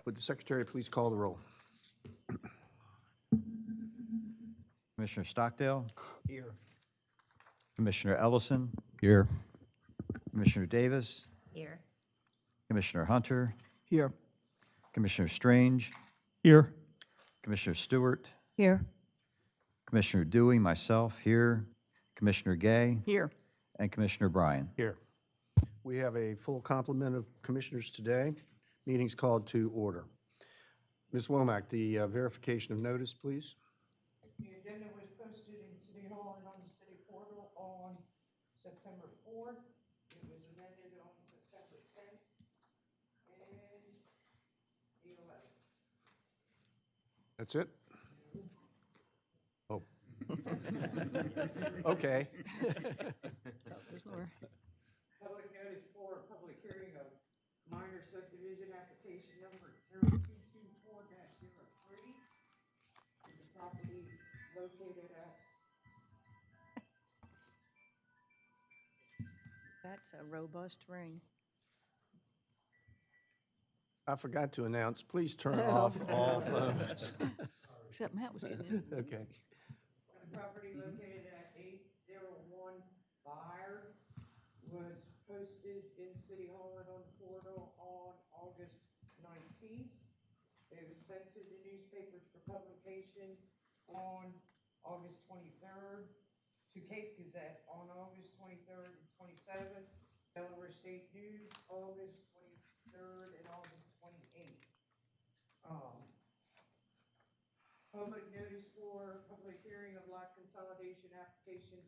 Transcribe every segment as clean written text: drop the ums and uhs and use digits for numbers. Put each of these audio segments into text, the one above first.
Would the secretary please call the roll? Commissioner Stockdale, Here. Commissioner Ellison, Here. Commissioner Davis, Here. Commissioner Hunter, Here. Commissioner Strange, Here. Commissioner Stewart, Here. Commissioner Dewey, myself here, Commissioner Gay, Here. and Commissioner Bryan. Here. We have a full complement of commissioners today. Meeting's called to order. Ms. Womack, the verification of notice, please. The agenda was posted in City Hall and on the city portal on September 4th. It was amended on September 10th and the 11th. That's it? Oh. Okay. Public notice for a public hearing of minor subdivision application number 0224-03. Is the property located at That's a robust ring. I forgot to announce, please turn off all phones. Except Matt was getting in. Okay. the property located at 801 Bayard was posted in City Hall and on the portal on August 19th. It was sent to the newspapers for publication on August 23rd, to Cape Gazette on August 23rd and 27th, Delaware State News, August 23rd and August 28th. Public notice for public hearing of lot consolidation application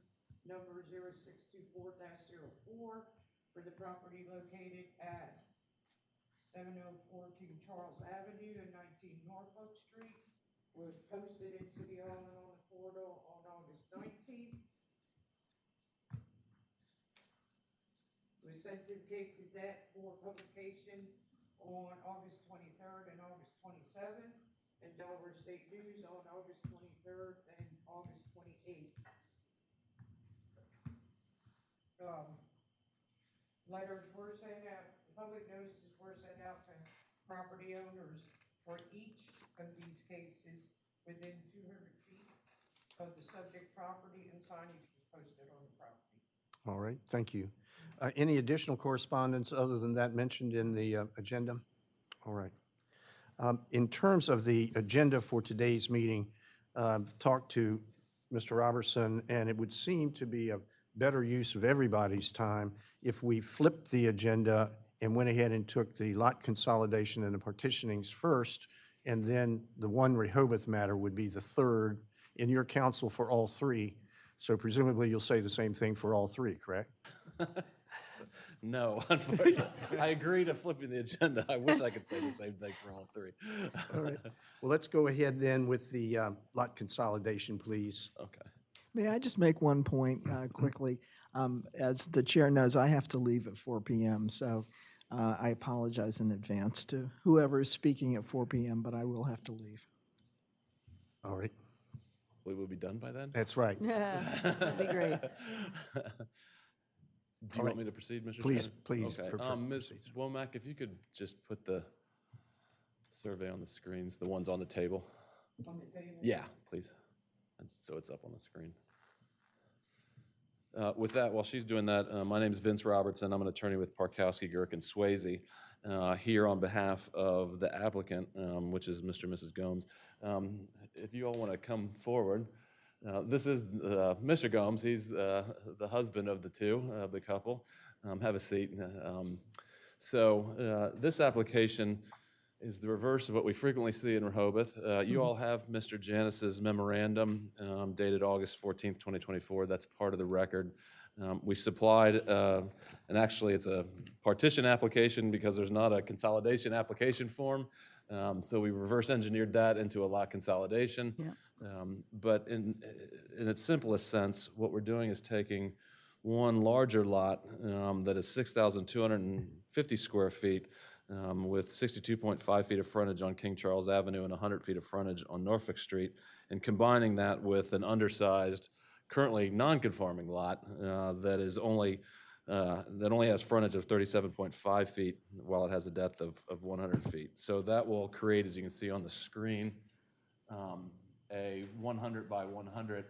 number 0624-04 for the property located at 704 King Charles Avenue and 19 Norfolk Street, was posted in City Hall and on the portal on August 19th. Was sent to the Cape Gazette for publication on August 23rd and August 27th, and Delaware State News on August 23rd and August 28th. Letters were sent out, public notices were sent out to property owners for each of these cases within 200 feet of the subject property, and signage was posted on the property. All right, thank you. Any additional correspondence other than that mentioned in the agenda? All right. In terms of the agenda for today's meeting, talked to Mr. Robertson, and it would seem to be a better use of everybody's time if we flipped the agenda and went ahead and took the lot consolidation and the partitionings first, and then the one Rehoboth matter would be the third in your council for all three. So presumably you'll say the same thing for all three, correct? No, unfortunately. I agree to flipping the agenda. I wish I could say the same thing for all three. All right. Well, let's go ahead then with the lot consolidation, please. Okay. May I just make one point quickly? As the chair knows, I have to leave at 4 p.m., so I apologize in advance to whoever is speaking at 4 p.m., but I will have to leave. All right. We will be done by then? That's right. That'd be great. Do you want me to proceed, Mr. Please, Chairman? please. Okay. Ms. Womack, if you could just put the survey on the screens, the ones on the table. On the table. Yeah, please. And so it's up on the screen. With that, while she's doing that, my name is Vince Robertson. I'm an attorney with Parkowski, Girk, and Swayze, here on behalf of the applicant, which is Mr. and Mrs. Gomes. If you all want to come forward, this is Mr. Gomes. He's the husband of the two, of the couple. Have a seat. So this application is the reverse of what we frequently see in Rehoboth. You all have Mr. Janis's memorandum dated August 14th, 2024. That's part of the record. We supplied, and actually it's a partition application because there's not a consolidation application form. So we reverse engineered that into a lot consolidation. Yeah. But in its simplest sense, what we're doing is taking one larger lot that is 6,250 square feet with 62.5 feet of frontage on King Charles Avenue and 100 feet of frontage on Norfolk Street, and combining that with an undersized, currently non-conforming lot that is only that only has frontage of 37.5 feet, while it has a depth of 100 feet. So that will create, as you can see on the screen, a 100 by 100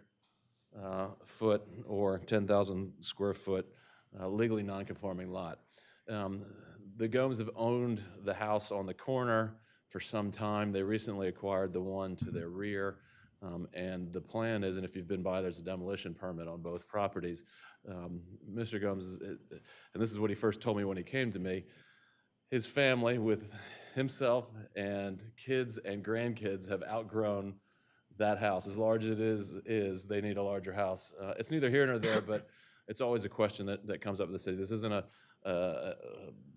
foot or 10,000 square foot legally non-conforming lot. The Gomes have owned the house on the corner for some time. They recently acquired the one to their rear. And the plan is, and if you've been by, there's a demolition permit on both properties. Mr. Gomes, and this is what he first told me when he came to me, his family with himself and kids and grandkids have outgrown that house. As large as it is they need a larger house. It's neither here nor there, but it's always a question that comes up in the city. This isn't a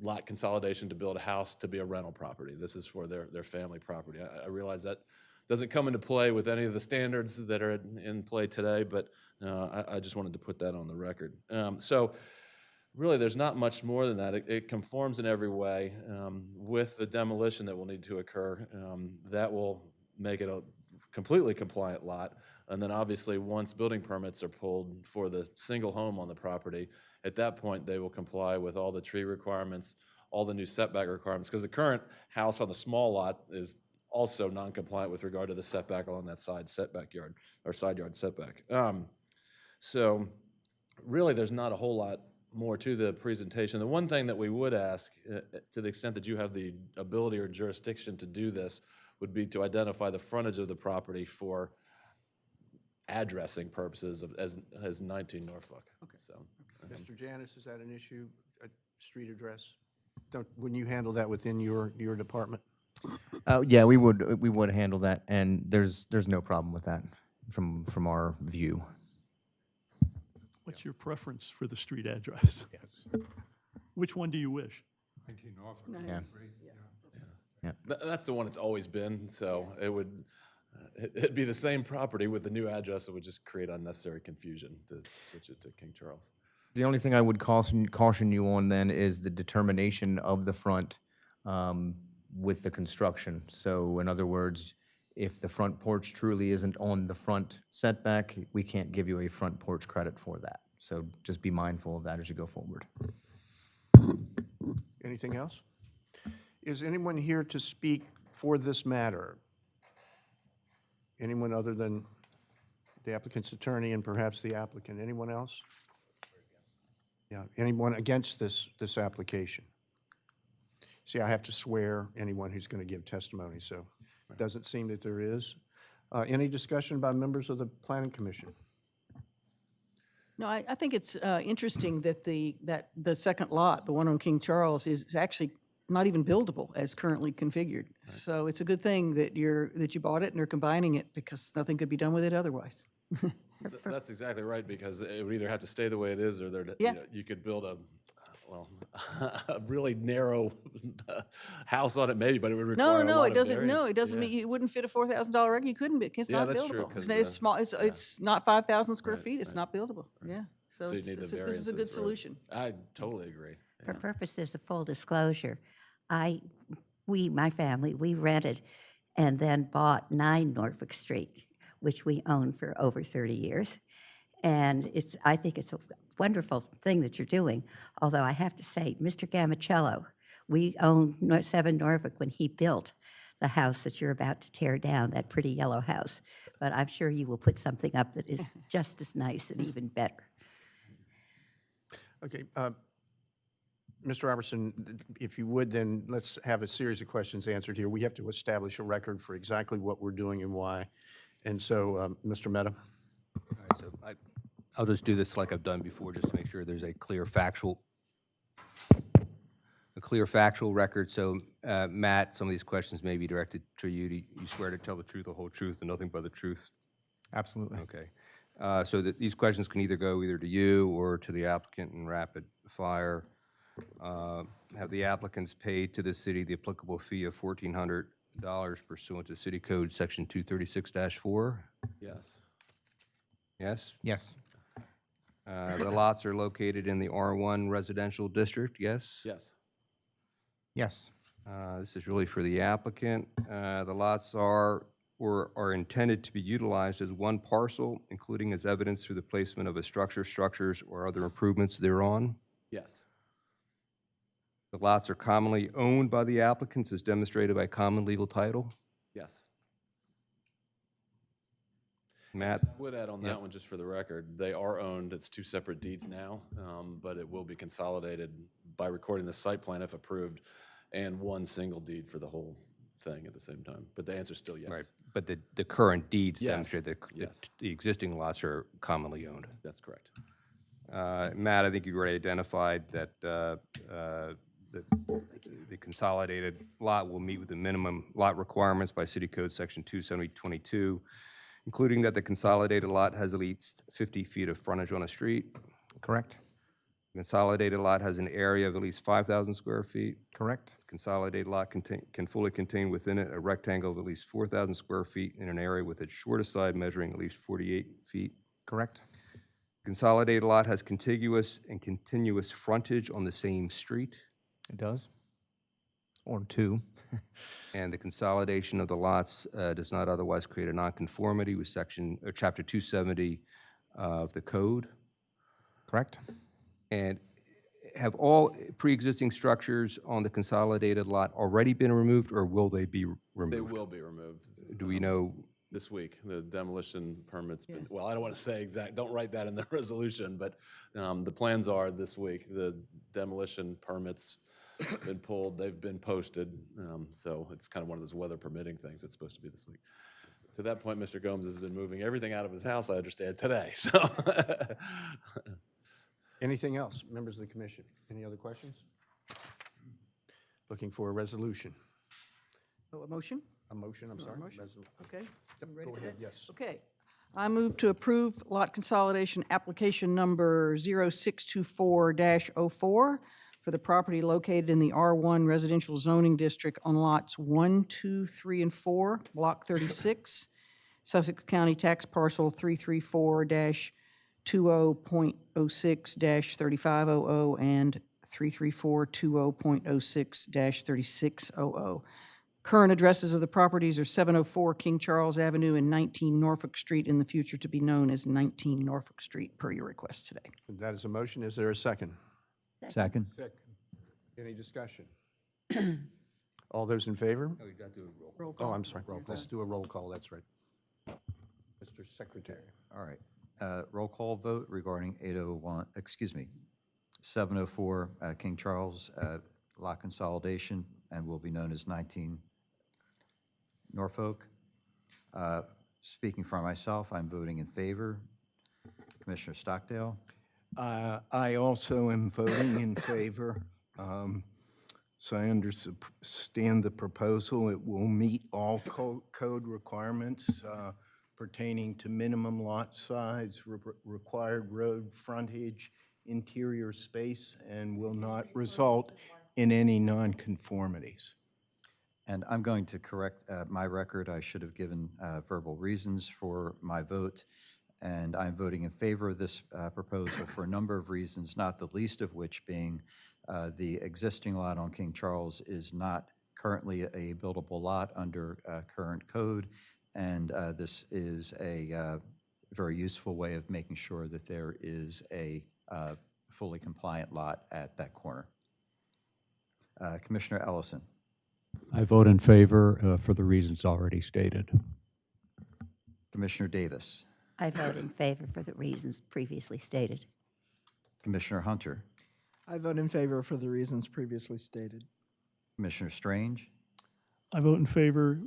lot consolidation to build a house to be a rental property. This is for their family property. I realize that doesn't come into play with any of the standards that are in play today, but I just wanted to put that on the record. So really, there's not much more than that. It conforms in every way. With the demolition that will need to occur, that will make it a completely compliant lot. And then obviously, once building permits are pulled for the single home on the property, at that point, they will comply with all the tree requirements, all the new setback requirements, because the current house on the small lot is also non-compliant with regard to the setback along that side setback yard, or side yard setback. So really, there's not a whole lot more to the presentation. The one thing that we would ask, to the extent that you have the ability or jurisdiction to do this, would be to identify the frontage of the property for addressing purposes as 19 Norfolk. Okay. So, Mr. Janis, is that an issue, a street address? Wouldn't you handle that within your department? Yeah, we would handle that, and there's no problem with that from our view. What's your preference for the street address? Which one do you wish? 19 Norfolk. Yeah. Yeah. That's the one it's always been, so it'd be the same property with the new address. It would just create unnecessary confusion to switch it to King Charles. The only thing I would caution you on then is the determination of the front with the construction. So in other words, if the front porch truly isn't on the front setback, we can't give you a front porch credit for that. So just be mindful of that as you go forward. Anything else? Is anyone here to speak for this matter? Anyone other than the applicant's attorney and perhaps the applicant? Anyone else? Yeah, anyone against this application? See, I have to swear anyone who's going to give testimony, so it doesn't seem that there is. Any discussion by members of the Planning Commission? No, I think it's interesting that the second lot, the one on King Charles, is actually not even buildable as currently configured. Right. So it's a good thing that you bought it and are combining it, because nothing could be done with it otherwise. That's exactly right, because it would either have to stay the way it is, or you could build a really narrow house on it, maybe, but it would require No, it doesn't. variance. No, it doesn't mean it wouldn't fit a $4,000 record. You couldn't. It's Yeah, not that's buildable. true, 'cause It's small. It's not 5,000 square Right, feet. It's right. not buildable. Yeah. So So you it's, need the this is a variances good for- solution. I totally agree. For purposes of full disclosure, my family, we rented and then bought 9 Norfolk Street, which we owned for over 30 years. And I think it's a wonderful thing that you're doing. Although I have to say, Mr. Gamicello, we owned 7 Norfolk when he built the house that you're about to tear down, that pretty yellow house. But I'm sure you will put something up that is just as nice and even better. Okay, Mr. Robertson, if you would, then let's have a series of questions answered here. We have to establish a record for exactly what we're doing and why. And so, Mr. Mehta. All right, so I'll just do this like I've done before, just to make sure there's a clear factual record. So, Matt, some of these questions may be directed to you. Do you swear to tell the truth, the whole truth, and nothing but the truth? Absolutely. Okay. So these questions can either go either to you or to the applicant in rapid fire. Have the applicants paid to the city the applicable fee of $1,400 pursuant to City Code Section 236-4? Yes. Yes? Yes. The lots are located in the R1 residential district, yes? Yes. Yes. This is really for the applicant. The lots are intended to be utilized as one parcel, including as evidence through the placement of a structures, or other improvements thereon? Yes. The lots are commonly owned by the applicants as demonstrated by common legal title. Yes. Matt? I would add on that one, just for the record, they are owned, it's two separate deeds now, but it will be consolidated by recording the site plan if approved, and one single deed for the whole thing at the same time. But the answer's still yes. Right, but the current deeds Yes. demonstrate that Yes. the existing lots are commonly owned. That's correct. Matt, I think you've already identified that the consolidated lot will meet with the minimum lot requirements by City Code Section 27022, including that the consolidated lot has at least 50 feet of frontage on a street. Correct? The consolidated lot has an area of at least 5,000 square feet. Correct? Consolidated lot can fully contain within it a rectangle of at least 4,000 square feet in an area with its shortest side measuring at least 48 feet. Correct? Consolidated lot has contiguous and continuous frontage on the same street, It does? Or two? and the consolidation of the lots does not otherwise create a nonconformity with Chapter 270 of the code. Correct? And have all pre-existing structures on the consolidated lot already been removed, or will they be removed? They will be removed. Do we know? This week, the demolition permit's been, well, I don't want to say exact, don't write that in the resolution, but the plans are this week. The demolition permits been pulled, they've been posted, so it's kind of one of those weather permitting things. It's supposed to be this week. To that point, Mr. Gomes has been moving everything out of his house, I understand, today, so. Anything else, members of the commission? Any other questions? Looking for a resolution. Oh, a motion? A motion, I'm sorry. motion? Okay. You ready Go for ahead, that? yes. Okay. I move to approve lot consolidation application number 0624-04 for the property located in the R1 Residential Zoning District on lots 1, 2, 3, and 4, Block 36, Sussex County Tax Parcel 334-20.06-3500 and 334-20.06-3600. Current addresses of the properties are 704 King Charles Avenue and 19 Norfolk Street, in the future to be known as 19 Norfolk Street, per your request today. That is a motion. Is there a second? Second? Any discussion? All those in favor? Oh, you got to do a roll. Roll call. Oh, I'm sorry. Let's do a roll call, that's right. Mr. Secretary. All right. Roll call vote regarding 704 King Charles lot consolidation, and will be known as 19 Norfolk. Speaking for myself, I'm voting in favor. Commissioner Stockdale? I also am voting in favor. So I understand the proposal. It will meet all code requirements pertaining to minimum lot size, required road frontage, interior space, and will not result in any nonconformities. And I'm going to correct my record. I should have given verbal reasons for my vote, and I'm voting in favor of this proposal for a number of reasons, not the least of which being the existing lot on King Charles is not currently a buildable lot under current code, and this is a very useful way of making sure that there is a fully compliant lot at that corner. Commissioner Ellison? I vote in favor for the reasons already stated. Commissioner Davis? I vote in favor for the reasons previously stated. Commissioner Hunter? I vote in favor for the reasons previously stated. Commissioner Strange? I vote in favor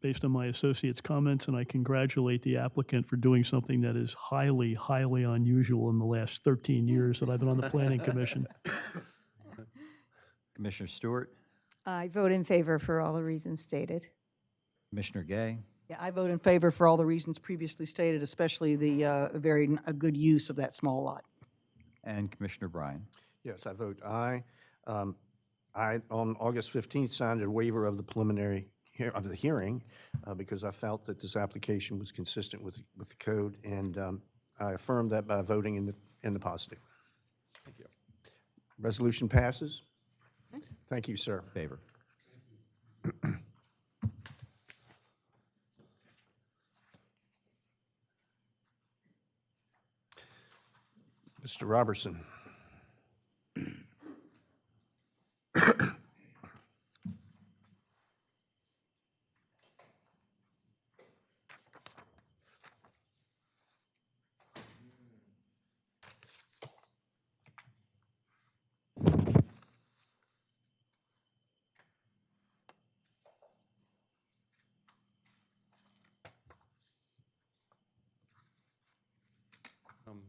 based on my associate's comments, and I congratulate the applicant for doing something that is highly, highly unusual in the last 13 years that I've been on the Planning Commission. Commissioner Stewart? I vote in favor for all the reasons stated. Commissioner Gay? Yeah, I vote in favor for all the reasons previously stated, especially the a good use of that small lot. And Commissioner Bryan? Yes, I vote aye. I, on August 15th, signed a waiver of the preliminary of the hearing because I felt that this application was consistent with the code, and I affirmed that by voting in the positive. Thank you. Resolution passes. Thank you, sir. Favor. Mr. Robertson.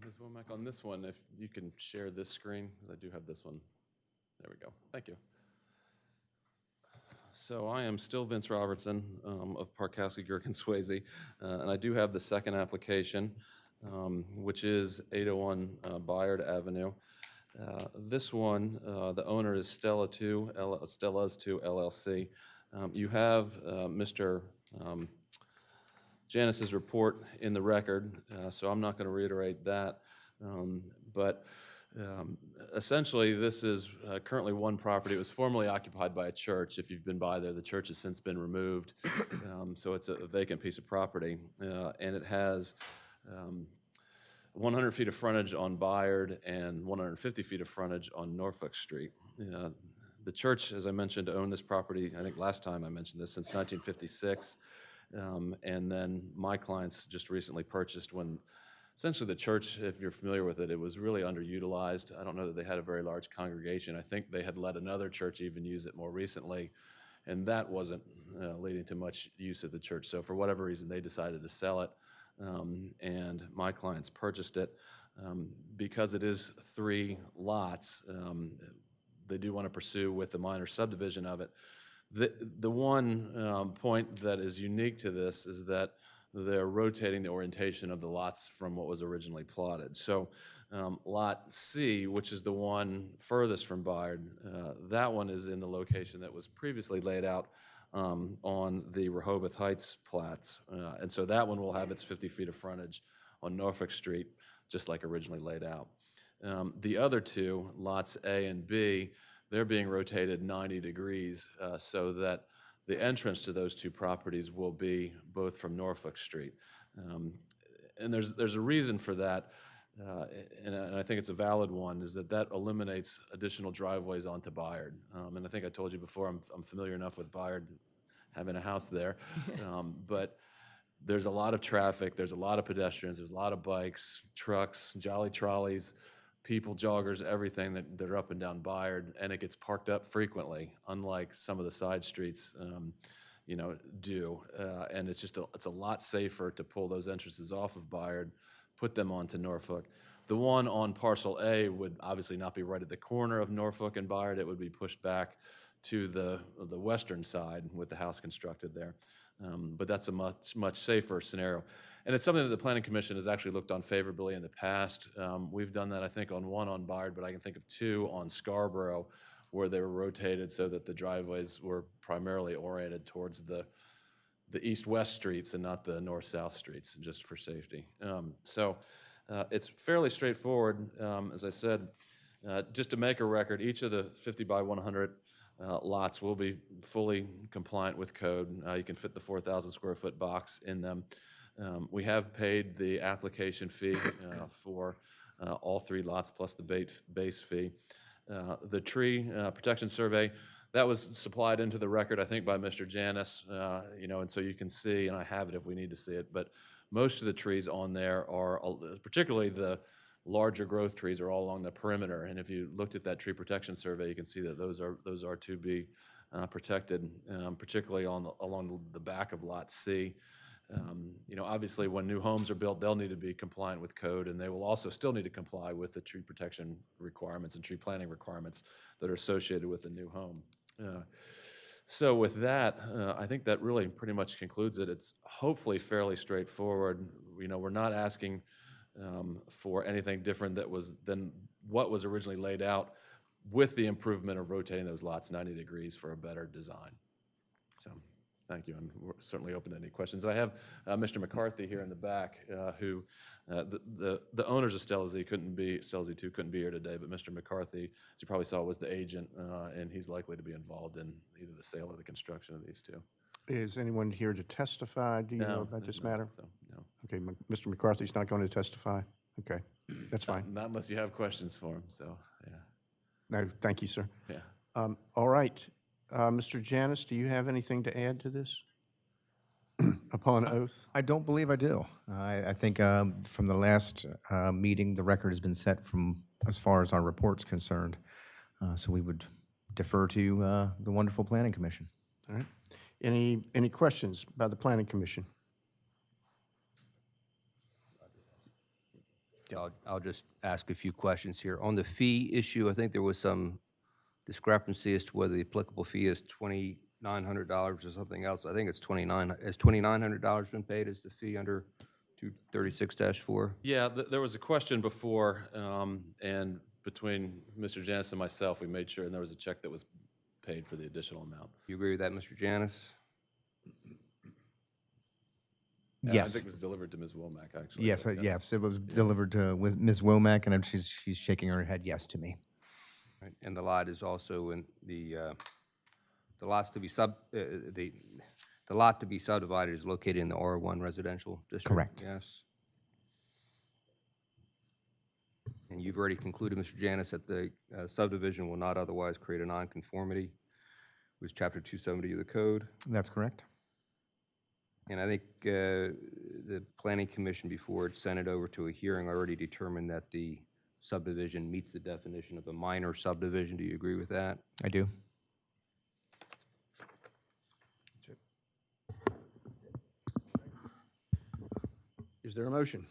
Ms. Womack, on this one, if you can share this screen, because I do have this one. There we go. Thank you. So I am still Vince Robertson of Parkowski, Gherkin, Swayze, and I do have the second application, which is 801 Bayard Avenue. This one, the owner is Stella's 2 LLC. You have Mr. Janice's report in the record, so I'm not going to reiterate that. But essentially, this is currently one property. It was formerly occupied by a church. If you've been by there, the church has since been removed. So it's a vacant piece of property. And it has 100 feet of frontage on Bayard and 150 feet of frontage on Norfolk Street. The church, as I mentioned, owned this property, I think last time I mentioned this, since 1956. And then my clients just recently purchased when essentially the church, if you're familiar with it, it was really underutilized. I don't know that they had a very large congregation. I think they had let another church even use it more recently, and that wasn't leading to much use of the church. So for whatever reason, they decided to sell it, and my clients purchased it. Because it is 3 lots, they do want to pursue with the minor subdivision of it. The one point that is unique to this is that they're rotating the orientation of the lots from what was originally plotted. So Lot C, which is the one furthest from Bayard, that one is in the location that was previously laid out on the Rehoboth Heights plats. And so that one will have its 50 feet of frontage on Norfolk Street, just like originally laid out. The other 2, lots A and B, they're being rotated 90 degrees so that the entrance to those 2 properties will be both from Norfolk Street. And there's a reason for that, and I think it's a valid one, is that eliminates additional driveways onto Bayard. And I think I told you before, I'm familiar enough with Bayard, having a house there. But there's a lot of traffic, there's a lot of pedestrians, there's a lot of bikes, trucks, jolly trolleys, people, joggers, everything that are up and down Bayard, and it gets parked up frequently, unlike some of the side streets, do. And it's a lot safer to pull those entrances off of Bayard, put them onto Norfolk. The one on Parcel A would obviously not be right at the corner of Norfolk and Bayard. It would be pushed back to the western side with the house constructed there. But that's a much safer scenario. And it's something that the Planning Commission has actually looked on favorably in the past. We've done that, I think, on 1 on Bayard, but I can think of 2 on Scarborough, where they were rotated so that the driveways were primarily oriented towards the east-west streets and not the north-south streets, just for safety. So it's fairly straightforward. As I said, just to make a record, each of the 50 by 100 lots will be fully compliant with code. You can fit the 4,000 square foot box in them. We have paid the application fee for all 3 lots plus the base fee. The tree protection survey, that was supplied into the record, I think, by Mr. Janice, and so you can see, and I have it if we need to see it, but most of the trees on there are, particularly the larger growth trees, are all along the perimeter. And if you looked at that tree protection survey, you can see that those are to be protected, particularly along the back of Lot C. Obviously, when new homes are built, they'll need to be compliant with code, and they will also still need to comply with the tree protection requirements and tree planting requirements that are associated with the new home. So with that, I think that really pretty much concludes it. It's hopefully fairly straightforward. We're not asking for anything different than what was originally laid out, with the improvement of rotating those lots 90 degrees for a better design. So thank you, and we're certainly open to any questions. I have Mr. McCarthy here in the back, who the owners of Stella's 2 couldn't be here today, but Mr. McCarthy, as you probably saw, was the agent, and he's likely to be involved in either the sale or the construction of these 2. Is anyone here to testify, do you know about there's this not, matter? so, no. Okay, Mr. McCarthy's not going to testify? Okay, that's fine. Not unless you have questions for him, so, yeah. No, thank you, sir. Yeah. All right. Mr. Janice, do you have anything to add to this upon oath? I don't believe I do. I think from the last meeting, the record has been set from as far as our report's concerned. So we would defer to the wonderful Planning Commission. All right. Any questions by the Planning Commission? I'll just ask a few questions here. On the fee issue, I think there was some discrepancy as to whether the applicable fee is $2,900 or something else. I think it's has $2,900 been paid as the fee under 236-4? Yeah, there was a question before, and between Mr. Janis and myself, we made sure, and there was a check that was paid for the additional amount. You agree with that, Mr. Janis? And I Yes. think it was delivered to Ms. Womack, actually. Yes, but yes, it was delivered to with Ms. Womack, and she's shaking her head yes to me. Right, and the lot is also in the lots to be the lot to be subdivided is located in the R1 residential district? Correct. Yes. And you've already concluded, Mr. Janis, that the subdivision will not otherwise create a nonconformity with Chapter 270 of the code. That's correct. And I think the Planning Commission, before it sent it over to a hearing, already determined that the subdivision meets the definition of a minor subdivision. Do you agree with that? I do. Is there a motion?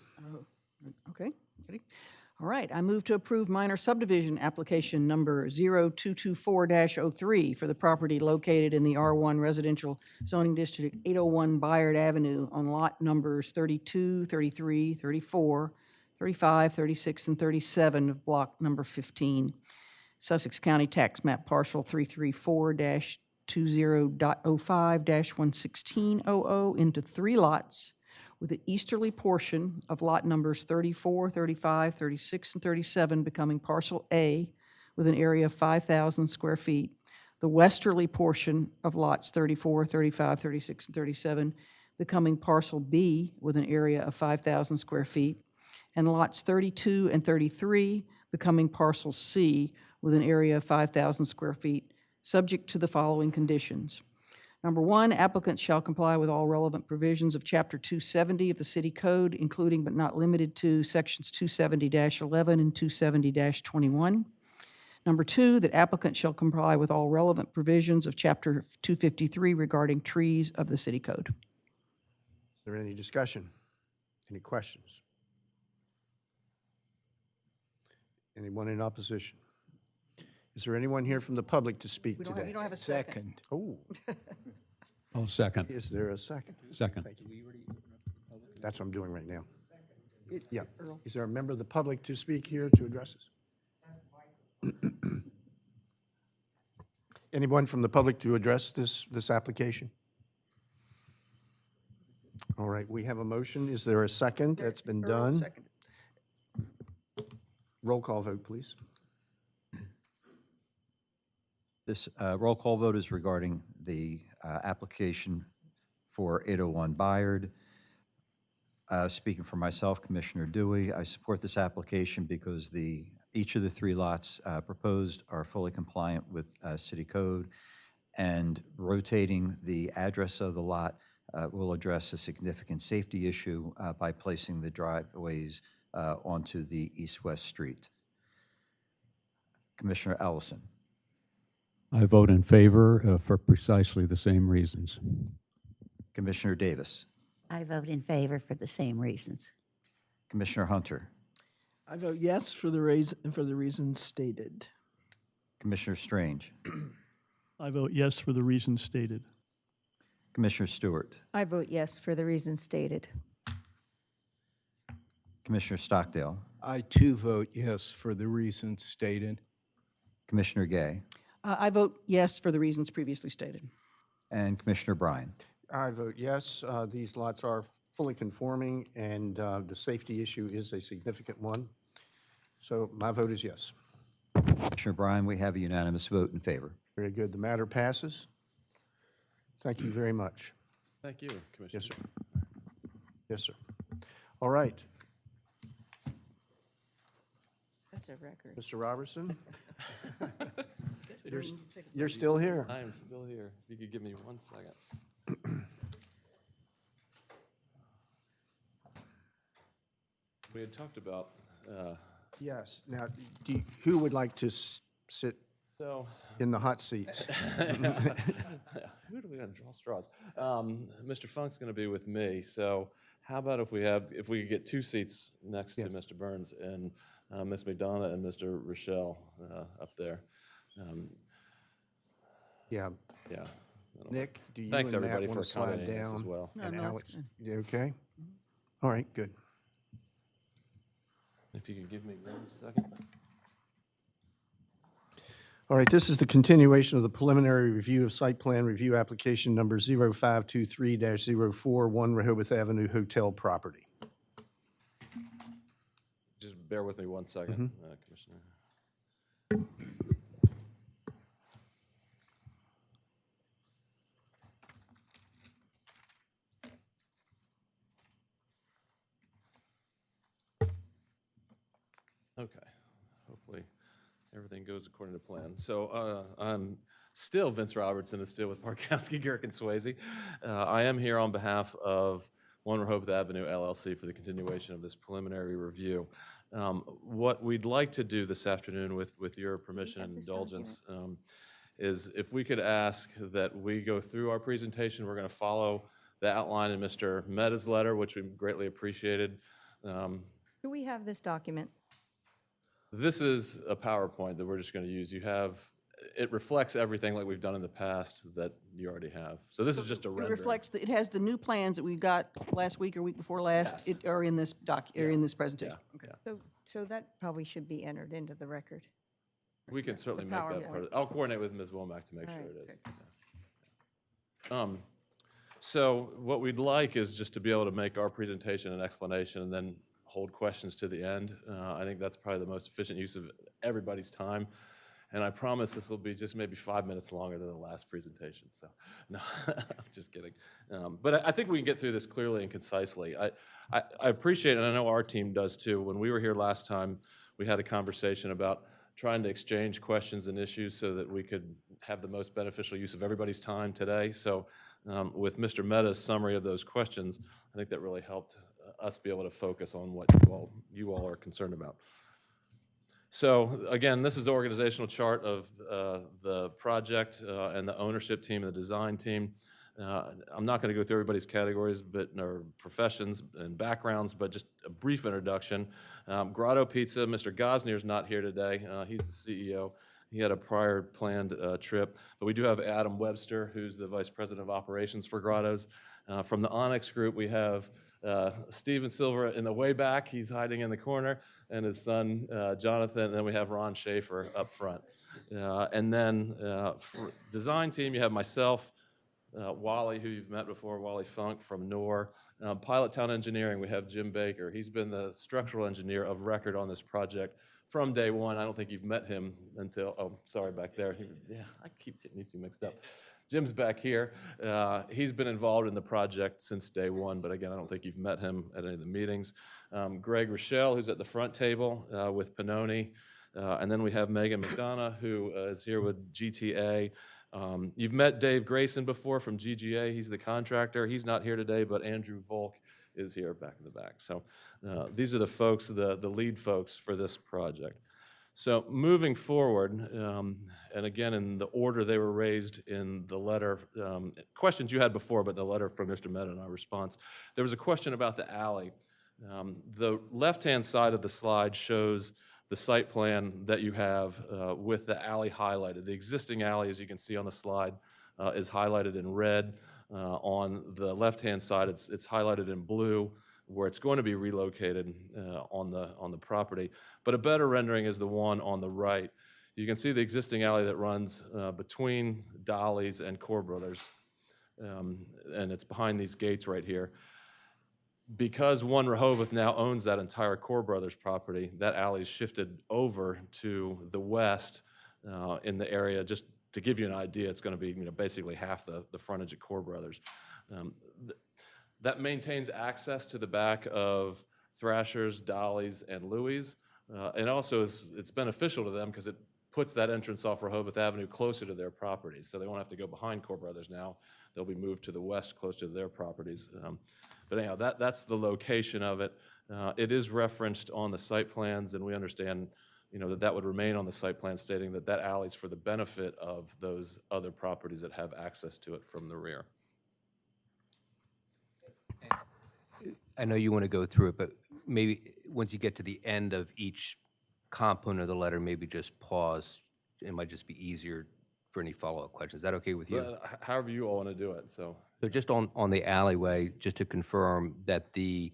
Okay, ready? All right, I move to approve minor subdivision application number 0224-03 for the property located in the R1 Residential Zoning District, 801 Bayard Avenue on lot numbers 32, 33, 34, 35, 36, and 37 of block number 15, Sussex County Tax Map Parcel 334-20.05-11600 into 3 lots, with the easterly portion of lot numbers 34, 35, 36, and 37 becoming Parcel A with an area of 5,000 square feet, the westerly portion of lots 34, 35, 36, and 37 becoming Parcel B with an area of 5,000 square feet, and lots 32 and 33 becoming Parcel C with an area of 5,000 square feet, subject to the following conditions. Number 1, applicant shall comply with all relevant provisions of Chapter 270 of the City Code, including but not limited to Sections 270-11 and 270-21. Number 2, that applicant shall comply with all relevant provisions of Chapter 253 regarding trees of the City Code. Is there any discussion? Any questions? Anyone in opposition? Is there anyone here from the public to speak today? You don't have a second. Oh, I'll second. is there a second? Second. Thank you. That's what I'm doing right now. Yeah. Is there a member of the public to speak here to address us? Anyone from the public to address this application? All right, we have a motion. Is there a second? That's been done. Second. Roll call vote, please. This roll call vote is regarding the application for 801 Bayard. Speaking for myself, Commissioner Dewey, I support this application because each of the 3 lots proposed are fully compliant with city code, and rotating the address of the lot will address a significant safety issue by placing the driveways onto the east-west street. Commissioner Ellison. I vote in favor for precisely the same reasons. Commissioner Davis. I vote in favor for the same reasons. Commissioner Hunter. I vote yes for the reasons stated. Commissioner Strange. I vote yes for the reasons stated. Commissioner Stewart. I vote yes for the reasons stated. Commissioner Stockdale. I too vote yes for the reasons stated. Commissioner Gay. I vote yes for the reasons previously stated. And Commissioner Bryan. I vote yes. These lots are fully conforming, and the safety issue is a significant one. So my vote is yes. Commissioner Bryan, we have a unanimous vote in favor. Very good. The matter passes. Thank you very much. Thank you, Commissioner. Yes, sir. Yes, sir. All right, That's a record. Mr. Robertson. You're still here. I am still here. If you could give me 1 second. We had talked about, Yes. Now, who would like to sit So, in the hot seats. who do we got to draw straws? Mr. Funk's going to be with me, so how about if we could get 2 seats next to Mr. Burns and Ms. McDonough and Mr. Rochelle up there. Yeah. Yeah. Nick, do you Thanks, and Matt everybody, want for to slide accommodating us as down? well. No, And no, it's Alex, good. you okay? All right, good. If you could give me 1 second. All right, this is the continuation of the preliminary review of site plan review application number 0523-041 Rehoboth Avenue Hotel property. Just bear with me 1 second, Commissioner. Okay, hopefully everything goes according to plan. So I'm still Vince Robertson, is still with Parkowski, Girk, and Swayze. I am here on behalf of 1 Rehoboth Avenue LLC for the continuation of this preliminary review. What we'd like to do this afternoon, with your permission and indulgence, is if we could ask that we go through our presentation. We're going to follow the outline in Mr. Mehta's letter, which we greatly appreciated. Do we have this document? This is a PowerPoint that we're just going to use. It reflects everything like we've done in the past that you already have. So this is just a It rendering. reflects, it has the new plans that we got last week or week before last, Yes. are in this in this presentation. Yeah. So that probably should be entered into the record. We can certainly The make that PowerPoint. part of it. I'll coordinate with Ms. Womack to make All sure right, it is. So what we'd like is just to be able to make our presentation and explanation and then hold questions to the end. I think that's probably the most efficient use of everybody's time. And I promise this will be just maybe 5 minutes longer than the last presentation. So, no, I'm just kidding. But I think we can get through this clearly and concisely. I appreciate, and I know our team does too, when we were here last time, we had a conversation about trying to exchange questions and issues so that we could have the most beneficial use of everybody's time today. So with Mr. Mehta's summary of those questions, I think that really helped us be able to focus on what you all are concerned about. So again, this is the organizational chart of the project and the ownership team and the design team. I'm not going to go through everybody's categories or professions and backgrounds, but just a brief introduction. Grotto Pizza, Mr. Gosnier's not here today. He's the CEO. He had a prior planned trip. But we do have Adam Webster, who's the Vice President of Operations for Grotto's. From the Onyx Group, we have Steven Silver in the way back. He's hiding in the corner, and his son, Jonathan. And then we have Ron Schaefer up front. And then for design team, you have myself, Wally, who you've met before, Wally Funk from NOR. Pilot Town Engineering, we have Jim Baker. He's been the structural engineer of record on this project from day one. I don't think you've met him until, oh, sorry, back there. Yeah, I keep getting you two mixed up. Jim's back here. He's been involved in the project since day one, but again, I don't think you've met him at any of the meetings. Greg Rochelle, who's at the front table with Pannoni. And then we have Megan McDonough, who is here with GTA. You've met Dave Grayson before from GGA. He's the contractor. He's not here today, but Andrew Volk is here back in the back. So these are the folks, the lead folks for this project. So moving forward, and again, in the order they were raised in the letter, questions you had before, but the letter from Mr. Mehta and our response, there was a question about the alley. The left-hand side of the slide shows the site plan that you have with the alley highlighted. The existing alley, as you can see on the slide, is highlighted in red. On the left-hand side, it's highlighted in blue, where it's going to be relocated on the property. But a better rendering is the one on the right. You can see the existing alley that runs between Dolly's and Core Brothers, and it's behind these gates right here. Because 1 Rehoboth now owns that entire Core Brothers property, that alley is shifted over to the west in the area. Just to give you an idea, it's going to be basically half the frontage at Core Brothers. That maintains access to the back of Thrasher's, Dolly's, and Louie's. And also it's beneficial to them because it puts that entrance off Rehoboth Avenue closer to their properties. So they won't have to go behind Core Brothers now. They'll be moved to the west, closer to their properties. But anyhow, that's the location of it. It is referenced on the site plans, and we understand, that would remain on the site plan, stating that that alley is for the benefit of those other properties that have access to it from the rear. I know you want to go through it, but maybe once you get to the end of each component of the letter, maybe just pause. It might just be easier for any follow-up questions. Is that okay with you? However you all want to do it, so. So just on the alleyway, just to confirm that the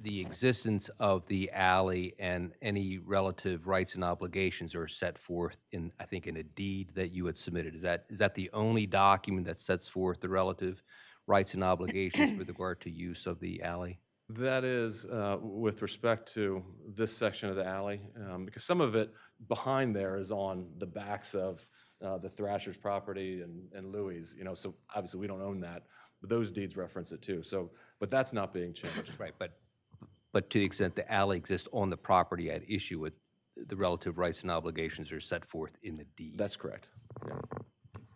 existence of the alley and any relative rights and obligations are set forth in, I think, in a deed that you had submitted. Is that the only document that sets forth the relative rights and obligations with regard to use of the alley? That is with respect to this section of the alley, because some of it behind there is on the backs of the Thrasher's property and Louis', so obviously we don't own that, but those deeds reference it too. So, but that's not being changed. Right, but to the extent the alley exists on the property at issue, with the relative rights and obligations are set forth in the deed. That's correct. Yeah,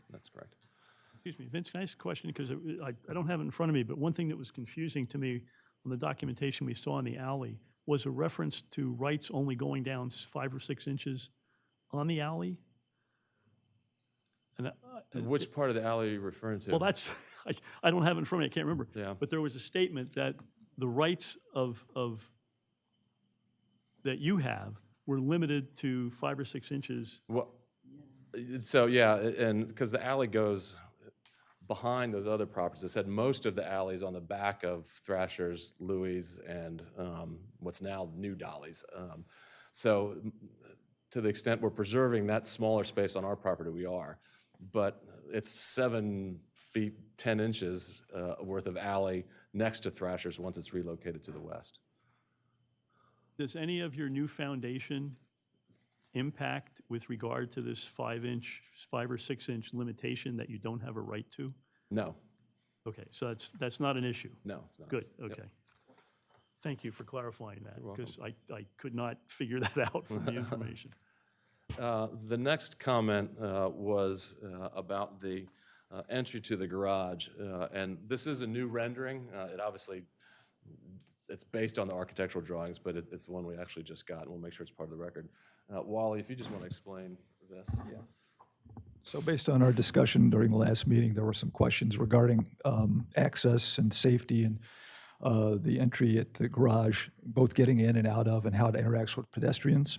that's correct. Excuse me, Vince, can I ask a question? Because I don't have it in front of me, but one thing that was confusing to me on the documentation we saw in the alley was a reference to rights only going down 5 or 6 inches on the alley. And Which part of the alley are you referring to? well, that's, I don't have it in front of me, I can't remember. Yeah. But there was a statement that the rights of that you have were limited to 5 or 6 inches. Well, so yeah, and because the alley goes behind those other properties. It said most of the alleys on the back of Thrasher's, Louis', and what's now New Dolly's. So to the extent we're preserving that smaller space on our property, we are. But it's 7 feet, 10 inches worth of alley next to Thrasher's once it's relocated to the west. Does any of your new foundation impact with regard to this 5 or 6 inch limitation that you don't have a right to? No. Okay, so that's not an issue? No, it's not. Good, Yep. okay. Thank you for clarifying that, You're because I could not figure that out from the information. The next comment was about the entry to the garage, and this is a new rendering. It obviously, it's based on the architectural drawings, but it's one we actually just got, and we'll make sure it's part of the record. Wally, if you just want to explain this. Yeah. So based on our discussion during the last meeting, there were some questions regarding access and safety and the entry at the garage, both getting in and out of, and how it interacts with pedestrians.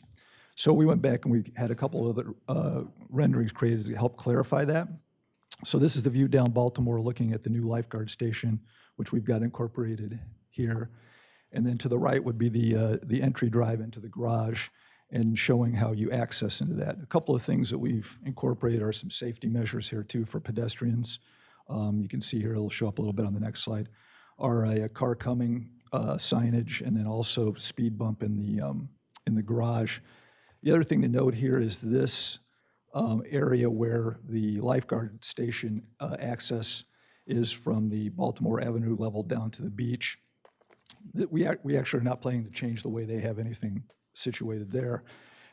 So we went back and we had a couple of other renderings created to help clarify that. So this is the view down Baltimore looking at the new lifeguard station, which we've got incorporated here. And then to the right would be the entry drive into the garage and showing how you access into that. A couple of things that we've incorporated are some safety measures here too for pedestrians. You can see here, it'll show up a little bit on the next slide, are a car coming signage, and then also speed bump in the garage. The other thing to note here is this area where the lifeguard station access is from the Baltimore Avenue level down to the beach. We actually are not planning to change the way they have anything situated there.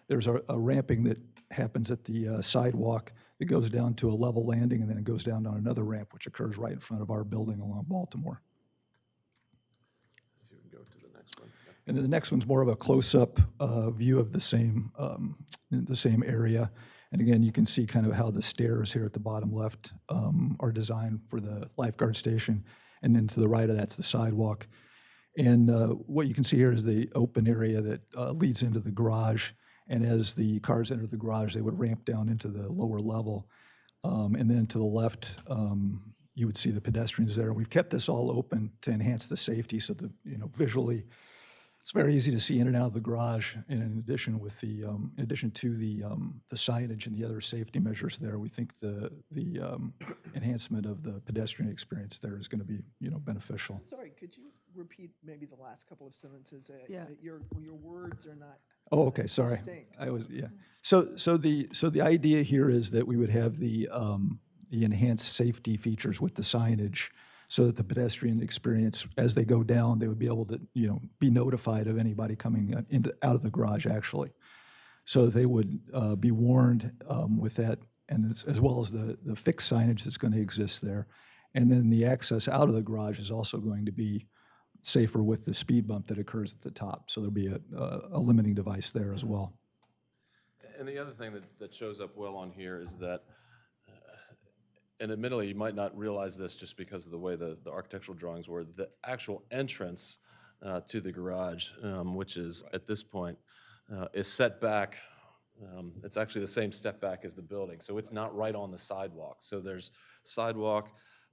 There's a ramping that happens at the sidewalk that goes down to a level landing, and then it goes down on another ramp, which occurs right in front of our building along Baltimore. If you would go to the next one. Yeah. And then the next one's more of a close-up view of the same area. And again, you can see kind of how the stairs here at the bottom left are designed for the lifeguard station. And then to the right of that's the sidewalk. And what you can see here is the open area that leads into the garage. And as the cars enter the garage, they would ramp down into the lower level. And then to the left, you would see the pedestrians there. We've kept this all open to enhance the safety so that, visually, it's very easy to see in and out of the garage. And in addition to the signage and the other safety measures there, we think the enhancement of the pedestrian experience there is going to be, beneficial. Sorry, could you repeat maybe the last couple of sentences? Yeah. Your words are not. Oh, okay, sorry. distinct. So the idea here is that we would have the enhanced safety features with the signage, so that the pedestrian experience, as they go down, they would be able to, be notified of anybody coming out of the garage, actually. So they would be warned with that, and as well as the fixed signage that's going to exist there. And then the access out of the garage is also going to be safer with the speed bump that occurs at the top. So there'll be a limiting device there as well. And the other thing that shows up well on here is that, and admittedly, you might not realize this just because of the way the architectural drawings were, the actual entrance to the garage, which is at this point, is set back. It's actually the same step back as the building, so it's not right on the sidewalk. So there's sidewalk,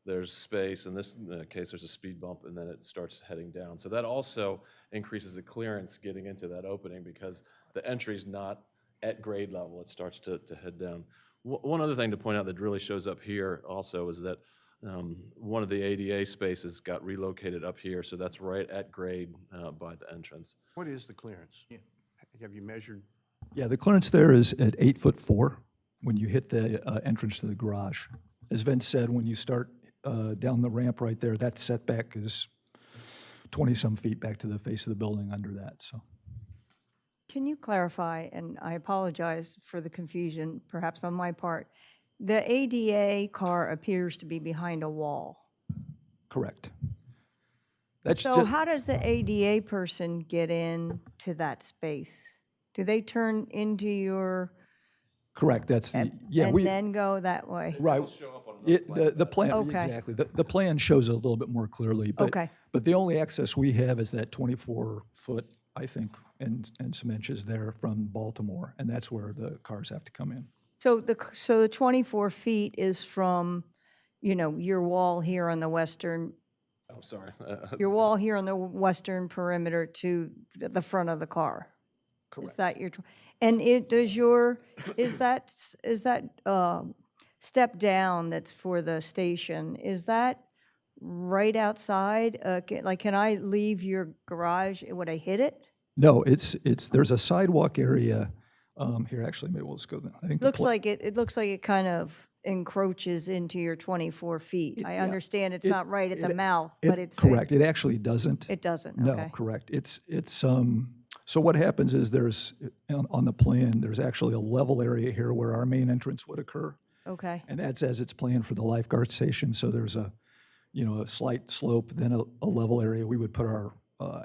there's space, in this case, there's a speed bump, and then it starts heading down. So that also increases the clearance getting into that opening because the entry's not at grade level, it starts to head down. One other thing to point out that really shows up here also is that one of the ADA spaces got relocated up here, so that's right at grade by the entrance. What is the clearance? Have you measured? Yeah, the clearance there is at 8'4" when you hit the entrance to the garage. As Vince said, when you start down the ramp right there, that setback is 20-some feet back to the face of the building under that, so. Can you clarify, and I apologize for the confusion, perhaps on my part, the ADA car appears to be behind a wall. Correct. That's So just, how does the ADA person get into that space? Do they turn into your, correct, that's, the yeah, and we, then go that way? right. The plan, Okay. exactly. The plan shows it a little bit more clearly, but, Okay. but the only access we have is that 24-foot, I think, and some inches there from Baltimore, and that's where the cars have to come in. So the 24 feet is from, you know, your wall here on the western, Oh, sorry. your wall here on the western perimeter to the front of the car? Correct. Is that your, and it, does your, is that step down that's for the station, is that right outside? Like, can I leave your garage, would I hit it? No, there's a sidewalk area, here, actually, maybe we'll just go there. I think the Looks like it looks like it kind of encroaches into your 24 feet. I understand it's not right at the mouth, but it's. Correct, it actually doesn't. It doesn't, No, okay. correct. So what happens is there's, on the plan, there's actually a level area here where our main entrance would occur. Okay, And that's as it's planned for the lifeguard station. So there's a slight slope, then a level area. We would put our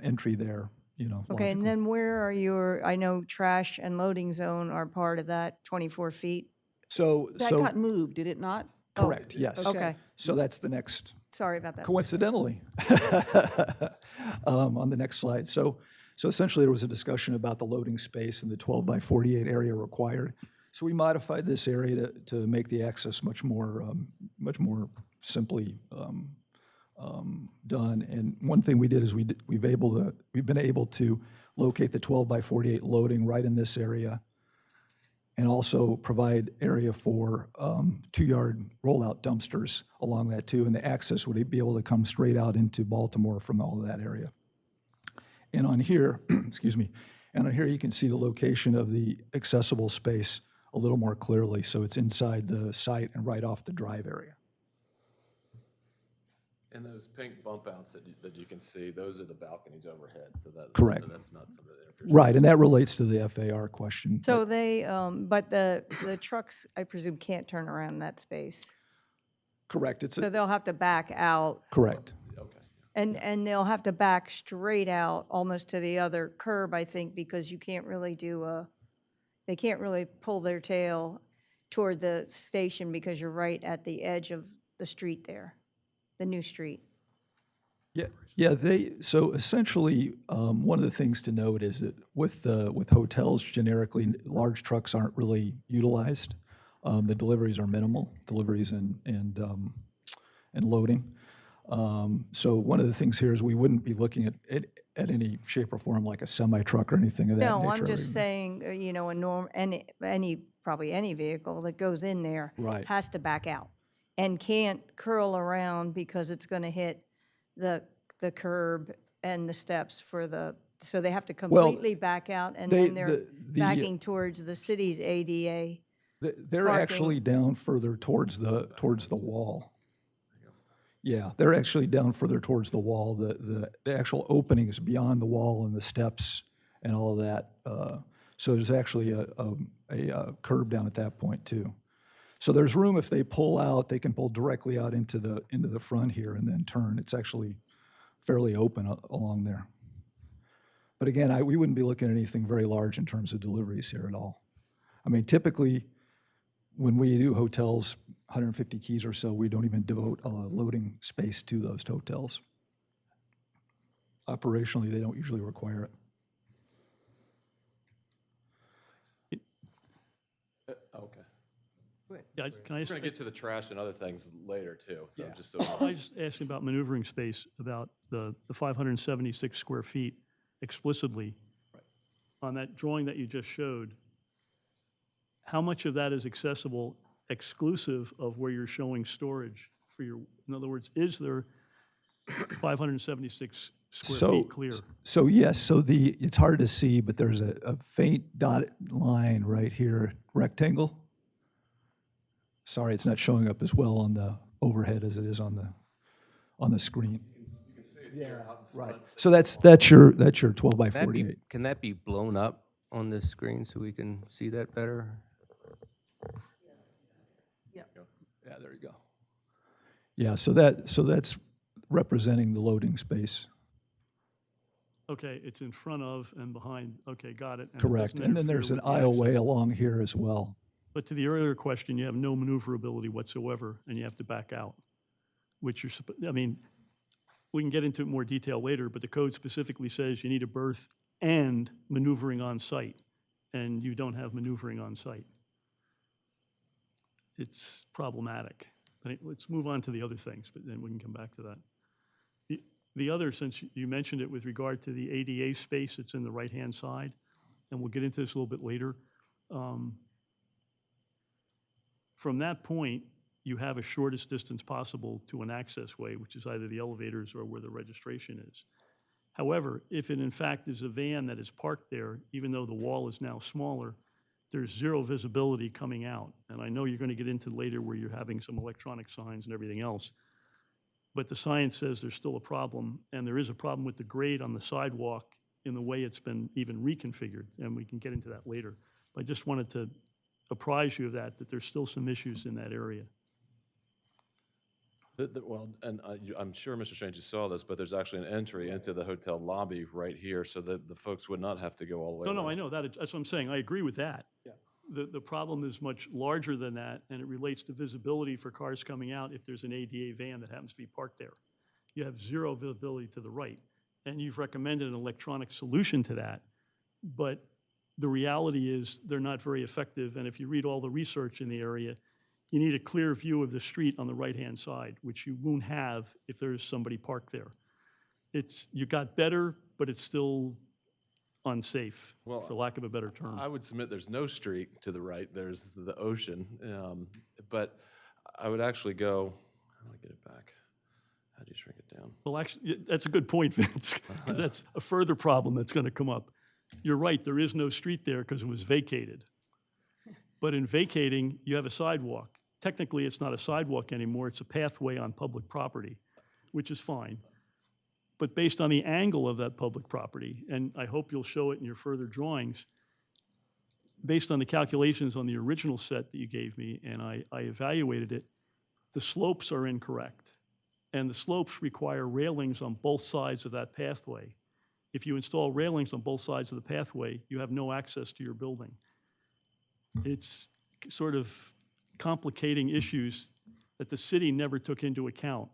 entry there, okay, and logically. then where are I know trash and loading zone are part of that 24 feet? So, That got moved, did it not? correct, yes. Okay, So that's the next, sorry about that. coincidentally, on the next slide. So essentially, there was a discussion about the loading space and the 12 by 48 area required. So we modified this area to make the access much more simply done. And one thing we did is we've been able to locate the 12 by 48 loading right in this area, and also provide area for 2-yard rollout dumpsters along that too. And the access would be able to come straight out into Baltimore from all of that area. And on here, excuse me, and on here you can see the location of the accessible space a little more clearly. So it's inside the site and right off the drive area. And those pink bump outs that you can see, those are the balconies overhead, so Correct. that's not something that interferes. Right, and that relates to the FAR question. So they, but the trucks, I presume, can't turn around in that space? Correct, So they'll have to back out, correct. Okay. and they'll have to back straight out almost to the other curb, I think, because you can't really they can't really pull their tail toward the station because you're right at the edge of the street there, the new street. Yeah, so essentially, one of the things to note is that with hotels, generically, large trucks aren't really utilized. The deliveries are minimal, deliveries and loading. So one of the things here is we wouldn't be looking at any shape or form like a semi-truck or anything of that nature. No, I'm just saying, probably any vehicle that goes in there Right. has to back out and can't curl around because it's going to hit the curb and the steps so they have to completely back out, and then they're backing towards the city's ADA. They're parking. actually down further towards the wall. Yeah, they're actually down further towards the wall. The actual opening is beyond the wall and the steps and all of that. So there's actually a curb down at that point too. So there's room if they pull out, they can pull directly out into the front here and then turn. It's actually fairly open along there. But again, we wouldn't be looking at anything very large in terms of deliveries here at all. I mean, typically, when we do hotels, 150 keys or so, we don't even devote a loading space to those hotels. Operationally, they don't usually require it. Okay. Yeah, can I We're ask, going to get to the trash and other things later, too, so just so. I just asked you about maneuvering space, about the 576 square feet explicitly. On that drawing that you just showed, how much of that is accessible exclusive of where you're showing storage for your, in other words, is there 576 square feet clear? So yes, so it's hard to see, but there's a faint dotted line right here, rectangle. Sorry, it's not showing up as well on the overhead as it is on the screen. You can see it here out in front. Right. So that's your 12 by 48. Can that be blown up on the screen so we can see that better? Yeah, there you go. Yeah, so that's representing the loading space. Okay, it's in front of and behind, okay, got it. And it Correct. doesn't And then interfere there's an with the aisleway access. along here as well. But to the earlier question, you have no maneuverability whatsoever, and you have to back out, which I mean, we can get into more detail later, but the code specifically says you need a berth and maneuvering on site, and you don't have maneuvering on site. It's problematic. Let's move on to the other things, but then we can come back to that. The other, since you mentioned it with regard to the ADA space that's in the right-hand side, and we'll get into this a little bit later. From that point, you have a shortest distance possible to an access way, which is either the elevators or where the registration is. However, if it in fact is a van that is parked there, even though the wall is now smaller, there's zero visibility coming out. And I know you're going to get into later where you're having some electronic signs and everything else. But the science says there's still a problem, and there is a problem with the grade on the sidewalk in the way it's been even reconfigured, and we can get into that later. I just wanted to apprise you of that there's still some issues in that area. Well, and I'm sure Mr. Strange you saw this, but there's actually an entry into the hotel lobby right here, so that the folks would not have to go all the way No, around. I know, that's what I'm saying, I agree with that. Yeah. The problem is much larger than that, and it relates to visibility for cars coming out if there's an ADA van that happens to be parked there. You have zero visibility to the right, and you've recommended an electronic solution to that, but the reality is they're not very effective, and if you read all the research in the area, you need a clear view of the street on the right-hand side, which you won't have if there's somebody parked there. You got better, but it's still unsafe, for lack of a better term. I would submit there's no street to the right, there's the ocean, but I would actually go, how do I get it back? How do you shrink it down? Well, actually, that's a good point, Vince, because that's a further problem that's going to come up. You're right, there is no street there because it was vacated. But in vacating, you have a sidewalk. Technically, it's not a sidewalk anymore, it's a pathway on public property, which is fine. But based on the angle of that public property, and I hope you'll show it in your further drawings, based on the calculations on the original set that you gave me, and I evaluated it, the slopes are incorrect. And the slopes require railings on both sides of that pathway. If you install railings on both sides of the pathway, you have no access to your building. It's sort of complicating issues that the city never took into account.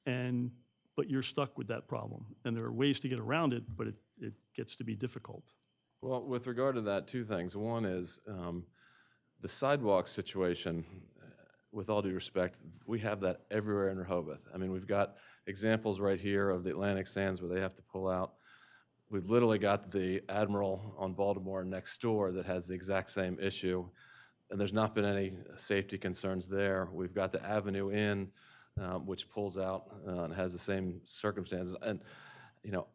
But you're stuck with that problem. And there are ways to get around it, but it gets to be difficult. Well, with regard to that, two things. One is the sidewalk situation, with all due respect, we have that everywhere in Rehoboth. I mean, we've got examples right here of the Atlantic Sands where they have to pull out. We've literally got the Admiral on Baltimore next door that has the exact same issue, and there's not been any safety concerns there. We've got the Avenue Inn, which pulls out and has the same circumstances. And, you know,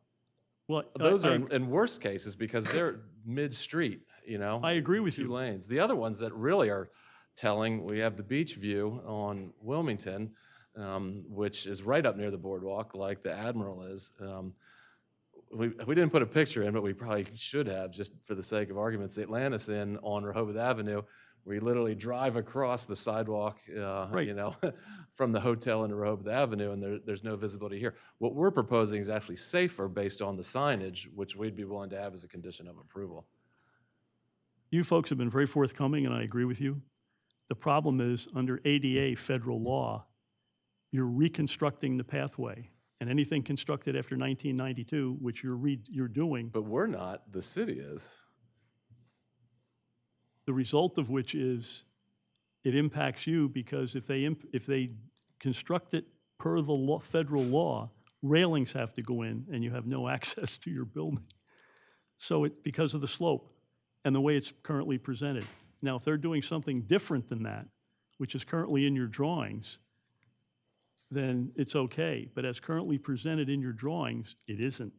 well, those are in worst cases because they're mid-street, you know? I agree with two you. lanes. The other ones that really are telling, we have the beach view on Wilmington, which is right up near the boardwalk like the Admiral is. We didn't put a picture in, but we probably should have, just for the sake of arguments. The Atlantis Inn on Rehoboth Avenue, where you literally drive across the sidewalk, Right. you know, from the hotel into Rehoboth Avenue, and there's no visibility here. What we're proposing is actually safer based on the signage, which we'd be willing to have as a condition of approval. You folks have been very forthcoming, and I agree with you. The problem is, under ADA federal law, you're reconstructing the pathway, and anything constructed after 1992, which you're doing, But we're not, the city is. the result of which is it impacts you, because if they construct it per the federal law, railings have to go in, and you have no access to your building. So because of the slope and the way it's currently presented. Now, if they're doing something different than that, which is currently in your drawings, then it's okay. But as currently presented in your drawings, it isn't.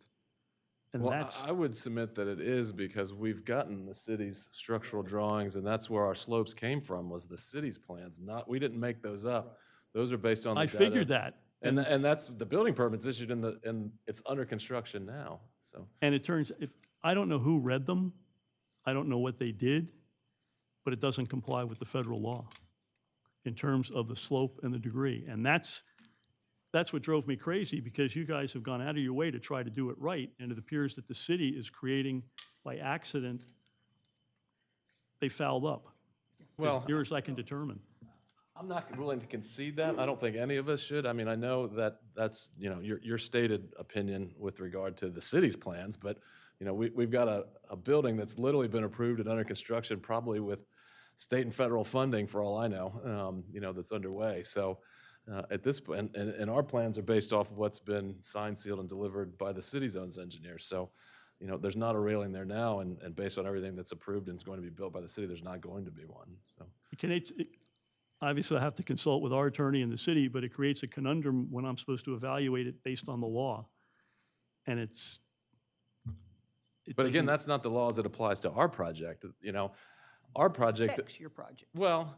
And Well, that's, I would submit that it is, because we've gotten the city's structural drawings, and that's where our slopes came from, was the city's plans. We didn't make those up. Those are based on the I data. figured that. And that's, the building permit's issued and it's under construction now, so. And it turns, I don't know who read them, I don't know what they did, but it doesn't comply with the federal law in terms of the slope and the degree. And that's what drove me crazy, because you guys have gone out of your way to try to do it right, and it appears that the city is creating, by accident, they fouled up. Well, As near as I can determine. I'm not willing to concede that. I don't think any of us should. I mean, I know that that's, you know, your stated opinion with regard to the city's plans, but, you know, we've got a building that's literally been approved and under construction, probably with state and federal funding, for all I know, you know, that's underway. So at this point, and our plans are based off of what's been signed, sealed, and delivered by the city's own engineers. So, you know, there's not a railing there now, and based on everything that's approved and is going to be built by the city, there's not going to be one, so. Obviously, I have to consult with our attorney in the city, but it creates a conundrum when I'm supposed to evaluate it based on the law. And it But again, doesn't- that's not the law as it applies to our project. You know, our project. Affects your project. Well,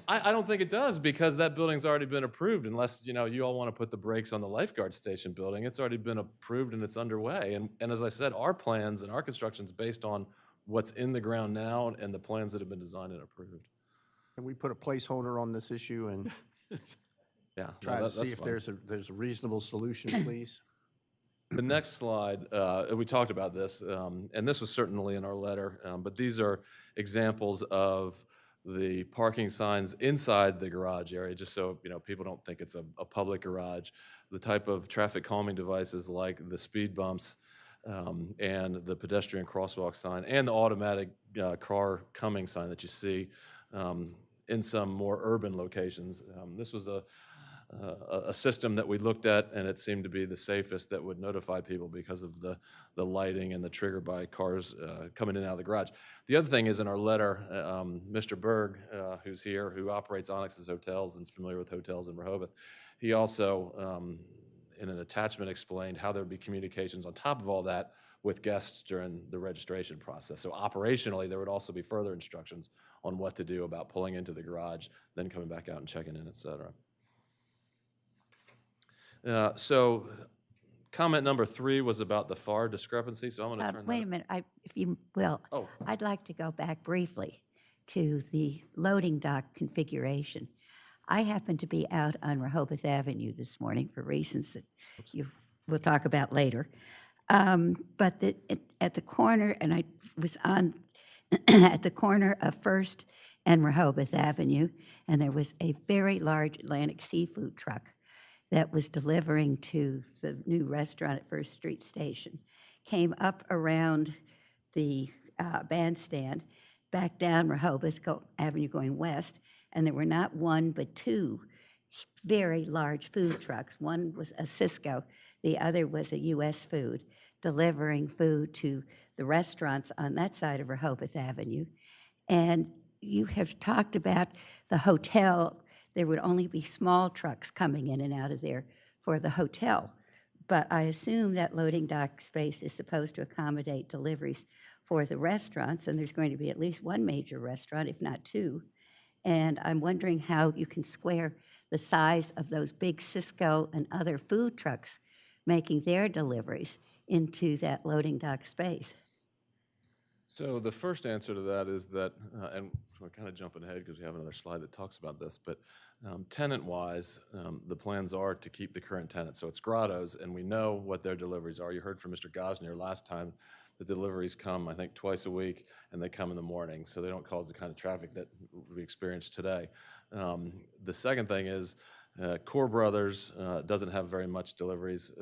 I don't think it does, because that building's already been approved, unless, you know, you all want to put the brakes on the lifeguard station building. It's already been approved and it's underway. And as I said, our plans and our construction's based on what's in the ground now and the plans that have been designed and approved. Can we put a placeholder on this issue and Yeah. try to that's see if fine. there's a reasonable solution, please? The next slide, we talked about this, and this was certainly in our letter, but these are examples of the parking signs inside the garage area, just so, you know, people don't think it's a public garage. The type of traffic calming devices like the speed bumps and the pedestrian crosswalk sign and the automatic car coming sign that you see in some more urban locations. This was a system that we looked at, and it seemed to be the safest that would notify people because of the lighting and the trigger by cars coming in and out of the garage. The other thing is, in our letter, Mr. Berg, who's here, who operates Onyx's Hotels and is familiar with hotels in Rehoboth, he also, in an attachment, explained how there would be communications on top of all that with guests during the registration process. So operationally, there would also be further instructions on what to do about pulling into the garage, then coming back out and checking in, et cetera. So comment number 3 was about the FAR discrepancy, so I'm going to turn that. Wait a minute, if you will. Oh. I'd like to go back briefly to the loading dock configuration. I happened to be out on Rehoboth Avenue this morning for reasons that we'll talk about later. But at the corner, and I was on at the corner of First and Rehoboth Avenue, and there was a very large Atlantic seafood truck that was delivering to the new restaurant at First Street Station. Came up around the bandstand, back down Rehoboth Avenue going west, and there were not one but 2 very large food trucks. One was a Cisco, the other was a U.S. Food, delivering food to the restaurants on that side of Rehoboth Avenue. And you have talked about the hotel. There would only be small trucks coming in and out of there for the hotel. But I assume that loading dock space is supposed to accommodate deliveries for the restaurants, and there's going to be at least 1 major restaurant, if not 2. And I'm wondering how you can square the size of those big Cisco and other food trucks making their deliveries into that loading dock space. So the first answer to that is that, and we're kind of jumping ahead because we have another slide that talks about this, but tenant-wise, the plans are to keep the current tenant. So it's Grotto's, and we know what their deliveries are. You heard from Mr. Gosnell last time. The deliveries come, I think, twice a week, and they come in the morning, so they don't cause the kind of traffic that we experienced today. The second thing is Core Brothers doesn't have very much deliveries,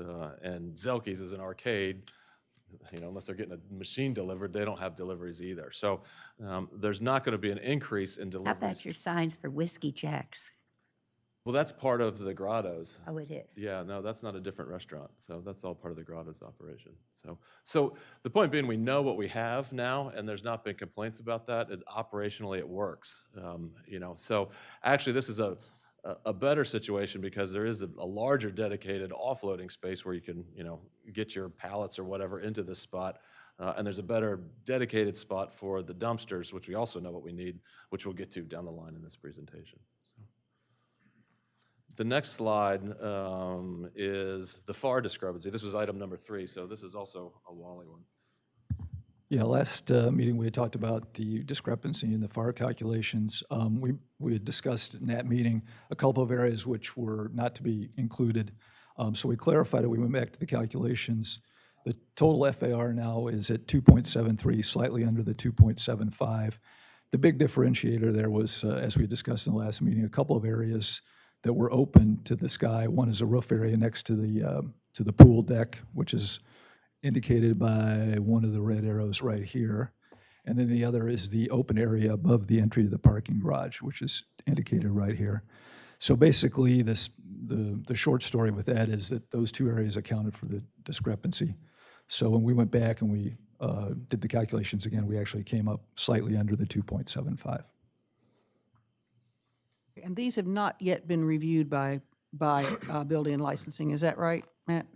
and Zelke's is an arcade. Unless they're getting a machine delivered, they don't have deliveries either. So there's not going to be an increase in How deliveries. about your signs for Whiskey Jacks? Well, that's part of the Grotto's. Oh, it is? Yeah, no, that's not a different restaurant. So that's all part of the Grotto's operation. So the point being, we know what we have now, and there's not been complaints about that. Operationally, it works. So actually, this is a better situation because there is a larger dedicated offloading space where you can, get your pallets or whatever into this spot. And there's a better dedicated spot for the dumpsters, which we also know what we need, which we'll get to down the line in this presentation. The next slide is the FAR discrepancy. This was item number 3, so this is also a Wally one. Yeah, last meeting, we had talked about the discrepancy in the FAR calculations. We had discussed in that meeting a couple of areas which were not to be included. So we clarified it. We went back to the calculations. The total FAR now is at 2.73, slightly under the 2.75. The big differentiator there was, as we discussed in the last meeting, a couple of areas that were open to the sky. One is a roof area next to the pool deck, which is indicated by one of the red arrows right here. And then the other is the open area above the entry to the parking garage, which is indicated right here. So basically, the short story with that is that those two areas accounted for the discrepancy. So when we went back and we did the calculations again, we actually came up slightly under the 2.75. And these have not yet been reviewed by Building and Licensing, is that right, Matt?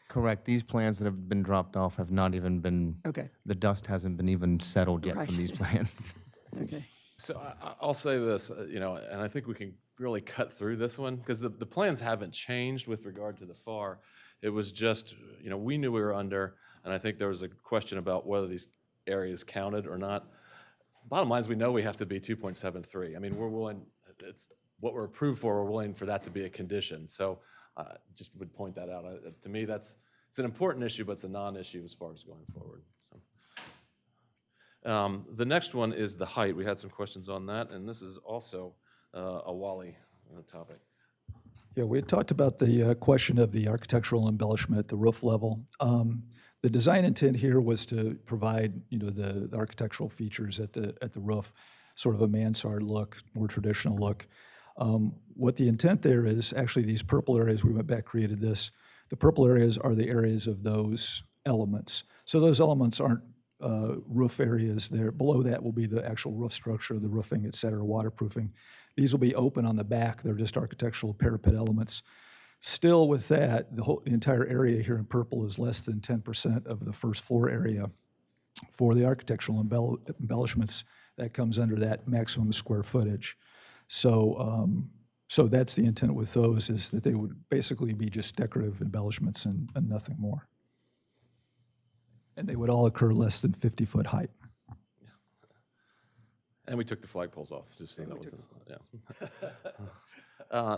Correct. These plans that have been dropped off have not even been, Okay. the dust hasn't been even settled yet Right. from these plans. Okay. So I'll say this, and I think we can really cut through this one because the plans haven't changed with regard to the FAR. It was just, we knew we were under, and I think there was a question about whether these areas counted or not. Bottom line is we know we have to be 2.73. I mean, we're willing, it's what we're approved for, we're willing for that to be a condition. So just would point that out. To me, it's an important issue, but it's a non-issue as far as going forward. So. The next one is the height. We had some questions on that, and this is also a Wally topic. Yeah, we had talked about the question of the architectural embellishment at the roof level. The design intent here was to provide, the architectural features at the roof, sort of a mansard look, more traditional look. What the intent there is, actually these purple areas, we went back, created this. The purple areas are the areas of those elements. So those elements aren't roof areas there. Below that will be the actual roof structure, the roofing, et cetera, waterproofing. These will be open on the back. They're just architectural parapet elements. Still with that, the entire area here in purple is less than 10% of the first floor area. For the architectural embellishments, that comes under that maximum square footage. So, so that's the intent with those, is that they would basically be just decorative embellishments and nothing more. And they would all occur less than 50-foot height. And we took the flagpoles off, just so that wasn't, yeah.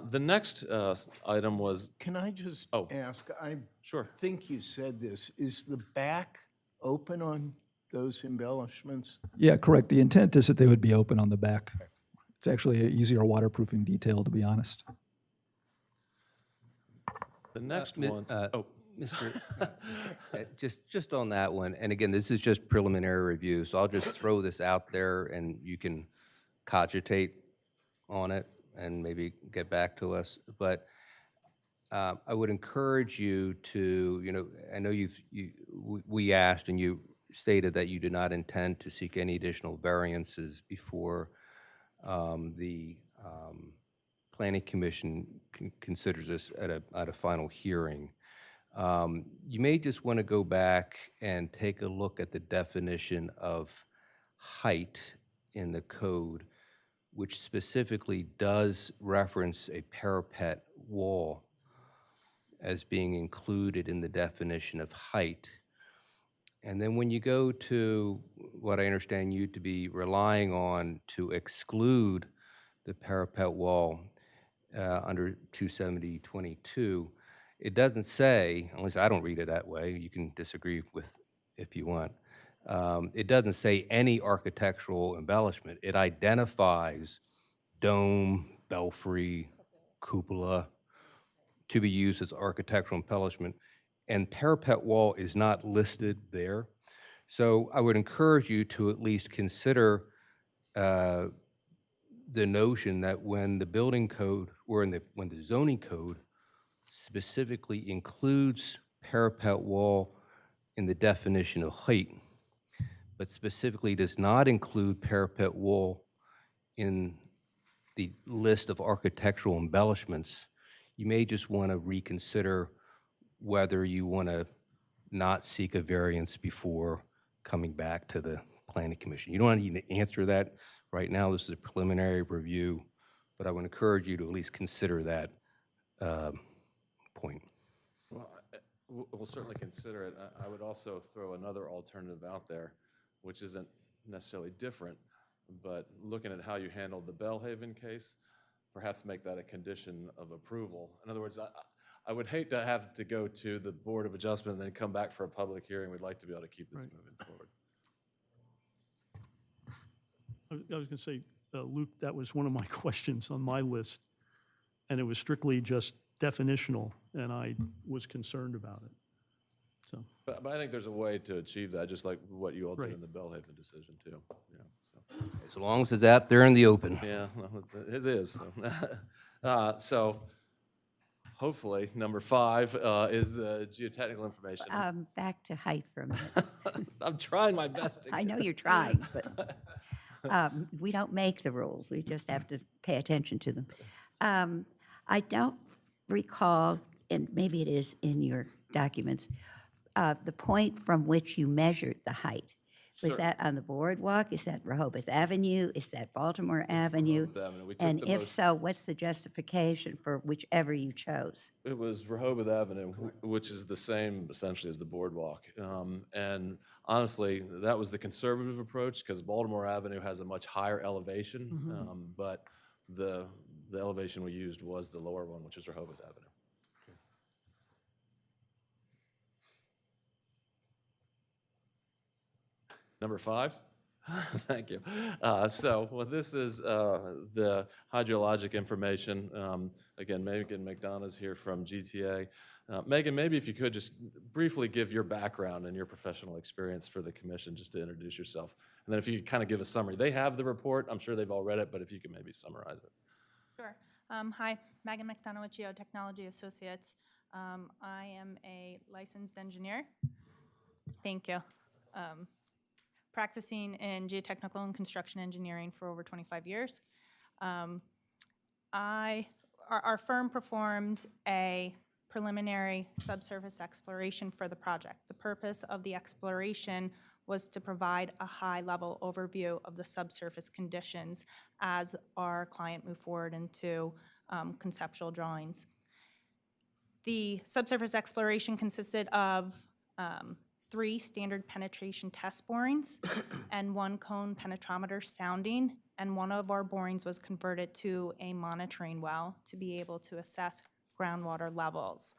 The next item was. Can I just ask? I Sure. think you said this. Is the back open on those embellishments? Yeah, correct. The intent is that they would be open on the back. It's actually an easier waterproofing detail, to be honest. The next one. Mr. just on that one, and again, this is just preliminary review, so I'll just throw this out there and you can cogitate on it and maybe get back to us. But I would encourage you to, I know we asked and you stated that you did not intend to seek any additional variances before the Planning Commission considers this at a final hearing. You may just want to go back and take a look at the definition of height in the code, which specifically does reference a parapet wall as being included in the definition of height. And then when you go to what I understand you to be relying on to exclude the parapet wall under 270.22, it doesn't say, at least I don't read it that way, you can disagree with if you want, it doesn't say any architectural embellishment. It identifies dome, belfry, cupola to be used as architectural embellishment, and parapet wall is not listed there. So I would encourage you to at least consider the notion that when the building code or when the zoning code specifically includes parapet wall in the definition of height, but specifically does not include parapet wall in the list of architectural embellishments, you may just want to reconsider whether you want to not seek a variance before coming back to the Planning Commission. You don't need to answer that right now. This is a preliminary review, but I would encourage you to at least consider that point. Well, we'll certainly consider it. I would also throw another alternative out there, which isn't necessarily different, but looking at how you handled the Bellhaven case, perhaps make that a condition of approval. In other words, I would hate to have to go to the Board of Adjustment and then come back for a public hearing. We'd like to be able to keep this moving forward. I was going to say, Luke, that was one of my questions on my list, and it was strictly just definitional, and I was concerned about it. So, but I think there's a way to achieve that, just like what you all did in the Bellhaven decision too. Yeah, so. As long as it's out there in the open. Yeah, well, it is. So hopefully, number 5 is the geotechnical information. Back to height for a minute. I'm trying my best. I know you're trying, but we don't make the rules. We just have to pay attention to them. I don't recall, and maybe it is in your documents, the point from which you measured the height. Was that on the boardwalk? Is that Rehoboth Avenue? Is that Baltimore Avenue? And if so, what's the justification for whichever you chose? It was Rehoboth Avenue, which is the same essentially as the boardwalk. And honestly, that was the conservative approach because Baltimore Avenue has a much higher elevation, but the elevation we used was the lower one, which is Rehoboth Avenue. Number 5? Thank you. Well, this is the hydrologic information. Again, Megan McDonough's here from GTA. Megan, maybe if you could just briefly give your background and your professional experience for the commission, just to introduce yourself. And then if you could kind of give a summary. They have the report. I'm sure they've all read it, but if you could maybe summarize it. Sure. Hi, Megan McDonough with Geotechnology Associates. I am a licensed engineer. Thank you. Practicing in geotechnical and construction engineering for over 25 years. Our firm performed a preliminary subsurface exploration for the project. The purpose of the exploration was to provide a high-level overview of the subsurface conditions as our client moved forward into conceptual drawings. The subsurface exploration consisted of 3 standard penetration test borings and 1 cone penetrometer sounding, and one of our borings was converted to a monitoring well to be able to assess groundwater levels.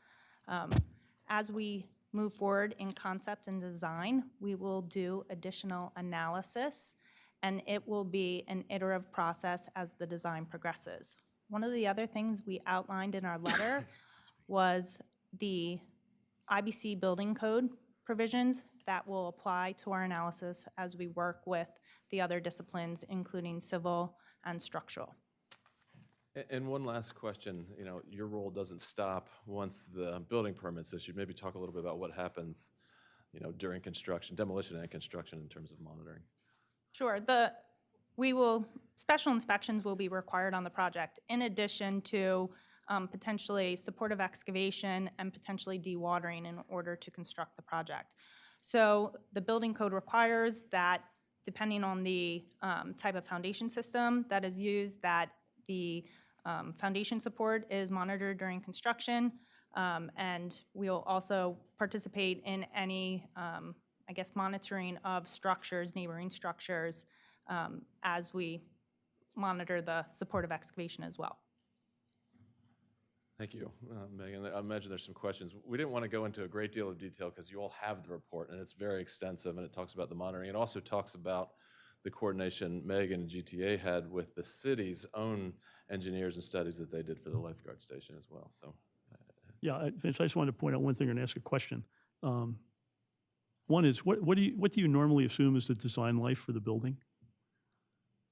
As we move forward in concept and design, we will do additional analysis, and it will be an iterative process as the design progresses. One of the other things we outlined in our letter was the IBC building code provisions that will apply to our analysis as we work with the other disciplines, including civil and structural. And one last question, your role doesn't stop once the building permit's issued. Maybe talk a little bit about what happens, during construction, demolition and construction in terms of monitoring. Sure. Special inspections will be required on the project in addition to potentially supportive excavation and potentially dewatering in order to construct the project. So the building code requires that, depending on the type of foundation system that is used, that the foundation support is monitored during construction, and we'll also participate in any I guess, monitoring of structures, neighboring structures, as we monitor the supportive excavation as well. Thank you, Megan. I imagine there's some questions. We didn't want to go into a great deal of detail because you all have the report, and it's very extensive, and it talks about the monitoring. It also talks about the coordination Megan and GTA had with the city's own engineers and studies that they did for the lifeguard station as well. So, Yeah, Vince, I just wanted to point out one thing and ask a question. One is, what do you normally assume is the design life for the building?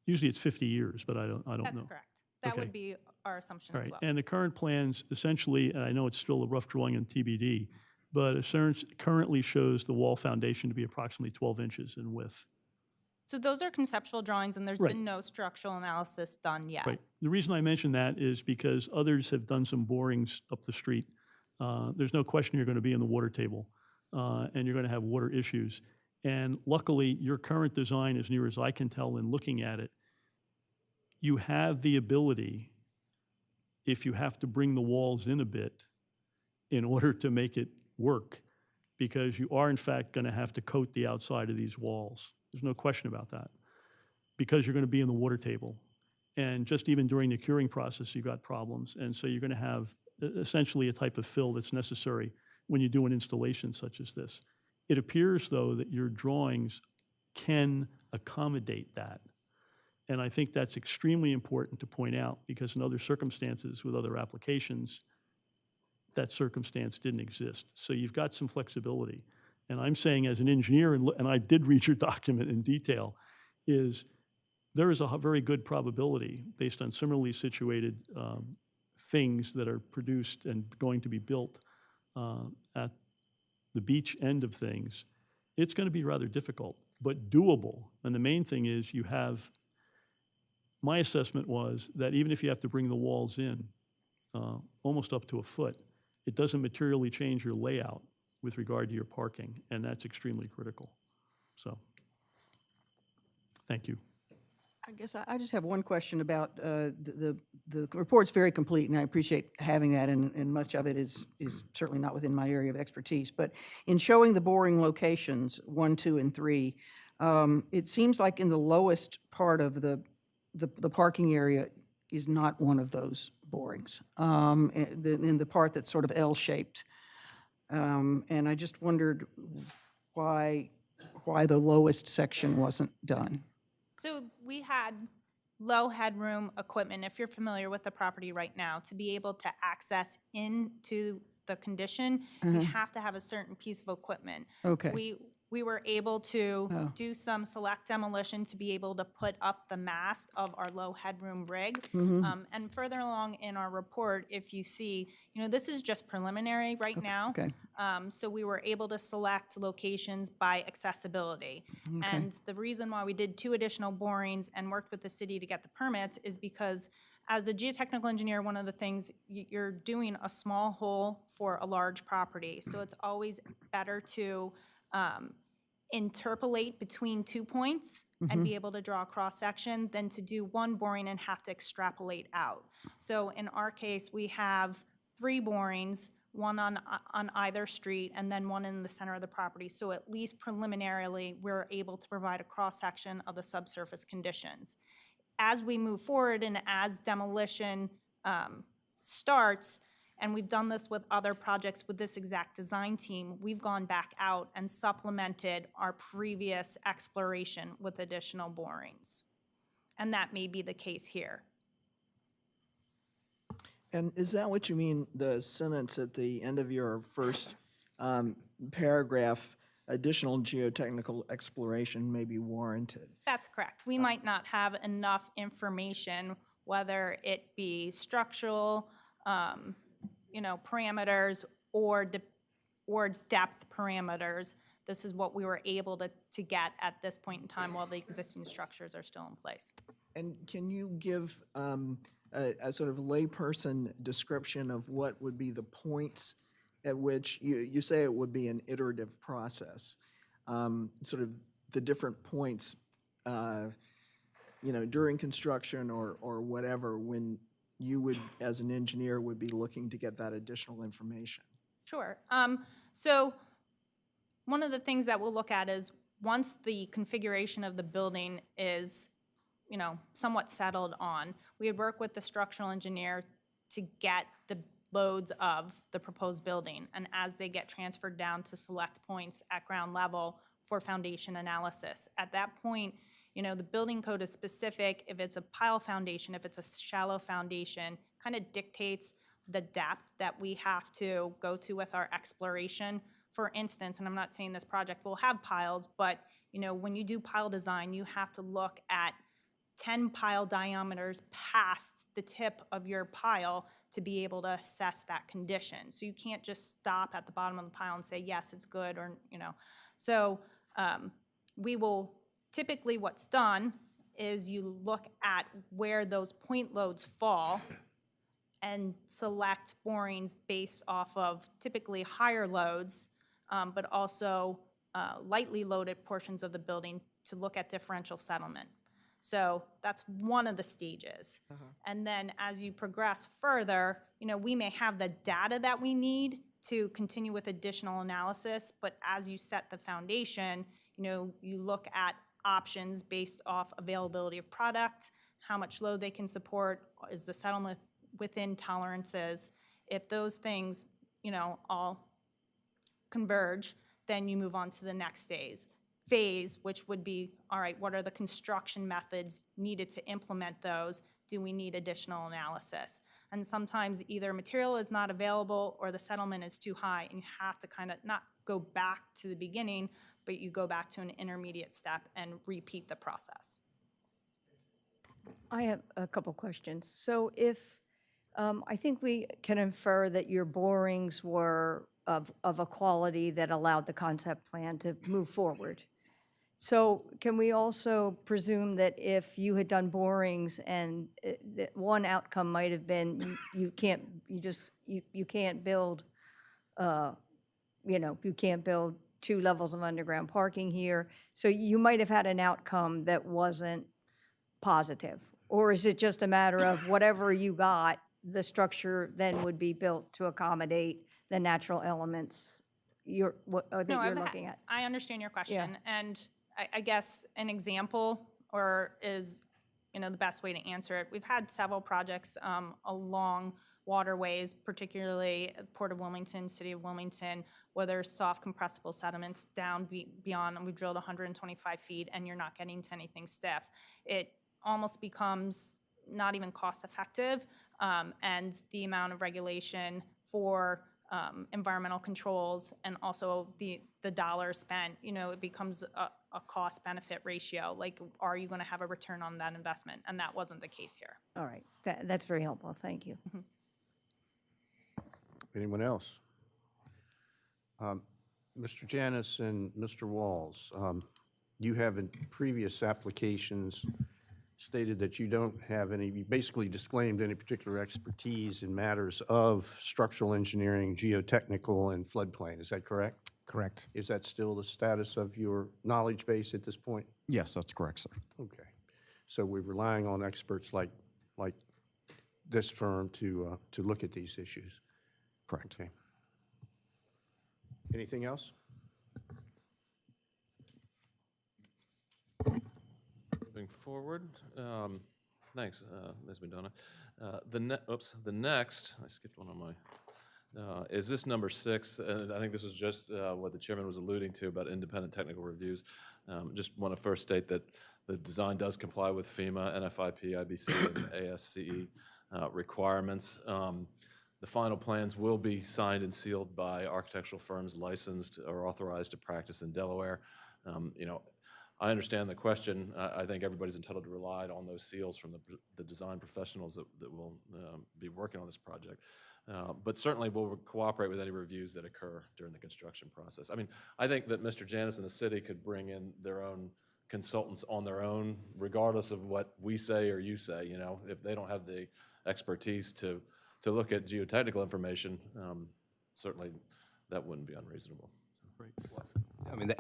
Usually it's 50 years, but I don't know. That's correct. That Okay. would be our assumption All as right, well. and the current plans essentially, and I know it's still a rough drawing in TBD, but it currently shows the wall foundation to be approximately 12 inches in width. So those are conceptual drawings, and there's Right. been no structural analysis done yet. Right. The reason I mention that is because others have done some borings up the street. There's no question you're going to be in the water table, and you're going to have water issues. And luckily, your current design, as near as I can tell in looking at it, you have the ability, if you have to bring the walls in a bit in order to make it work, because you are in fact going to have to coat the outside of these walls. There's no question about that, because you're going to be in the water table. And just even during the curing process, you've got problems. And so you're going to have essentially a type of fill that's necessary when you do an installation such as this. It appears, though, that your drawings can accommodate that. And I think that's extremely important to point out, because in other circumstances with other applications, that circumstance didn't exist. So you've got some flexibility. And I'm saying as an engineer, and I did read your document in detail, is there is a very good probability, based on similarly situated things that are produced and going to be built at the beach end of things, it's going to be rather difficult, but doable. And the main thing is you have, my assessment was that even if you have to bring the walls in almost up to a foot, it doesn't materially change your layout with regard to your parking, and that's extremely critical. So, thank you. I guess I just have one question about the report's very complete, and I appreciate having that, and much of it is certainly not within my area of expertise. But in showing the boring locations, 1, 2, and 3, it seems like in the lowest part of the parking area is not one of those borings, in the part that's sort of L-shaped. And I just wondered why the lowest section wasn't done. So we had low headroom equipment, if you're familiar with the property right now, to be able to access into the condition, you have to have a certain piece of equipment. Okay. We were able to do some select demolition to be able to put up the mast of our low headroom rig. And further along in our report, if you see, this is just preliminary right now. Okay. So we were able to select locations by accessibility. And the reason why we did 2 additional borings and worked with the city to get the permits is because as a geotechnical engineer, one of the things, you're doing a small hole for a large property. So it's always better to interpolate between 2 points and be able to draw a cross-section than to do 1 boring and have to extrapolate out. So in our case, we have 3 borings, 1 on either street and then 1 in the center of the property. So at least preliminarily, we're able to provide a cross-section of the subsurface conditions. As we move forward and as demolition starts, and we've done this with other projects with this exact design team, we've gone back out and supplemented our previous exploration with additional borings. And that may be the case here. And is that what you mean, the sentence at the end of your first paragraph, additional geotechnical exploration may be warranted? That's correct. We might not have enough information, whether it be structural, parameters or depth parameters. This is what we were able to get at this point in time while the existing structures are still in place. And can you give a sort of layperson description of what would be the points at which you say it would be an iterative process, sort of the different points, during construction or whatever, when you would, as an engineer, would be looking to get that additional information? Sure. So one of the things that we'll look at is once the configuration of the building is, you know, somewhat settled on, we would work with the structural engineer to get the loads of the proposed building. And as they get transferred down to select points at ground level for foundation analysis. At that point, you know, the building code is specific. If it's a pile foundation, if it's a shallow foundation, kind of dictates the depth that we have to go to with our exploration. For instance, and I'm not saying this project will have piles, but you know, when you do pile design, you have to look at 10 pile diameters past the tip of your pile to be able to assess that condition. So you can't just stop at the bottom of the pile and say, yes, it's good, or, you know. So we will, typically what's done is you look at where those point loads fall and select borings based off of typically higher loads, but also lightly loaded portions of the building to look at differential settlement. So that's one of the stages. And then as you progress further, you know, we may have the data that we need to continue with additional analysis, but as you set the foundation, you know, you look at options based off availability of product, how much load they can support, is the settlement within tolerances. If those things, you know, all converge, then you move on to the next phase, which would be, all right, what are the construction methods needed to implement those? Do we need additional analysis? And sometimes either material is not available or the settlement is too high, and you have to kind of not go back to the beginning, but you go back to an intermediate step and repeat the process. I have a couple questions. So if, I think we can infer that your borings were of a quality that allowed the concept plan to move forward. So can we also presume that if you had done borings and that one outcome might have been you can't build, you know, you can't build 2 levels of underground parking here. So you might have had an outcome that wasn't positive. Or is it just a matter of whatever you got, the structure then would be built to accommodate the natural elements you're looking at? I understand your question. And I guess an example is, you know, the best way to answer it. We've had several projects along waterways, particularly Port of Wilmington, City of Wilmington, where there's soft compressible sediments down beyond, and we've drilled 125 feet and you're not getting to anything stiff. It almost becomes not even cost effective, and the amount of regulation for environmental controls and also the dollars spent, you know, it becomes a cost benefit ratio. Like, are you going to have a return on that investment? And that wasn't the case here. All right, that's very helpful. Thank you. Anyone else? Mr. Janis and Mr. Walls, you have in previous applications stated that you don't have any, you basically disclaimed any particular expertise in matters of structural engineering, geotechnical, and floodplain. Is that correct? Correct. Is that still the status of your knowledge base at this point? Yes, that's correct, sir. Okay. So we're relying on experts like this firm to look at these issues? Correct. Okay. Anything else? Moving forward, thanks, Ms. McDonough. The next, I skipped one on my, is this number 6? And I think this was just what the chairman was alluding to about independent technical reviews. Just want to first state that the design does comply with FEMA, NFIP, IBC, and ASCE requirements. The final plans will be signed and sealed by architectural firms licensed or authorized to practice in Delaware. You know, I understand the question. I think everybody's entitled to rely on those seals from the design professionals that will be working on this project. But certainly we'll cooperate with any reviews that occur during the construction process. I mean, I think that Mr. Janis and the city could bring in their own consultants on their own, regardless of what we say or you say. You know, if they don't have the expertise to look at geotechnical information, certainly that wouldn't be unreasonable. Great. I mean,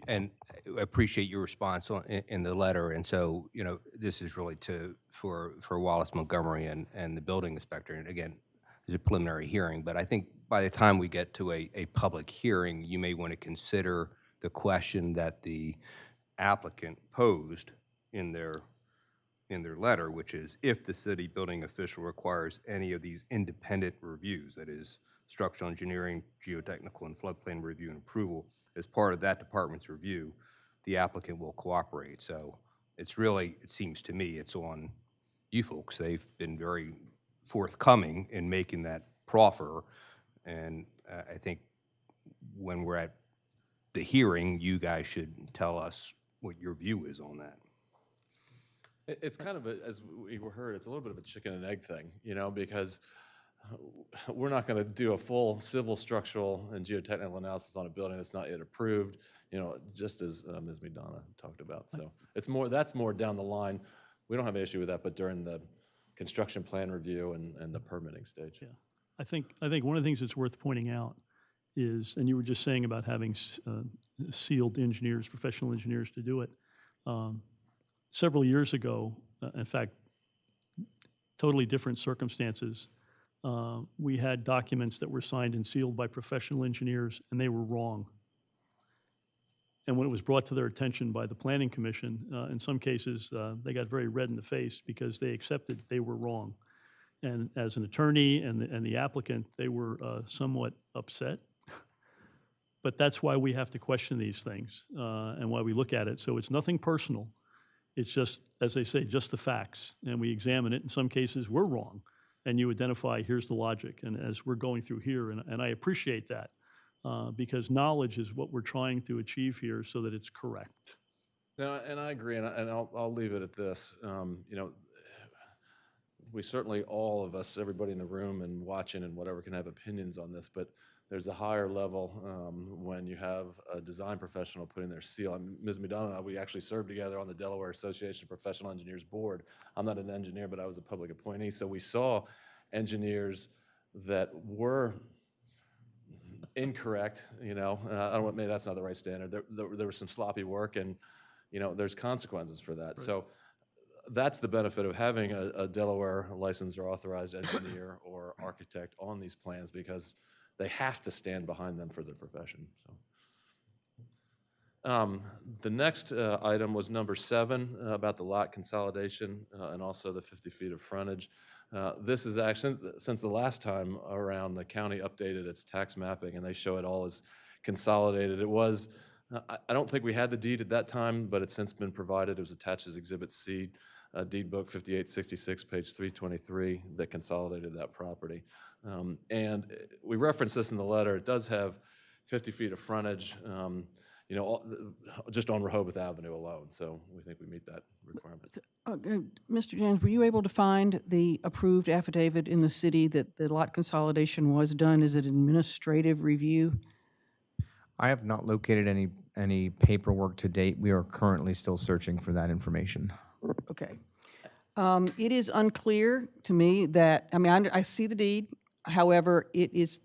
and I appreciate your response in the letter. And so, you know, this is really for Wallace Montgomery and the building inspector. And again, there's a preliminary hearing, but I think by the time we get to a public hearing, you may want to consider the question that the applicant posed in their letter, which is if the city building official requires any of these independent reviews, that is structural engineering, geotechnical, and floodplain review and approval, as part of that department's review, the applicant will cooperate. So it's really, it seems to me, it's on you folks. They've been very forthcoming in making that proffer, and I think when we're at the hearing, you guys should tell us what your view is on that. It's kind of, as we heard, it's a little bit of a chicken and egg thing, you know, because we're not going to do a full civil, structural, and geotechnical analysis on a building that's not yet approved, you know, just as Ms. McDonough talked about. So it's more, that's more down the line. We don't have an issue with that, but during the construction plan review and the permitting stage. Yeah. I think one of the things that's worth pointing out is, and you were just saying about having sealed engineers, professional engineers to do it. Several years ago, in fact, totally different circumstances, we had documents that were signed and sealed by professional engineers, and they were wrong. And when it was brought to their attention by the Planning Commission, in some cases, they got very red in the face because they accepted they were wrong. And as an attorney and the applicant, they were somewhat upset. But that's why we have to question these things and why we look at it. So it's nothing personal. It's just, as they say, just the facts. And we examine it. In some cases, we're wrong. And you identify, here's the logic. And as we're going through here, and I appreciate that because knowledge is what we're trying to achieve here so that it's correct. No, and I agree, and I'll leave it at this. You know, we certainly, all of us, everybody in the room and watching and whatever, can have opinions on this, but there's a higher level when you have a design professional putting their seal. Ms. McDonough and I, we actually served together on the Delaware Association of Professional Engineers Board. I'm not an engineer, but I was a public appointee, so we saw engineers that were incorrect, you know. I don't know, maybe that's not the right standard. There was some sloppy work, and, you know, there's consequences for that. Right. So that's the benefit of having a Delaware licensed or authorized engineer or architect on these plans, because they have to stand behind them for their profession. So, the next item was number 7 about the lot consolidation and also the 50 feet of frontage. This is actually, since the last time around, the county updated its tax mapping and they show it all as consolidated. It was, I don't think we had the deed at that time, but it's since been provided. It was attached as Exhibit C, deed book 5866, page 323, that consolidated that property. And we reference this in the letter. It does have 50 feet of frontage, you know, just on Rehoboth Avenue alone. So we think we meet that requirement. Mr. James, were you able to find the approved affidavit in the city that the lot consolidation was done as an administrative review? I have not located any paperwork to date. We are currently still searching for that information. Okay. It is unclear to me that, I mean, I see the deed. However,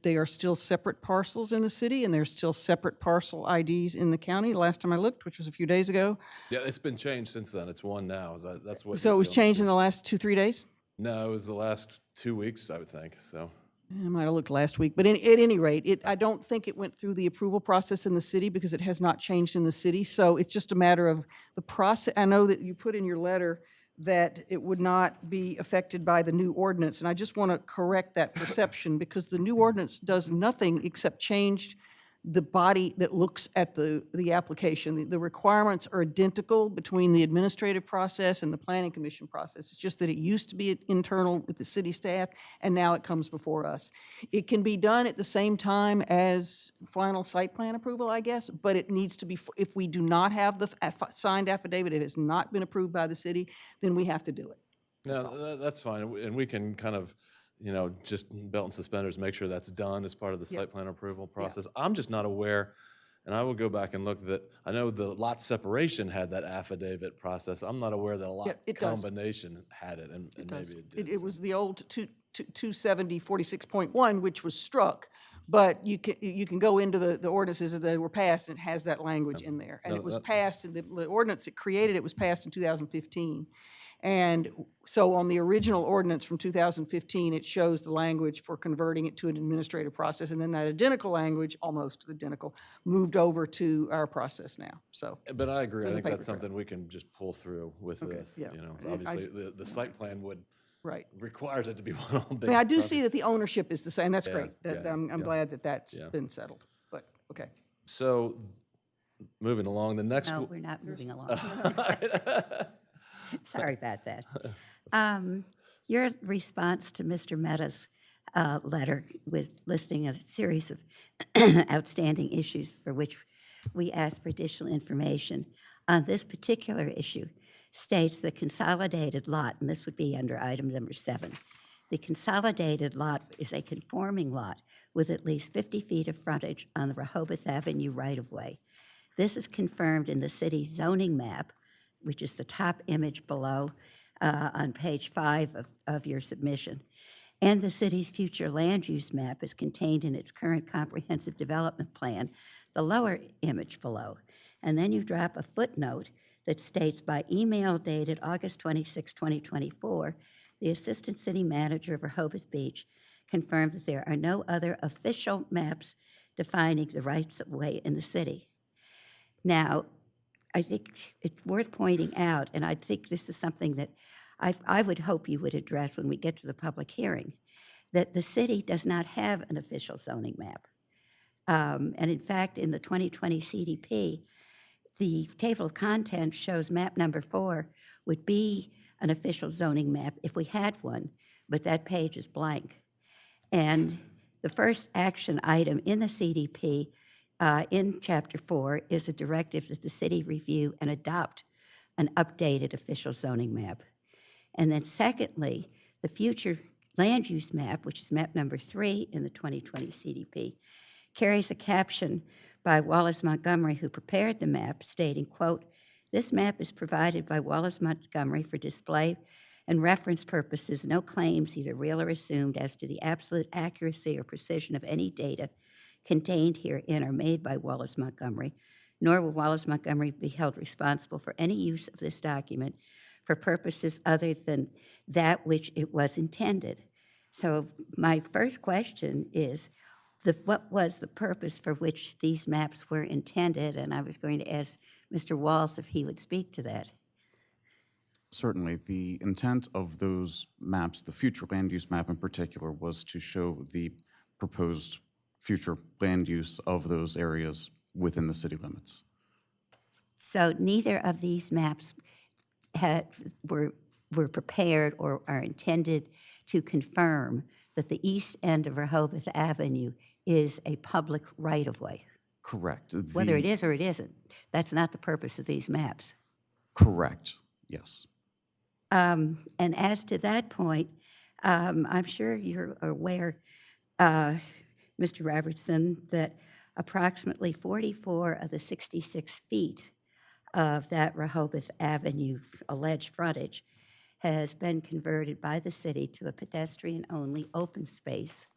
they are still separate parcels in the city, and there's still separate parcel IDs in the county. Last time I looked, which was a few days ago. Yeah, it's been changed since then. It's one now. That's what. So it was changed in the last 2-3 days? No, it was the last 2 weeks, I would think. So. I might have looked last week, but at any rate, I don't think it went through the approval process in the city because it has not changed in the city. So it's just a matter of the process. I know that you put in your letter that it would not be affected by the new ordinance, and I just want to correct that perception because the new ordinance does nothing except change the body that looks at the application. The requirements are identical between the administrative process and the planning commission process. It's just that it used to be internal with the city staff, and now it comes before us. It can be done at the same time as final site plan approval, I guess, but it needs to be, if we do not have the signed affidavit, it has not been approved by the city, then we have to do it. No, that's fine, and we can kind of, you know, just belt and suspenders, make sure that's done as part of the site plan approval process. I'm just not aware, and I will go back and look, that I know the lot separation had that affidavit process. I'm not aware that a lot combination had it, and maybe it did. It was the old 270-46.1, which was struck, but you can go into the ordinances that were passed, and it has that language in there. And it was passed, and the ordinance that created it was passed in 2015. And so on the original ordinance from 2015, it shows the language for converting it to an administrative process, and then that identical language, almost identical, moved over to our process now, so. But I agree. I There's a think paper that's trail. something we can just pull through with this. yeah. You know, it's And obviously the site plan would Right. requires it to be one I big. mean, I do project. see that the ownership is the same, that's Yeah, great. yeah, I'm yeah. glad that that's Yeah. been settled, but, okay. So, moving along, the next. No, we're not moving along. Alright. Sorry about that. Your response to Mr. Mehta's letter with listing a series of outstanding issues for which we asked for additional information on this particular issue states the consolidated lot, and this would be under item number 7. The consolidated lot is a conforming lot with at least 50 feet of frontage on the Rehoboth Avenue right-of-way. This is confirmed in the city's zoning map, which is the top image below on page 5 of your submission. And the city's future land use map is contained in its current comprehensive development plan, the lower image below. And then you drop a footnote that states, by email dated August 26, 2024, the Assistant City Manager of Rehoboth Beach confirmed that there are no other official maps defining the rights-of-way in the city. Now, I think it's worth pointing out, and I think this is something that I would hope you would address when we get to the public hearing, that the city does not have an official zoning map. And in fact, in the 2020 CDP, the table of contents shows map number 4 would be an official zoning map if we had one, but that page is blank. And the first action item in the CDP in Chapter 4 is a directive that the city review and adopt an updated official zoning map. And then secondly, the future land use map, which is map number 3 in the 2020 CDP, carries a caption by Wallace Montgomery, who prepared the map, stating, quote, "This map is provided by Wallace Montgomery for display and reference purposes. No claims, either real or assumed, as to the absolute accuracy or precision of any data contained herein are made by Wallace Montgomery, nor will Wallace Montgomery be held responsible for any use of this document for purposes other than that which it was intended." So my first question is, what was the purpose for which these maps were intended? And I was going to ask Mr. Walls if he would speak to that. Certainly. The intent of those maps, the future land use map in particular, was to show the proposed future land use of those areas within the city limits. So neither of these maps were prepared or are intended to confirm that the east end of Rehoboth Avenue is a public right-of-way. Correct. Whether it is or it isn't, that's not the purpose of these maps. Correct, yes. And as to that point, I'm sure you're aware, Mr. Robertson, that approximately 44 of the 66 feet of that Rehoboth Avenue alleged frontage has been converted by the city to a pedestrian-only open space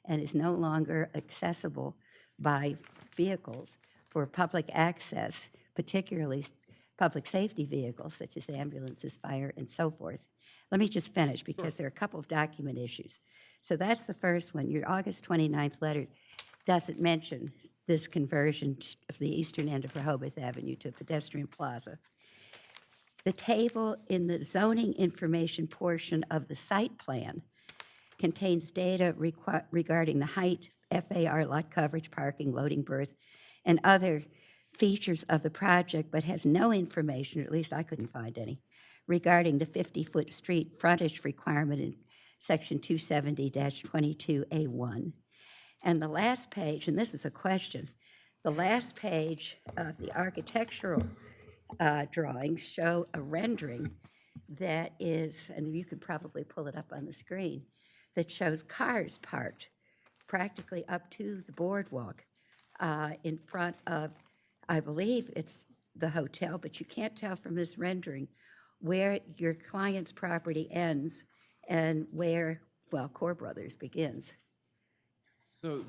and is no longer accessible by vehicles for public access, particularly public safety vehicles such as ambulances, fire, and so forth. Let me just finish because there are a couple of document issues. So that's the first one. Your August 29th letter doesn't mention this conversion of the eastern end of Rehoboth Avenue to a pedestrian plaza. The table in the zoning information portion of the site plan contains data regarding the height, FAR, lot coverage, parking, loading berth, and other features of the project, but has no information, or at least I couldn't find any, regarding the 50-foot street frontage requirement in Section 270-22A1. And the last page, and this is a question, the last page of the architectural drawings show a rendering that is, and you could probably pull it up on the screen, that shows cars parked practically up to the boardwalk in front of, I believe it's the hotel, but you can't tell from this rendering where your client's property ends and where, well, Core Brothers begins. So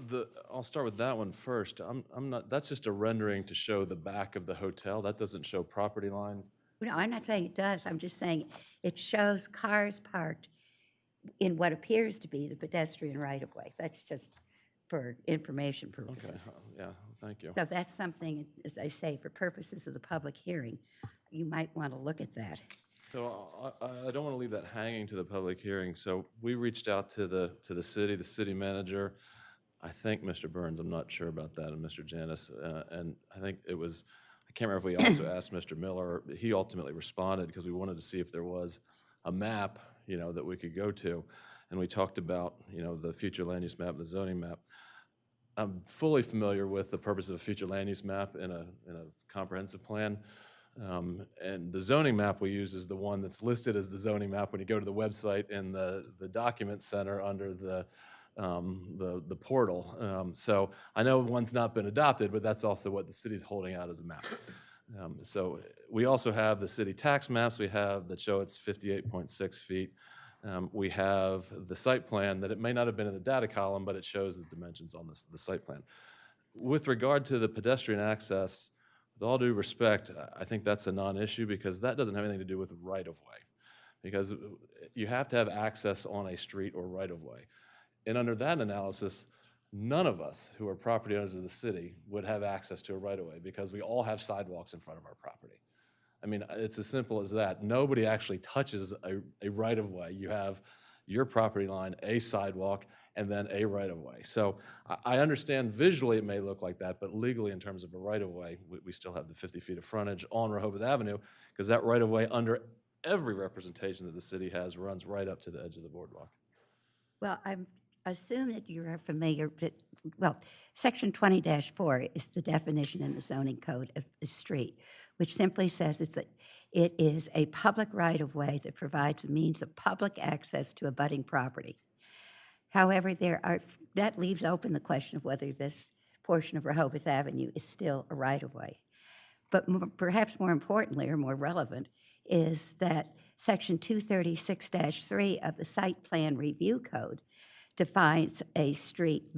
I'll start with that one first. I'm not. That's just a rendering to show the back of the hotel. That doesn't show property lines. No, I'm not saying it does. I'm just saying it shows cars parked in what appears to be the pedestrian right-of-way. That's just for information Okay, purposes. yeah, thank you. So that's something, as I say, for purposes of the public hearing, you might want to look at that. So I don't want to leave that hanging to the public hearing. So we reached out to the city manager. I think Mr. Burns, I'm not sure about that, and Mr. Janis, and I think it was, I can't remember if we also asked Mr. Miller. He ultimately responded because we wanted to see if there was a map, that we could go to. And we talked about, the future land use map, the zoning map. I'm fully familiar with the purpose of a future land use map in a comprehensive plan. And the zoning map we use is the one that's listed as the zoning map when you go to the website in the document center under the portal. So I know one's not been adopted, but that's also what the city's holding out as a map. So we also have the city tax maps we have that show it's 58.6 feet. We have the site plan that it may not have been in the data column, but it shows the dimensions on the site plan. With regard to the pedestrian access, with all due respect, I think that's a non-issue because that doesn't have anything to do with right-of-way. Because you have to have access on a street or right-of-way. And under that analysis, none of us who are property owners of the city would have access to a right-of-way because we all have sidewalks in front of our property. I mean, it's as simple as that. Nobody actually touches a right-of-way. You have your property line, a sidewalk, and then a right-of-way. So I understand visually it may look like that, but legally in terms of a right-of-way, we still have the 50 feet of frontage on Rehoboth Avenue because that right-of-way under every representation that the city has runs right up to the edge of the boardwalk. Well, I assume that you are familiar that, well, Section 20-4 is the definition in the zoning code of the street, which simply says it is a public right-of-way that provides a means of public access to abutting property. However, that leaves open the question of whether this portion of Rehoboth Avenue is still a right-of-way. But perhaps more importantly or more relevant is that Section 236-3 of the Site Plan Review Code defines a street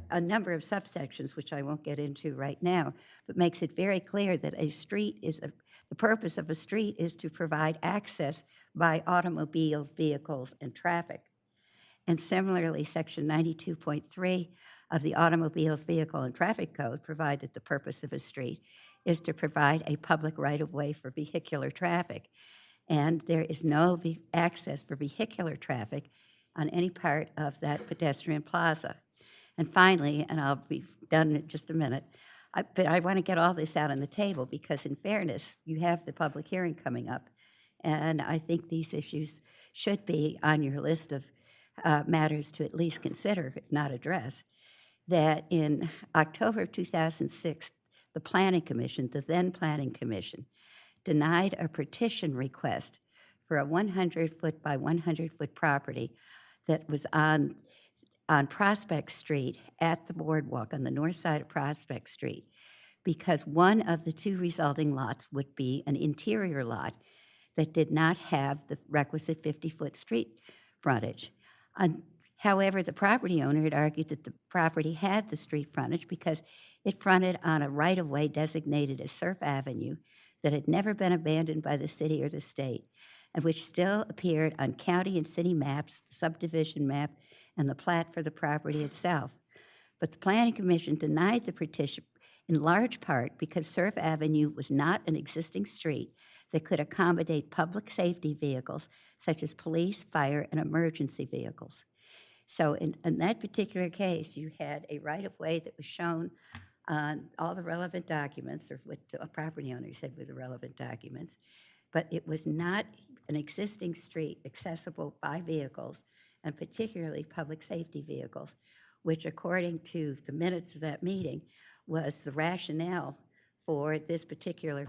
a number of subsections, which I won't get into right now, but makes it very clear that a street the purpose of a street is to provide access by automobiles, vehicles, and traffic. And similarly, Section 92.3 of the Automobiles, Vehicle, and Traffic Code provide that the purpose of a street is to provide a public right-of-way for vehicular traffic. And there is no access for vehicular traffic on any part of that pedestrian plaza. And finally, and I'll be done in just a minute, but I want to get all this out on the table because in fairness, you have the public hearing coming up. And I think these issues should be on your list of matters to at least consider, if not address, that in October of 2006, the Planning Commission, the then Planning Commission, denied a petition request for a 100-foot by 100-foot property that was on Prospect Street at the boardwalk on the north side of Prospect Street because one of the two resulting lots would be an interior lot that did not have the requisite 50-foot street frontage. However, the property owner had argued that the property had the street frontage because it fronted on a right-of-way designated as Surf Avenue that had never been abandoned by the city or the state, and which still appeared on county and city maps, the subdivision map, and the plat for the property itself. But the Planning Commission denied the petition in large part because Surf Avenue was not an existing street that could accommodate public safety vehicles such as police, fire, and emergency vehicles. So in that particular case, you had a right-of-way that was shown on all the relevant documents, or what the property owner said were the relevant documents, but it was not an existing street accessible by vehicles, and particularly public safety vehicles, which according to the minutes of that meeting was the rationale for this particular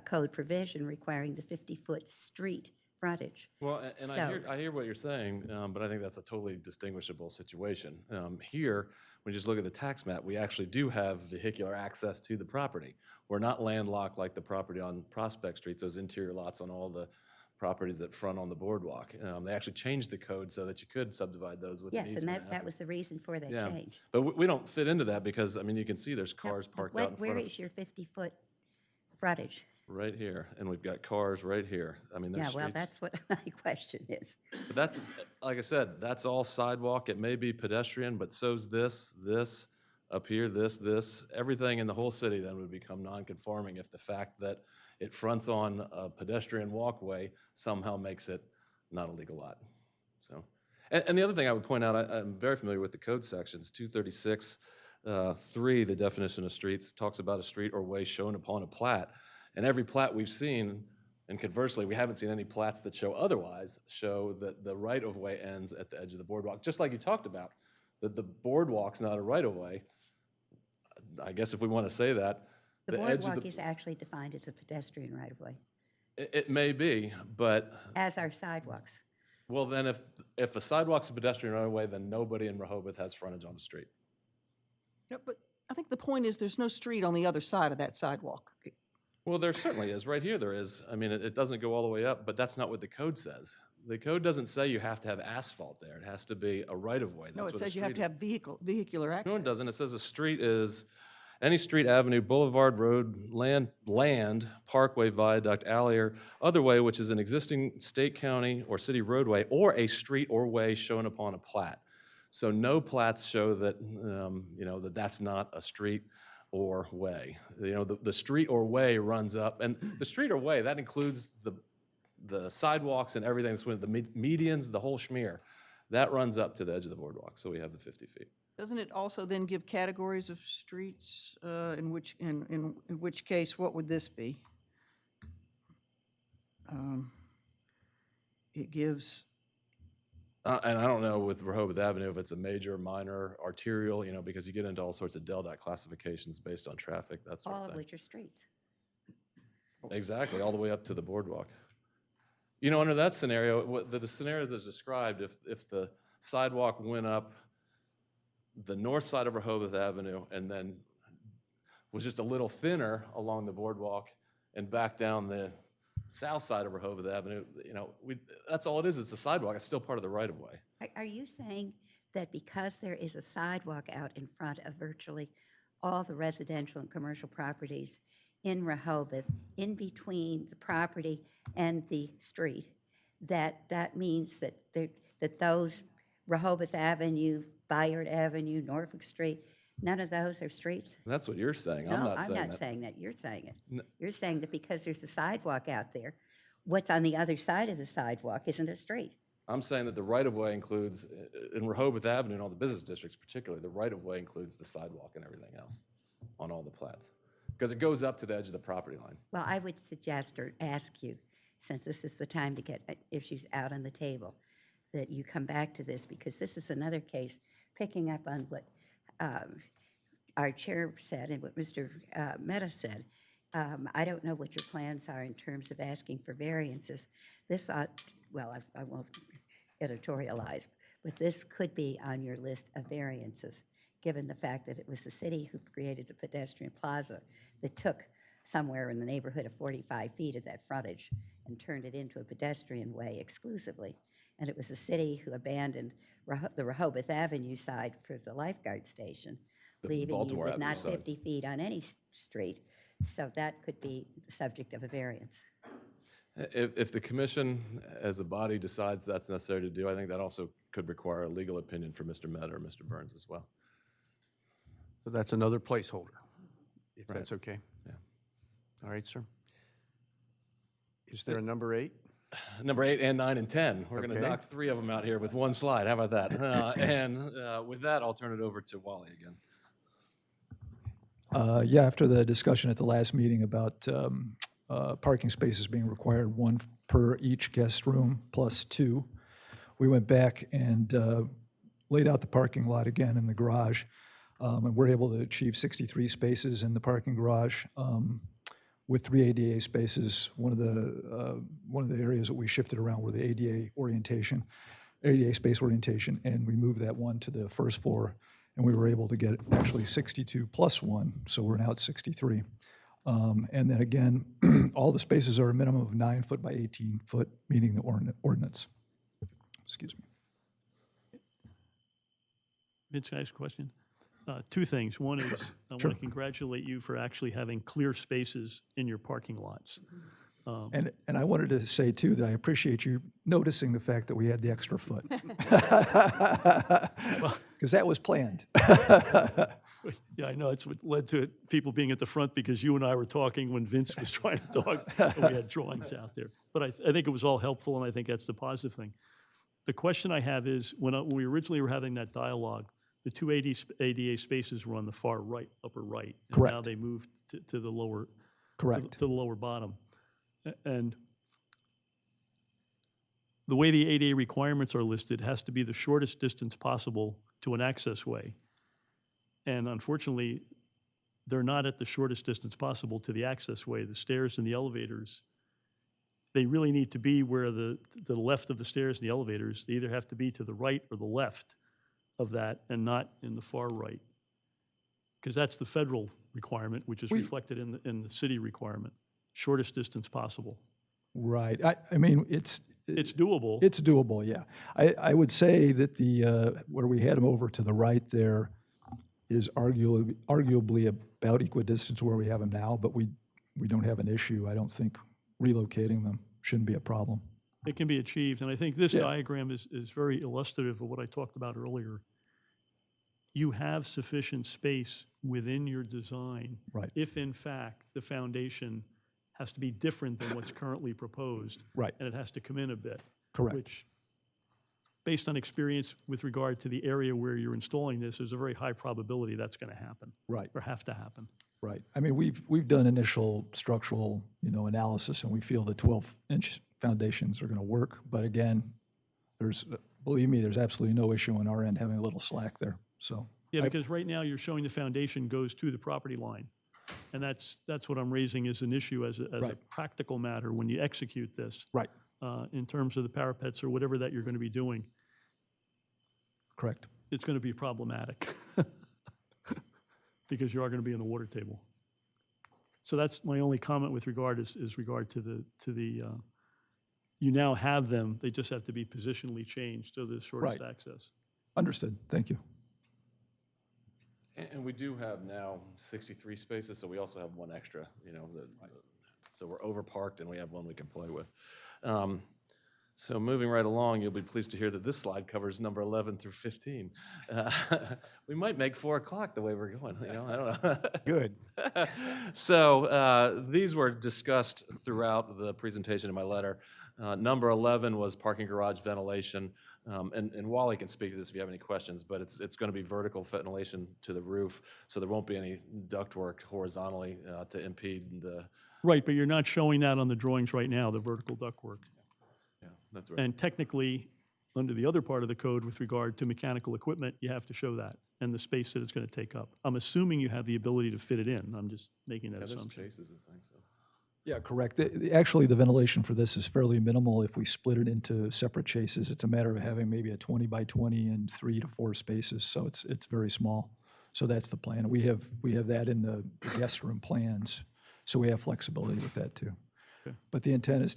code provision requiring the 50-foot street frontage. Well, and I hear what you're saying, but I think that's a totally distinguishable situation. Here, when you just look at the tax map, we actually do have vehicular access to the property. We're not landlocked like the property on Prospect Street, those interior lots on all the properties that front on the boardwalk. They actually changed the code so that you could subdivide those with an Yes, easement. and that was the reason for that Yeah. change. But we don't fit into that because, I mean, you can see there's cars parked out in front Where of. is your 50-foot frontage? right here, and we've got cars right here. I mean, there's Yeah, well, streets. that's what my question is. But that's, like I said, that's all sidewalk. It may be pedestrian, but so's this, up here, this. Everything in the whole city then would become non-conforming if the fact that it fronts on a pedestrian walkway somehow makes it not a legal lot. So, and the other thing I would point out, I'm very familiar with the code sections, 236, 3, the definition of streets, talks about a street or way shown upon a plat. And every plat we've seen, and conversely, we haven't seen any plats that show otherwise, show that the right-of-way ends at the edge of the boardwalk, just like you talked about, that the boardwalk's not a right-of-way. I guess if we want to say that. The edge of boardwalk is actually defined as a pedestrian right-of-way, It may be, but, as are sidewalks. well, then if a sidewalk's a pedestrian right-of-way, then nobody in Rehoboth has frontage on the street. No, but I think the point is there's no street on the other side of that sidewalk. Well, there certainly is. Right here there is. I mean, it doesn't go all the way up, but that's not what the code says. The code doesn't say you have to have asphalt there. It has to be a right-of-way. No, That's it what a says you have street to is. have vehicular access. No, it doesn't. It says a street is any street, avenue, boulevard, road, land, parkway, viaduct, alley, or other way which is an existing state, county, or city roadway, or a street or way shown upon a plat. So no plats show that, that that's not a street or way. The street or way runs up, and the street or way, that includes the sidewalks and everything that's with the medians, the whole schmear. That runs up to the edge of the boardwalk, so we have the 50 feet. Doesn't it also then give categories of streets, in which case, what would this be? It gives, And I don't know with Rehoboth Avenue if it's a major, minor, arterial, because you get into all sorts of DELDOT classifications based on traffic, that sort All of of thing. which are streets. Exactly, all the way up to the boardwalk. Under that scenario, the scenario that's described, if the sidewalk went up the north side of Rehoboth Avenue and then was just a little thinner along the boardwalk and back down the south side of Rehoboth Avenue, that's all it is. It's a sidewalk. It's still part of the right-of-way. Are you saying that because there is a sidewalk out in front of virtually all the residential and commercial properties in Rehoboth, in between the property and the street, that means that those Rehoboth Avenue, Bayard Avenue, Norfolk Street, none of those are streets? That's what you're saying. No, I'm not saying that. I'm not saying that. You're saying it. No. You're saying that because there's a sidewalk out there, what's on the other side of the sidewalk isn't a street. I'm saying that the right-of-way includes, in Rehoboth Avenue and all the business districts particularly, the right-of-way includes the sidewalk and everything else on all the plats. Because it goes up to the edge of the property line. Well, I would suggest or ask you, since this is the time to get issues out on the table, that you come back to this, because this is another case picking up on what our chair said and what Mr. Mehta said. I don't know what your plans are in terms of asking for variances. This ought, well, I won't editorialize, but this could be on your list of variances, given the fact that it was the city who created the pedestrian plaza that took somewhere in the neighborhood of 45 feet of that frontage and turned it into a pedestrian way exclusively. And it was the city who abandoned the Rehoboth Avenue side for the lifeguard station, leaving you Baltimore with Avenue not side. 50 feet on any street. So that could be the subject of a variance. If the commission as a body decides that's necessary to do, I think that also could require a legal opinion from Mr. Mehta or Mr. Burns as well. So that's another placeholder, if Right. that's okay. Yeah. All right, sir. Is there a number 8? Number 8 and 9 and 10. We're going to Okay. knock 3 of them out here with one slide. How about that? With that, I'll turn it over to Wally again. Yeah, after the discussion at the last meeting about parking spaces being required, 1 per each guest room plus 2, we went back and laid out the parking lot again in the garage, and we're able to achieve 63 spaces in the parking garage with 3 ADA spaces. One of the areas that we shifted around were the ADA space orientation, and we moved that one to the first floor, and we were able to get actually 62 plus 1, so we're now at 63. And then again, all the spaces are a minimum of 9 foot by 18 foot, meeting the ordinance. Excuse me. Vince, can I ask a question? Two things. One is, I want to congratulate you for actually having clear spaces in your parking lots. And I wanted to say, too, that I appreciate you noticing the fact that we had the extra foot. Because that was planned. Yeah, I know, it's what led to people being at the front, because you and I were talking when Vince was trying to talk, and we had drawings out there. But I think it was all helpful, and I think that's the positive thing. The question I have is, when we originally were having that dialogue, the two ADA spaces were on the far right, upper right. And now Correct. they moved to the lower, Correct. to the lower bottom. And the way the ADA requirements are listed, has to be the shortest distance possible to an access way. And unfortunately, they're not at the shortest distance possible to the access way. The stairs and the elevators, they really need to be where the left of the stairs and the elevators, they either have to be to the right or the left of that, and not in the far right. Because that's the federal requirement, which is reflected in the city requirement, shortest distance possible. Right. I mean, it's doable. It's doable, yeah. I would say that where we had them over to the right there is arguably about equidistant to where we have them now, but we don't have an issue. I don't think relocating them shouldn't be a problem. It can be achieved, and I think this diagram is very illustrative of what I talked about earlier. You have sufficient space within your design. Right. If in fact the foundation has to be different than what's currently proposed. Right. And it has to come in a bit. Correct. Which, based on experience with regard to the area where you're installing this, there's a very high probability that's going to happen. Right. Or have to happen. Right. I mean, we've done initial structural, analysis, and we feel the 12-inch foundations are going to work. But again, believe me, there's absolutely no issue on our end having a little slack there. So. Yeah, because right now you're showing the foundation goes to the property line. And that's what I'm raising as an issue as a practical matter when you execute this. Right. In terms of the parapets or whatever that you're going to be doing. Correct. It's going to be problematic because you are going to be in the water table. So that's my only comment with regard is regard to the you now have them, they just have to be positionally changed to the shortest access. Understood. Thank you. And we do have now 63 spaces, so we also have one extra, so we're overparked and we have one we can play with. So moving right along, you'll be pleased to hear that this slide covers number 11 through 15. We might make 4 o'clock the way we're going, I don't know. Good. So these were discussed throughout the presentation in my letter. Number 11 was parking garage ventilation. And Wally can speak to this if you have any questions, but it's going to be vertical ventilation to the roof, so there won't be any ductwork horizontally to impede the... Right, but you're not showing that on the drawings right now, the vertical ductwork. Yeah, that's right. And technically, under the other part of the code with regard to mechanical equipment, you have to show that and the space that it's going to take up. I'm assuming you have the ability to fit it in. I'm just making that assumption. There's chases and things, so. Yeah, correct. Actually, the ventilation for this is fairly minimal if we split it into separate chases. It's a matter of having maybe a 20 by 20 and 3 to 4 spaces, so it's very small. So that's the plan. We have that in the guest room plans, so we have flexibility with that too. Okay. But the intent is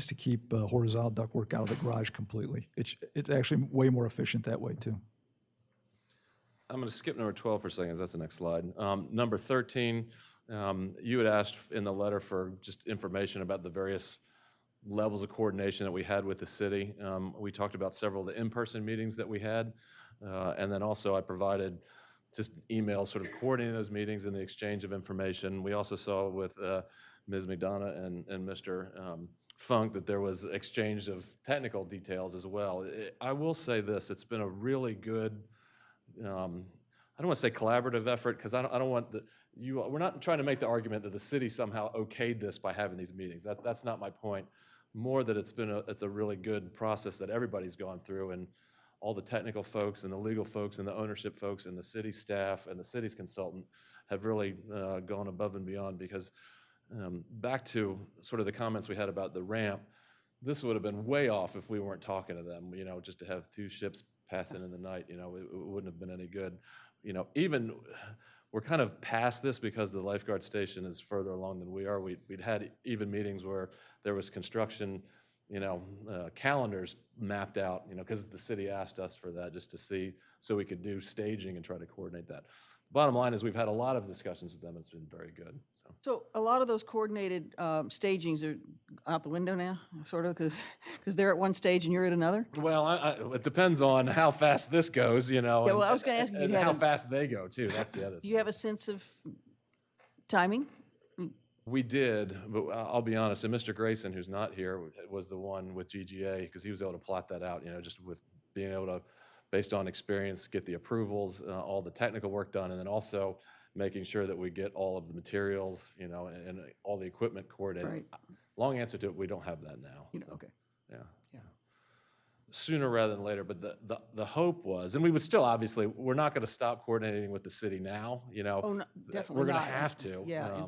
to keep horizontal ductwork out of the garage completely. It's actually way more efficient that way too. I'm going to skip number 12 for a second, that's the next slide. Number 13, you had asked in the letter for just information about the various levels of coordination that we had with the city. We talked about several of the in-person meetings that we had, and then also I provided just emails sort of coordinating those meetings and the exchange of information. We also saw with Ms. McDonough and Mr. Funk that there was exchange of technical details as well. I will say this, it's been a really good, I don't want to say collaborative effort, because I don't want we're not trying to make the argument that the city somehow okayed this by having these meetings. That's not my point. More that it's a really good process that everybody's gone through, and all the technical folks and the legal folks and the ownership folks and the city staff and the city's consultant have really gone above and beyond, because back to sort of the comments we had about the ramp, this would have been way off if we weren't talking to them, just to have 2 ships passing in the night, it wouldn't have been any good. Even we're kind of past this because the lifeguard station is further along than we are. We'd had even meetings where there was construction calendars mapped out, because the city asked us for that just to see, so we could do staging and try to coordinate that. Bottom line is we've had a lot of discussions with them. It's been very good. So a lot of those coordinated stagings are out the window now, sort of, because they're at one stage and you're at another? Well, it depends on how fast this goes, Yeah, well, I was going to ask you, and you had how a- fast they go, too. That's the other Do thing. you have a sense of timing? We did, but I'll be honest, and Mr. Grayson, who's not here, was the one with GGA, because he was able to plot that out, just with being able to, based on experience, get the approvals, all the technical work done, and then also making sure that we get all of the materials, and all the equipment coordinated. Right. Long answer to it, we don't have that now. So, Okay. yeah. Sooner rather than later, but the hope was, and we would still, obviously, we're not going to stop coordinating with the city now, Oh, no, definitely we're going to not. have to. Yeah,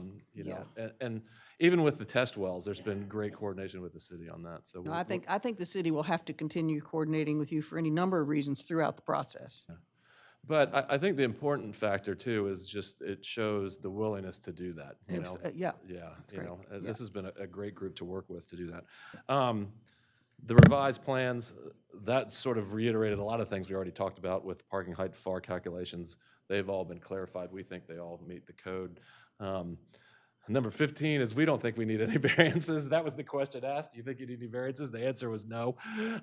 And even with the test wells, there's been great coordination with the city on that, so. No, I think the city will have to continue coordinating with you for any number of reasons throughout the process. But I think the important factor, too, is just it shows the willingness to do that, Yeah. Yeah, great. this has been a great group to work with to do that. The revised plans, that sort of reiterated a lot of things we already talked about with parking height FAR calculations. They've all been clarified. We think they all meet the code. Number 15 is we don't think we need any variances. That was the question asked. Do you think you need any variances? The answer was no,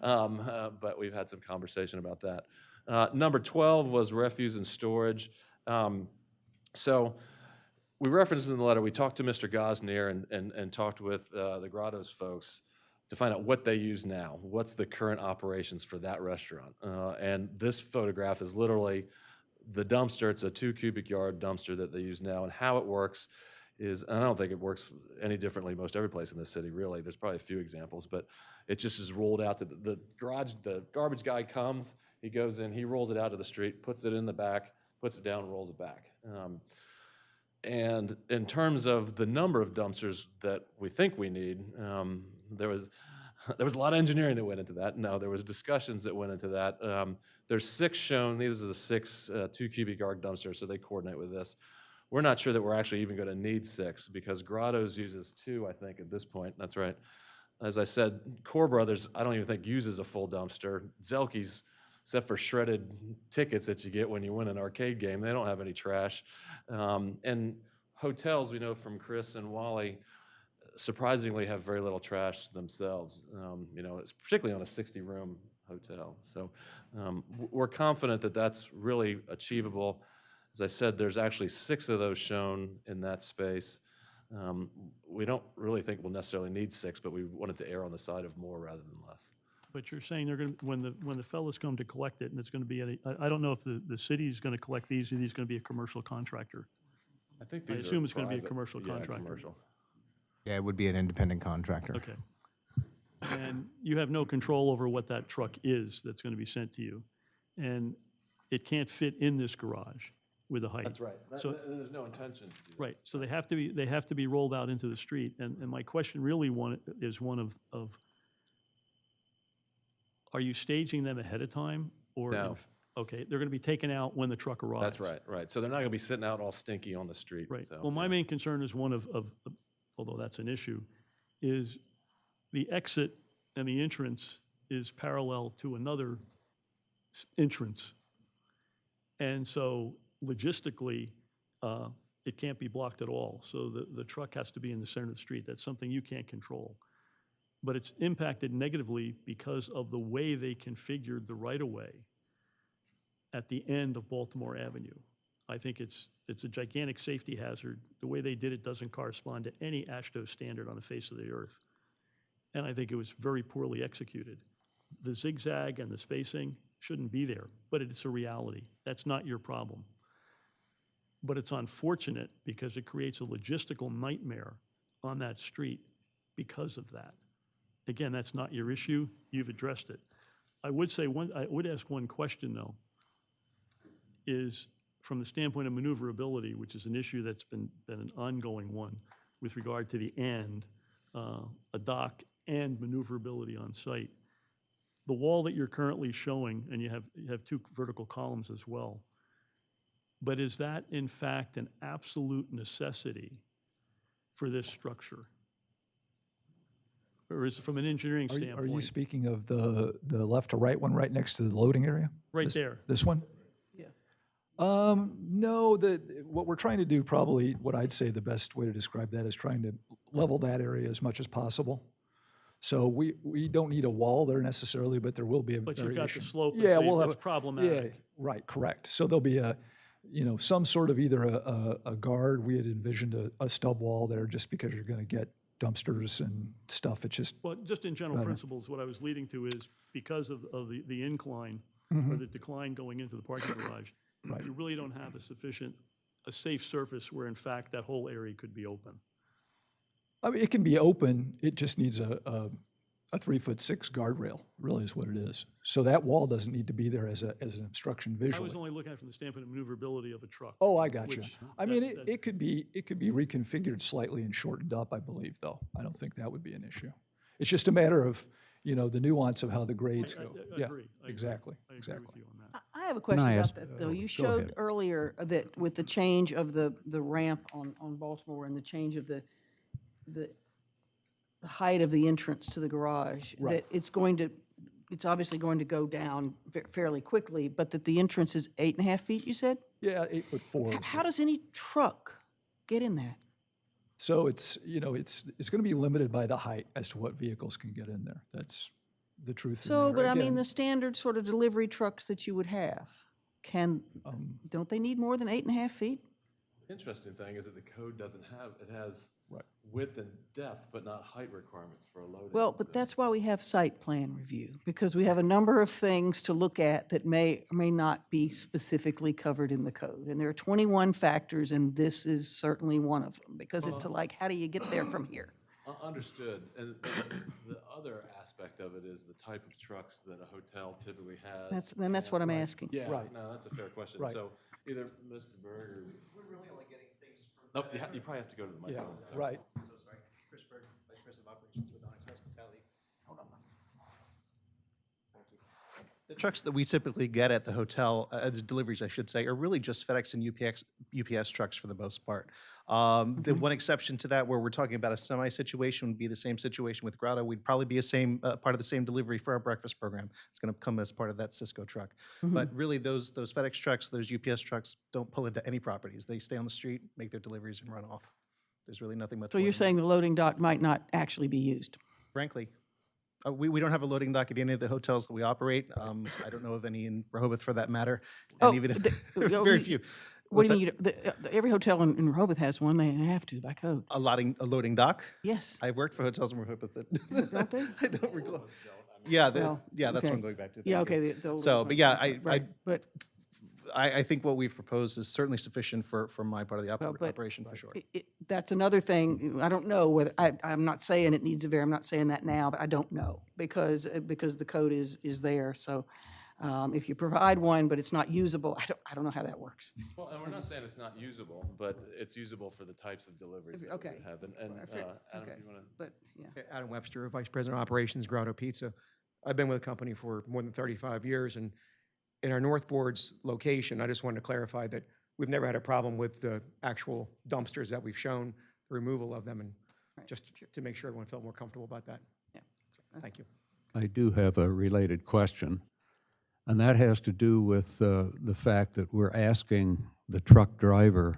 but we've had some conversation about that. Number 12 was refuse and storage. So we referenced in the letter, we talked to Mr. Gosnir and talked with the Grotto's folks to find out what they use now. What's the current operations for that restaurant? And this photograph is literally the dumpster. It's a 2 cubic yard dumpster that they use now. And how it works is, and I don't think it works any differently most every place in the city, really. There's probably a few examples, but it just is rolled out to the garage. The garbage guy comes, he goes in, he rolls it out to the street, puts it in the back, puts it down, rolls it back. And in terms of the number of dumpsters that we think we need, there was a lot of engineering that went into that. No, there was discussions that went into that. There's 6 shown. These are the 6 2 cubic yard dumpsters, so they coordinate with this. We're not sure that we're actually even going to need 6 because Grotto's uses 2, I think, at this point. That's right. As I said, Core Brothers, I don't even think uses a full dumpster. Zelke's, except for shredded tickets that you get when you win an arcade game, they don't have any trash. And hotels, we know from Chris and Wally, surprisingly have very little trash themselves. It's particularly on a 60-room hotel. So we're confident that that's really achievable. As I said, there's actually 6 of those shown in that space. We don't really think we'll necessarily need 6, but we wanted to err on the side of more rather than less. But you're saying they're going to, when the fellows come to collect it, and it's going to be, I don't know if the city is going to collect these, or these going to be a commercial contractor. I think I these assume are it's going to be a private. commercial Yeah, contractor. commercial. Yeah, it would be an independent contractor. Okay. And you have no control over what that truck is that's going to be sent to you. And it can't fit in this garage with the height. That's right. So, There's no intention to do that. right, so they have to be rolled out into the street. And my question really is one of, are you staging them ahead of time? Or No. Okay, they're going to be taken out when the truck arrives. That's right, right. So they're not going to be sitting out all stinky on the street. Right. So, Well, my main concern is one of, although that's an issue, is the exit and the entrance is parallel to another entrance. And so logistically, it can't be blocked at all. So the truck has to be in the center of the street. That's something you can't control. But it's impacted negatively because of the way they configured the right-of-way at the end of Baltimore Avenue. I think it's a gigantic safety hazard. The way they did it doesn't correspond to any AASHTO standard on the face of the earth. And I think it was very poorly executed. The zigzag and the spacing shouldn't be there, but it's a reality. That's not your problem. But it's unfortunate because it creates a logistical nightmare on that street because of that. Again, that's not your issue. You've addressed it. I would ask one question though, is from the standpoint of maneuverability, which is an issue that's been an ongoing one with regard to the a dock and maneuverability on site. The wall that you're currently showing, and you have 2 vertical columns as well, but is that in fact an absolute necessity for this structure? Or is it from an engineering Are you standpoint? speaking of the left to right one right next to the loading area? Right there. This one? Yeah. No, what we're trying to do, probably, what I'd say the best way to describe that is trying to level that area as much as possible. So we don't need a wall there necessarily, but there will be a But variation. you've got the slope, Yeah, and we'll have that's a- problematic. Yeah, right, correct. So there'll be some sort of either a guard. We had envisioned a stub wall there just because you're going to get dumpsters and stuff. It's just, Well, just in general better. principles, what I was leading to is because of the incline or the decline going into the parking garage, you really don't have a safe surface where in fact that whole area could be open. I mean, it can be open. It just needs a 3'6" guardrail, really is what it is. So that wall doesn't need to be there as an obstruction I visually. was only looking at it from the standpoint of maneuverability of a truck. Oh, I got you. which I mean, that- it could be reconfigured slightly and shortened up, I believe, though. I don't think that would be an issue. It's just a matter of, the nuance of how the grades go. I Yeah, agree. I agree. exactly, I agree exactly. with you on that. I have a question about ask- that, though. oh, You go showed ahead. earlier that with the change of the ramp on Baltimore and the change of the height of the entrance to the garage, Right. that it's obviously going to go down fairly quickly, but that the entrance is 8.5 feet, you said? Yeah, 8'4". How does any truck get in that? So it's going to be limited by the height as to what vehicles can get in there. That's the truth. in So, there. but I mean, Again, the standard sort of delivery trucks that you would have, don't they need more than 8.5 feet? Interesting thing is that the code doesn't have, it has Right. width and depth, but not height requirements for a loading. Well, but that's why we have site plan review, because we have a number of things to look at that may or may not be specifically covered in the code. And there are 21 factors, and this is certainly one of them, because it's like, how do you get there from here? Understood. And the other aspect of it is the type of trucks that a hotel typically has. That's what I'm asking. Yeah, Right. no, that's a fair question. Right. So either Mr. Berg or. We're really only getting things from. Oh, you probably have to go to the Yeah, microphone. so. right. So sorry, Chris Berg, Vice President of Operations with Onyx Hospitality. Hold on. Thank you. The trucks that we typically get at the hotel, the deliveries, I should say, are really just FedEx and UPS trucks for the most part. The one exception to that, where we're talking about a semi situation, would be the same situation with Grotto. We'd probably be part of the same delivery for our breakfast program. It's going to come as part of that Cisco truck. But really, those FedEx trucks, those UPS trucks, don't pull into any properties. They stay on the street, make their deliveries, and run off. There's really nothing much. So more you're than that. saying the loading dock might not actually be used? Frankly, we don't have a loading dock at any of the hotels that we operate. I don't know of any in Rehoboth for that matter. Oh, And even if, the- very few. What What's do you that? mean? Every hotel in Rehoboth has one. They have to by code. A loading dock? Yes. I've worked for hotels in Rehoboth that. Don't they? I don't recall. Yeah, Well, yeah, that's what okay. I'm going back to. Yeah, Thank you. okay. the older So, ones but might yeah, be, right, but I think what we've proposed is certainly sufficient for my part of the Well, but operation, for sure. that's another thing. I don't know whether, I'm not saying it needs I'm not saying that now, but I don't know because the code is there. So if you provide one, but it's not usable, I don't know how that works. Well, and we're not saying it's not usable, but it's usable for the types of deliveries that we Okay. would have. And Fair- Adam, okay. if you want to. But, yeah. Adam Webster, Vice President of Operations, Grotto Pizza. I've been with the company for more than 35 years, and in our North Boards location, I just wanted to clarify that we've never had a problem with the actual dumpsters that we've shown, the removal of them, and just to make sure everyone felt more comfortable about that. Yeah. Thank you. I do have a related question, and that has to do with the fact that we're asking the truck driver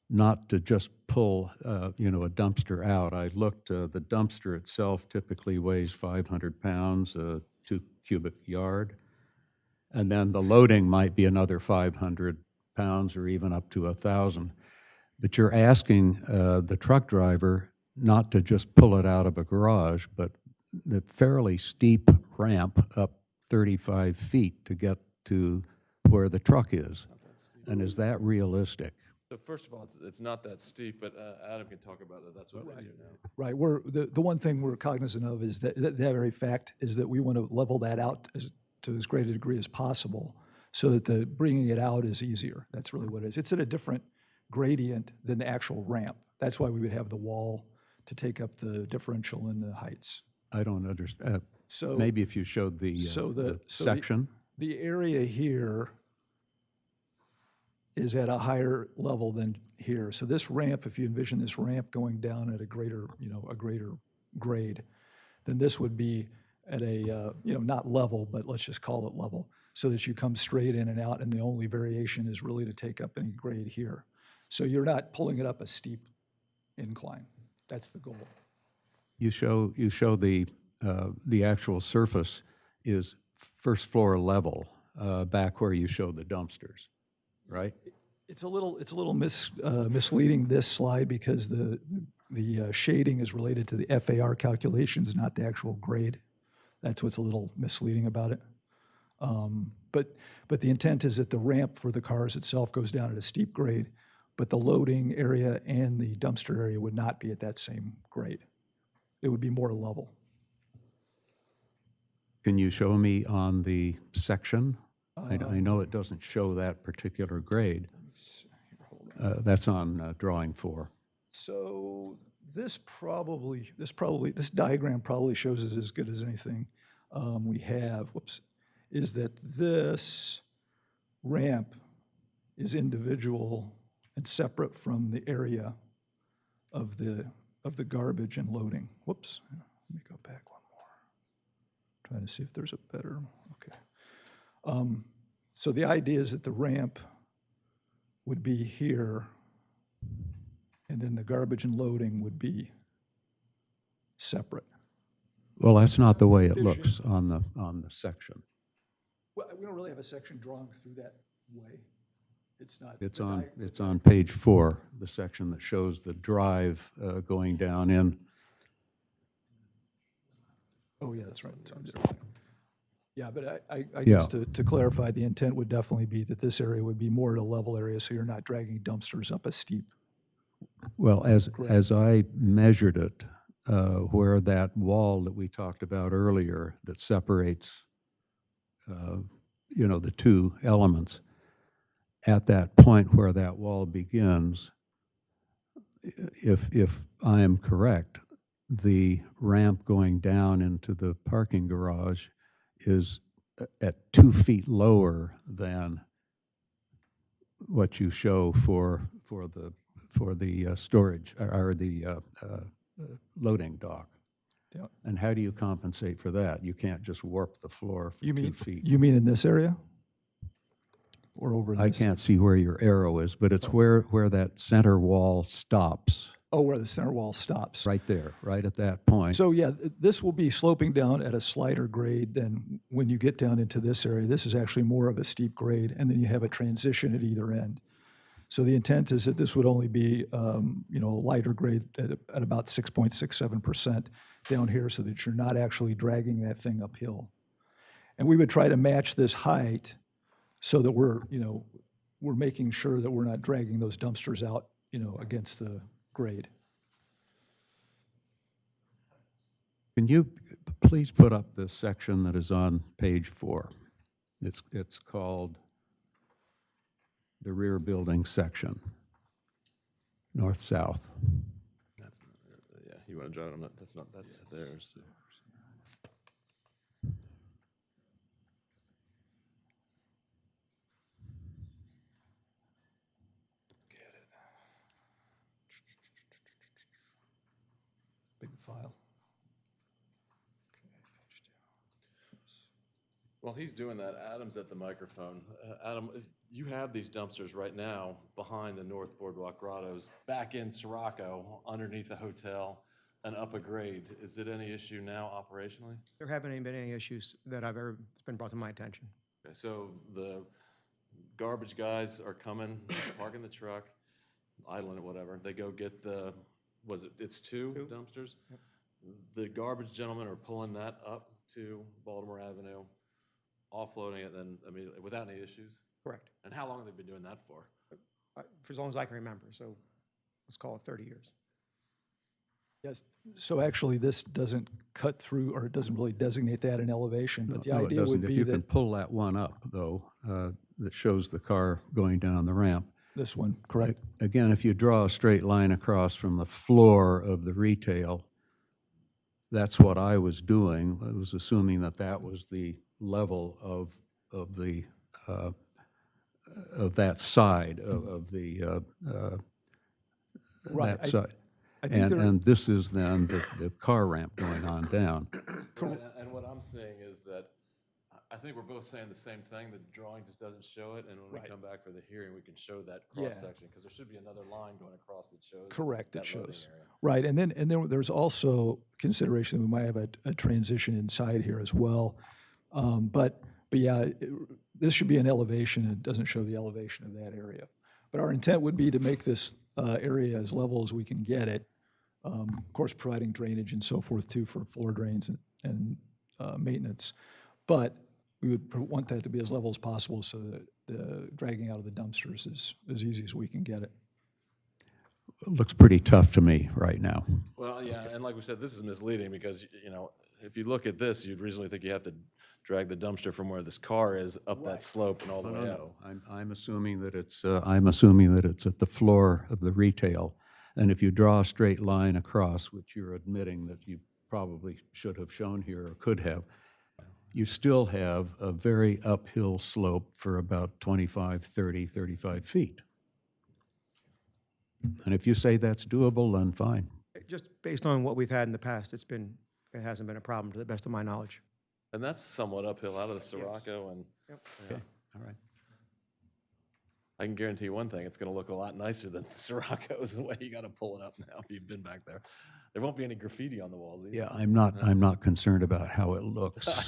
not to just pull, a dumpster out. I looked, the dumpster itself typically weighs 500 pounds, 2 cubic yard, and then the loading might be another 500 pounds or even up to 1,000. But you're asking the truck driver not to just pull it out of a garage, but the fairly steep ramp up 35 feet to get to where the truck is. And is that realistic? So first of all, it's not that steep, but Adam can talk about that. That's what we do now. Right, the one thing we're cognizant of is that very fact is that we want to level that out to as great a degree as possible so that the bringing it out is easier. That's really what it is. It's at a different gradient than the actual ramp. That's why we would have the wall to take up the differential in the heights. I don't understand. So Maybe if you showed the section. The area here is at a higher level than here. So this ramp, if you envision this ramp going down at a greater grade, then this would be at a, not level, but let's just call it level, so that you come straight in and out, and the only variation is really to take up any grade here. So you're not pulling it up a steep incline. That's the goal. You show the actual surface is first floor level, back where you show the dumpsters, right? It's a little misleading, this slide, because the shading is related to the FAR calculations, not the actual grade. That's what's a little misleading about it. But the intent is that the ramp for the cars itself goes down at a steep grade, but the loading area and the dumpster area would not be at that same grade. It would be more level. Can you show me on the section? I know it doesn't show that particular grade. That's on drawing 4. So this diagram probably shows us as good as anything we have. Is that this ramp is individual and separate from the area of the garbage and loading. Whoops, let me go back one more. Trying to see if there's a better, okay. So the idea is that the ramp would be here, and then the garbage and loading would be separate. Well, that's not the way it looks on the section. Well, we don't really have a section drawn through that way. It's not. It's on page 4, the section that shows the drive going down in. Oh, yeah, that's right. Yeah, but I guess to clarify, the intent would definitely be that this area would be more at a level area, so you're not dragging dumpsters up a steep. Well, as I measured it, where that wall that we talked about earlier that separates, the two elements, at that point where that wall begins, if I am correct, the ramp going down into the parking garage is at 2 feet lower than what you show for the storage or the loading dock. Yeah. And how do you compensate for that? You can't just warp the floor for 2 feet. You mean in this area? Or over in I this? can't see where your arrow is, but it's where that center wall stops. Oh, where the center wall stops. Right there, right at that point. So yeah, this will be sloping down at a slighter grade than when you get down into this area. This is actually more of a steep grade, and then you have a transition at either end. So the intent is that this would only be, a lighter grade at about 6.67% down here, so that you're not actually dragging that thing uphill. And we would try to match this height so that we're making sure that we're not dragging those dumpsters out, against the grade. Can you please put up the section that is on page 4? It's called the rear building section, north-south. That's, you want to draw it on that? That's theirs. Big file. While he's doing that, Adam's at the microphone. Adam, you have these dumpsters right now behind the North Boardwalk Grottos, back in Sirocco, underneath the hotel, and up a grade. Is it any issue now operationally? There haven't been any issues that it's been brought to my attention. Okay, so the garbage guys are coming, parking the truck, idling it, whatever. They go get it's two dumpsters? Yep. The garbage gentlemen are pulling that up to Baltimore Avenue, offloading it then, without any issues? Correct. And how long have they been doing that for? For as long as I can remember, so let's call it 30 years. Yes, so actually this doesn't cut through, or it doesn't really designate that in elevation, but the idea would be If you can that pull that one up, though, that shows the car going down the ramp. this one, correct? Again, if you draw a straight line across from the floor of the retail, that's what I was doing. I was assuming that was the level of that side of the Right, that side. I think there, And this is then the car ramp going on down. Right, and what I'm saying is that I think we're both saying the same thing. The drawing just doesn't show it, and when we come back for the hearing, we can show that Yeah. cross-section, because there should be another line going across that shows correct, that it loading shows. area. Right, and then there's also consideration that we might have a transition inside here as well. But yeah, this should be an elevation. It doesn't show the elevation of that area. But our intent would be to make this area as level as we can get it. Of course, providing drainage and so forth too for floor drains and maintenance. But we would want that to be as level as possible so that the dragging out of the dumpsters is as easy as we can get it. It looks pretty tough to me right now. Well, yeah, and like we said, this is misleading, because, you know, if you look at this, you'd reasonably think you have to drag the dumpster from where this car is up that slope and all the way up. I'm assuming that it's at the floor of the retail. And if you draw a straight line across, which you're admitting that you probably should have shown here or could have, you still have a very uphill slope for about 25, 30, 35 feet. And if you say that's doable, then fine. Just based on what we've had in the past, it hasn't been a problem to the best of my knowledge. And that's somewhat uphill out of the Sirocco, and Yep. yeah. All right. I can guarantee you one thing, it's gonna look a lot nicer than the Sirocco's, the way you gotta pull it up now if you've been back there. There won't be any graffiti on the walls either. Yeah, I'm not concerned about how it looks. I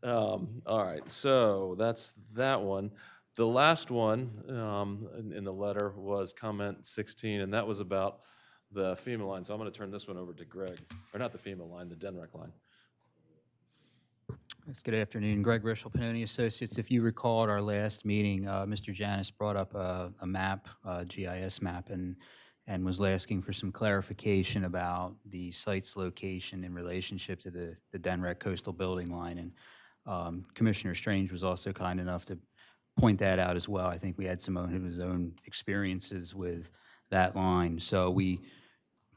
know. All right, so that's that one. The last one in the letter was comment 16, and that was about the FEMA line. So I'm going to turn this one over to Greg, or not the FEMA line, the DENREC line. Good afternoon, Greg Rischel, Pannoni Associates. If you recall at our last meeting, Mr. Janis brought up a map, a GIS map, and was asking for some clarification about the site's location in relationship to the DENREC coastal building line. And Commissioner Strange was also kind enough to point that out as well. I think we had some of his own experiences with that line. So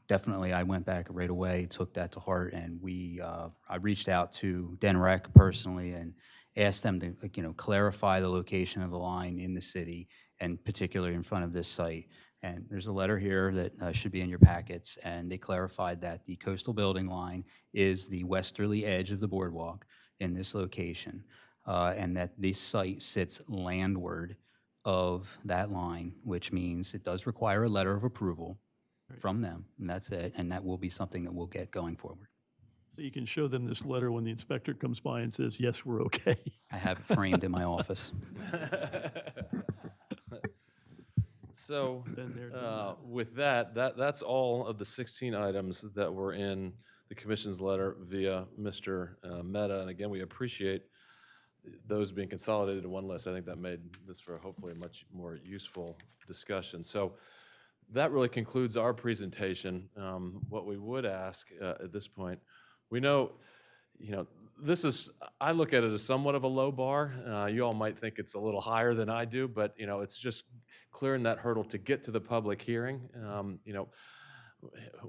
I went back right away, took that to heart, and I reached out to DENREC personally and asked them to, clarify the location of the line in the city, and particularly in front of this site. And there's a letter here that should be in your packets, and they clarified that the coastal building line is the westerly edge of the boardwalk in this location, and that this site sits landward of that line, which means it does require a letter of approval from them, and that's it, and that will be something that we'll get going forward. So you can show them this letter when the inspector comes by and says, yes, we're okay. I have it framed in my office. So with that's all of the 16 items that were in the commission's letter via Mr. Mehta. And again, we appreciate those being consolidated to one list. I think that made this for hopefully a much more useful discussion. So that really concludes our presentation. What we would ask at this point, we know, I look at it as somewhat of a low bar. You all might think it's a little higher than I do, but, it's just clearing that hurdle to get to the public hearing.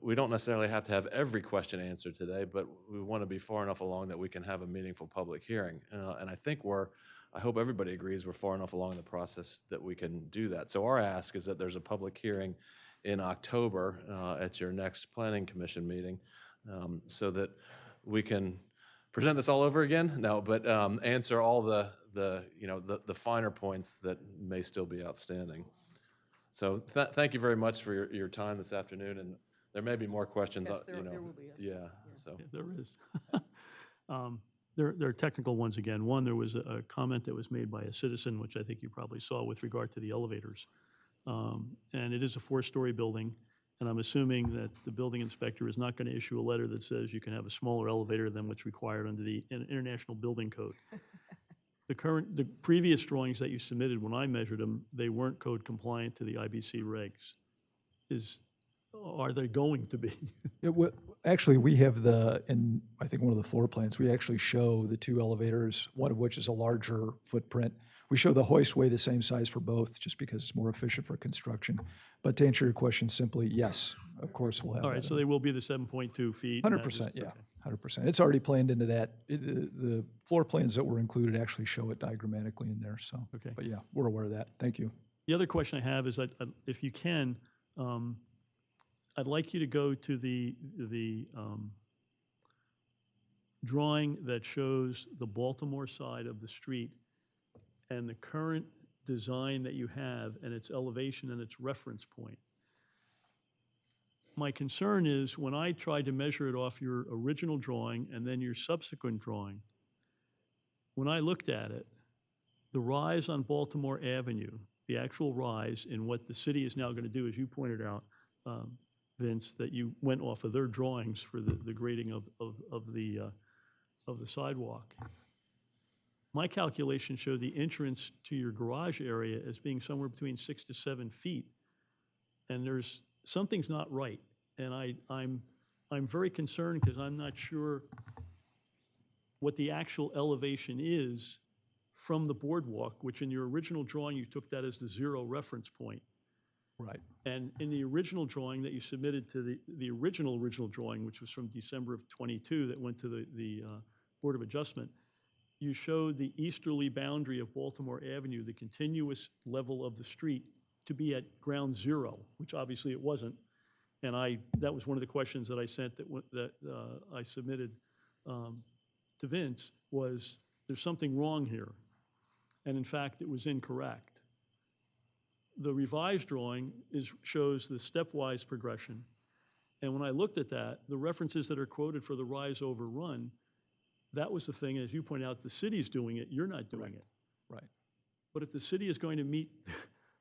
We don't necessarily have to have every question answered today, but we want to be far enough along that we can have a meaningful public hearing. And I think I hope everybody agrees we're far enough along in the process that we can do that. So our ask is that there's a public hearing in October at your next Planning Commission meeting, so that we can present this all over again? No, but answer all the finer points that may still be outstanding. So thank you very much for your time this afternoon, and there may be more questions. Yes, there will be. Yeah. So Yeah, there is. There are technical ones again. One, there was a comment that was made by a citizen, which I think you probably saw, with regard to the elevators. And it is a 4-story building, and I'm assuming that the building inspector is not going to issue a letter that says you can have a smaller elevator than what's required under the International Building Code. The previous drawings that you submitted, when I measured them, they weren't code compliant to the IBC regs. Are they going to be? Actually, we have in I think one of the floor plans, we actually show the 2 elevators, one of which is a larger footprint. We show the hoistway the same size for both, just because it's more efficient for construction. But to answer your question simply, yes, of course we'll have that. All right, so they will be the 7.2 feet? 100%, yeah, 100%. It's already planned into that. The floor plans that were included actually show it diagrammatically in there, so. Okay. But yeah, we're aware of that. Thank you. The other question I have is that if you can, I'd like you to go to the drawing that shows the Baltimore side of the street and the current design that you have and its elevation and its reference point. My concern is when I tried to measure it off your original drawing and then your subsequent drawing, when I looked at it, the rise on Baltimore Avenue, the actual rise in what the city is now going to do, as you pointed out, Vince, that you went off of their drawings for the grading of the sidewalk. My calculation showed the entrance to your garage area as being somewhere between 6 to 7 feet. And something's not right. And I'm very concerned because I'm not sure what the actual elevation is from the boardwalk, which in your original drawing, you took that as the 0 reference point. Right. And in the original drawing that you submitted to the original drawing, which was from December of '22 that went to the Board of Adjustment, you showed the easterly boundary of Baltimore Avenue, the continuous level of the street, to be at ground 0, which obviously it wasn't. And that was one of the questions that I sent that I submitted to Vince was, there's something wrong here. And in fact, it was incorrect. The revised drawing shows the stepwise progression. And when I looked at that, the references that are quoted for the rise over run, that was the thing, as you point out, the city's doing it, you're not doing it. Right. But if the city is going to meet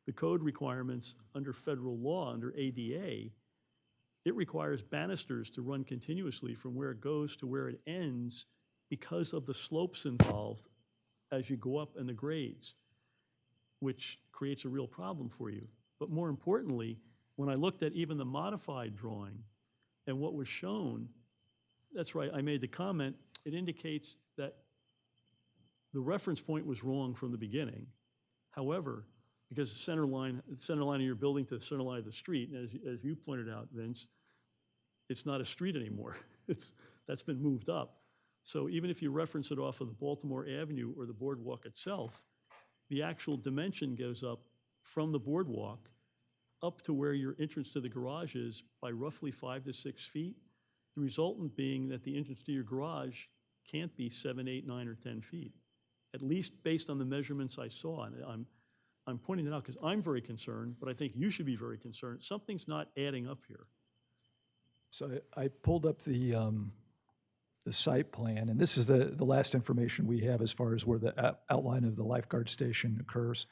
the code requirements under federal law, under ADA, it requires banisters to run continuously from where it goes to where it ends because of the slopes involved as you go up in the grades, which creates a real problem for you. But more importantly, when I looked at even the modified drawing and what was shown, that's right, I made the comment, it indicates that the reference point was wrong from the beginning. However, because the center line of your building to the center line of the street, and as you pointed out, Vince, it's not a street anymore. That's been moved up. So even if you reference it off of the Baltimore Avenue or the boardwalk itself, the actual dimension goes up from the boardwalk up to where your entrance to the garage is by roughly 5 to 6 feet. The resultant being that the entrance to your garage can't be 7, 8, 9, or 10 feet, at least based on the measurements I saw. And I'm pointing it out because I'm very concerned, but I think you should be very concerned. Something's not adding up here. So I pulled up the site plan, and this is the last information we have as far as where the outline of the lifeguard station occurs.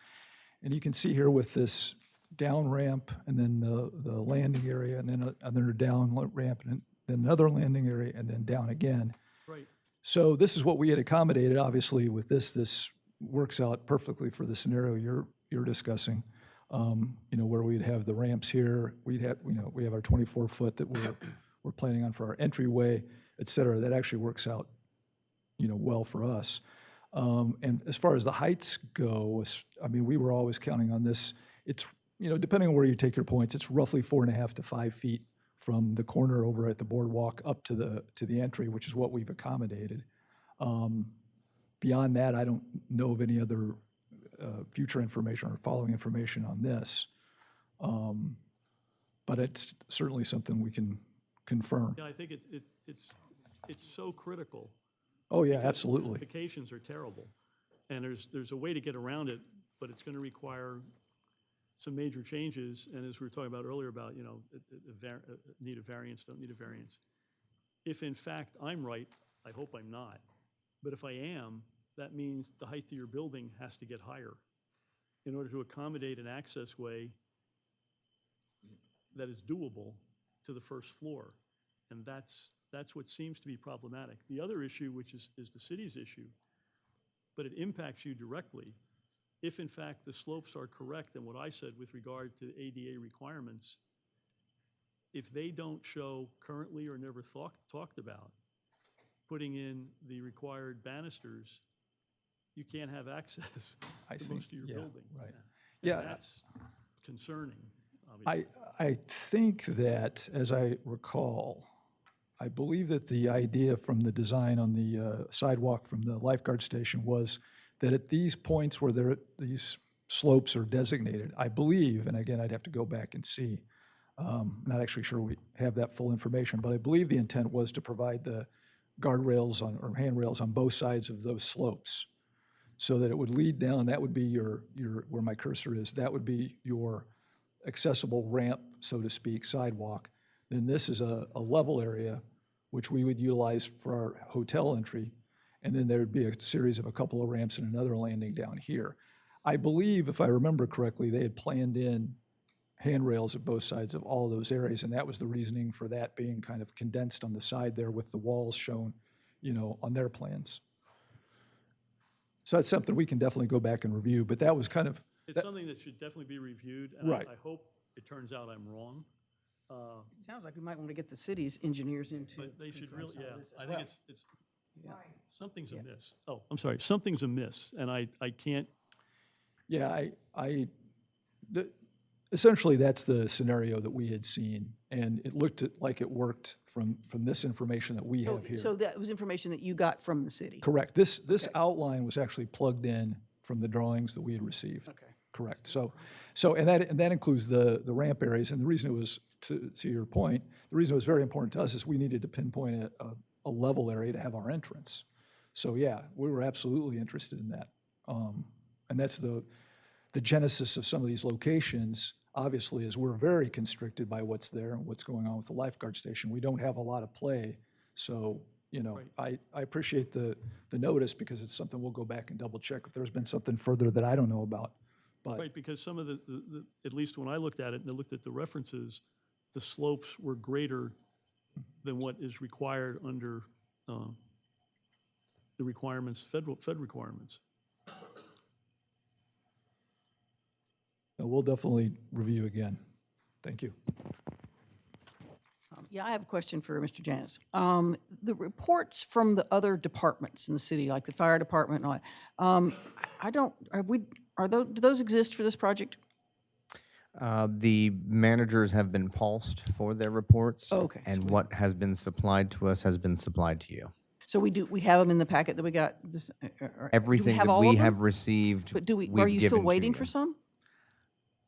And you can see here with this down ramp and then the landing area and then another down ramp and then another landing area and then down again. Right. So this is what we had accommodated. Obviously with this works out perfectly for the scenario you're discussing. Where we'd have the ramps here, we have our 24-foot that we're planning on for our entryway, et cetera. That actually works out, well for us. And as far as the heights go, we were always counting on this. It's, depending on where you take your points, it's roughly 4.5 to 5 feet from the corner over at the boardwalk up to the entry, which is what we've accommodated. Beyond that, I don't know of any other future information or following information on this. But it's certainly something we can confirm. Yeah, I think it's so critical. Oh, yeah, absolutely. The implications are terrible. And there's a way to get around it, but it's going to require some major changes. And as we were talking about earlier about, need a variance, don't need a variance. If in fact I'm right, I hope I'm not. But if I am, that means the height of your building has to get higher in order to accommodate an access way that is doable to the first floor. And that's what seems to be problematic. The other issue, which is the city's issue, but it impacts you directly. If in fact the slopes are correct and what I said with regard to ADA requirements, if they don't show currently or never talked about putting in the required banisters, you can't have access to most of your building. Right. And Yeah. that's concerning, obviously. I think that, as I recall, I believe that the idea from the design on the sidewalk from the lifeguard station was that at these points where these slopes are designated. I believe, and again, I'd have to go back and see, not actually sure we have that full information, but I believe the intent was to provide the guardrails or handrails on both sides of those slopes so that it would lead down. That would be your where my cursor is, that would be your accessible ramp, so to speak, sidewalk. Then this is a level area which we would utilize for our hotel entry. And then there would be a series of a couple of ramps and another landing down here. I believe, if I remember correctly, they had planned in handrails at both sides of all those areas, and that was the reasoning for that being kind of condensed on the side there with the walls shown, on their plans. So that's something we can definitely go back and review, but that was kind of... It's something that should definitely be reviewed, and Right. I hope it turns out I'm wrong. It sounds like we might want to get the city's engineers into. But they should really, some of yeah, this as I think well. it's, something's amiss. Oh, I'm sorry, something's amiss, and I can't, Yeah, essentially that's the scenario that we had seen, and it looked like it worked from this information that we have here. So that was information that you got from the city? Correct. This outline was actually plugged in from the drawings that we had received. Okay. Correct. And that includes the ramp areas. And the reason it was, to your point, the reason it was very important to us is we needed to pinpoint a level area to have our entrance. So yeah, we were absolutely interested in that. And that's the genesis of some of these locations, obviously, is we're very constricted by what's there and what's going on with the lifeguard station. We don't have a lot of play. So, I appreciate the notice, because it's something we'll go back and double check if there's been something further that I don't know about. But right, because some of the, at least when I looked at it and I looked at the references, the slopes were greater than what is required under the requirements, Fed requirements. we'll definitely review again. Thank you. Yeah, I have a question for Mr. Janis. The reports from the other departments in the city, like the fire department and all that, do those exist for this project? The managers have been pulsed for their reports. Oh, okay. And what has been supplied to us has been supplied to you. So we have them in the packet that we got this? Everything that we have received, But are you we've still given to waiting you. for some?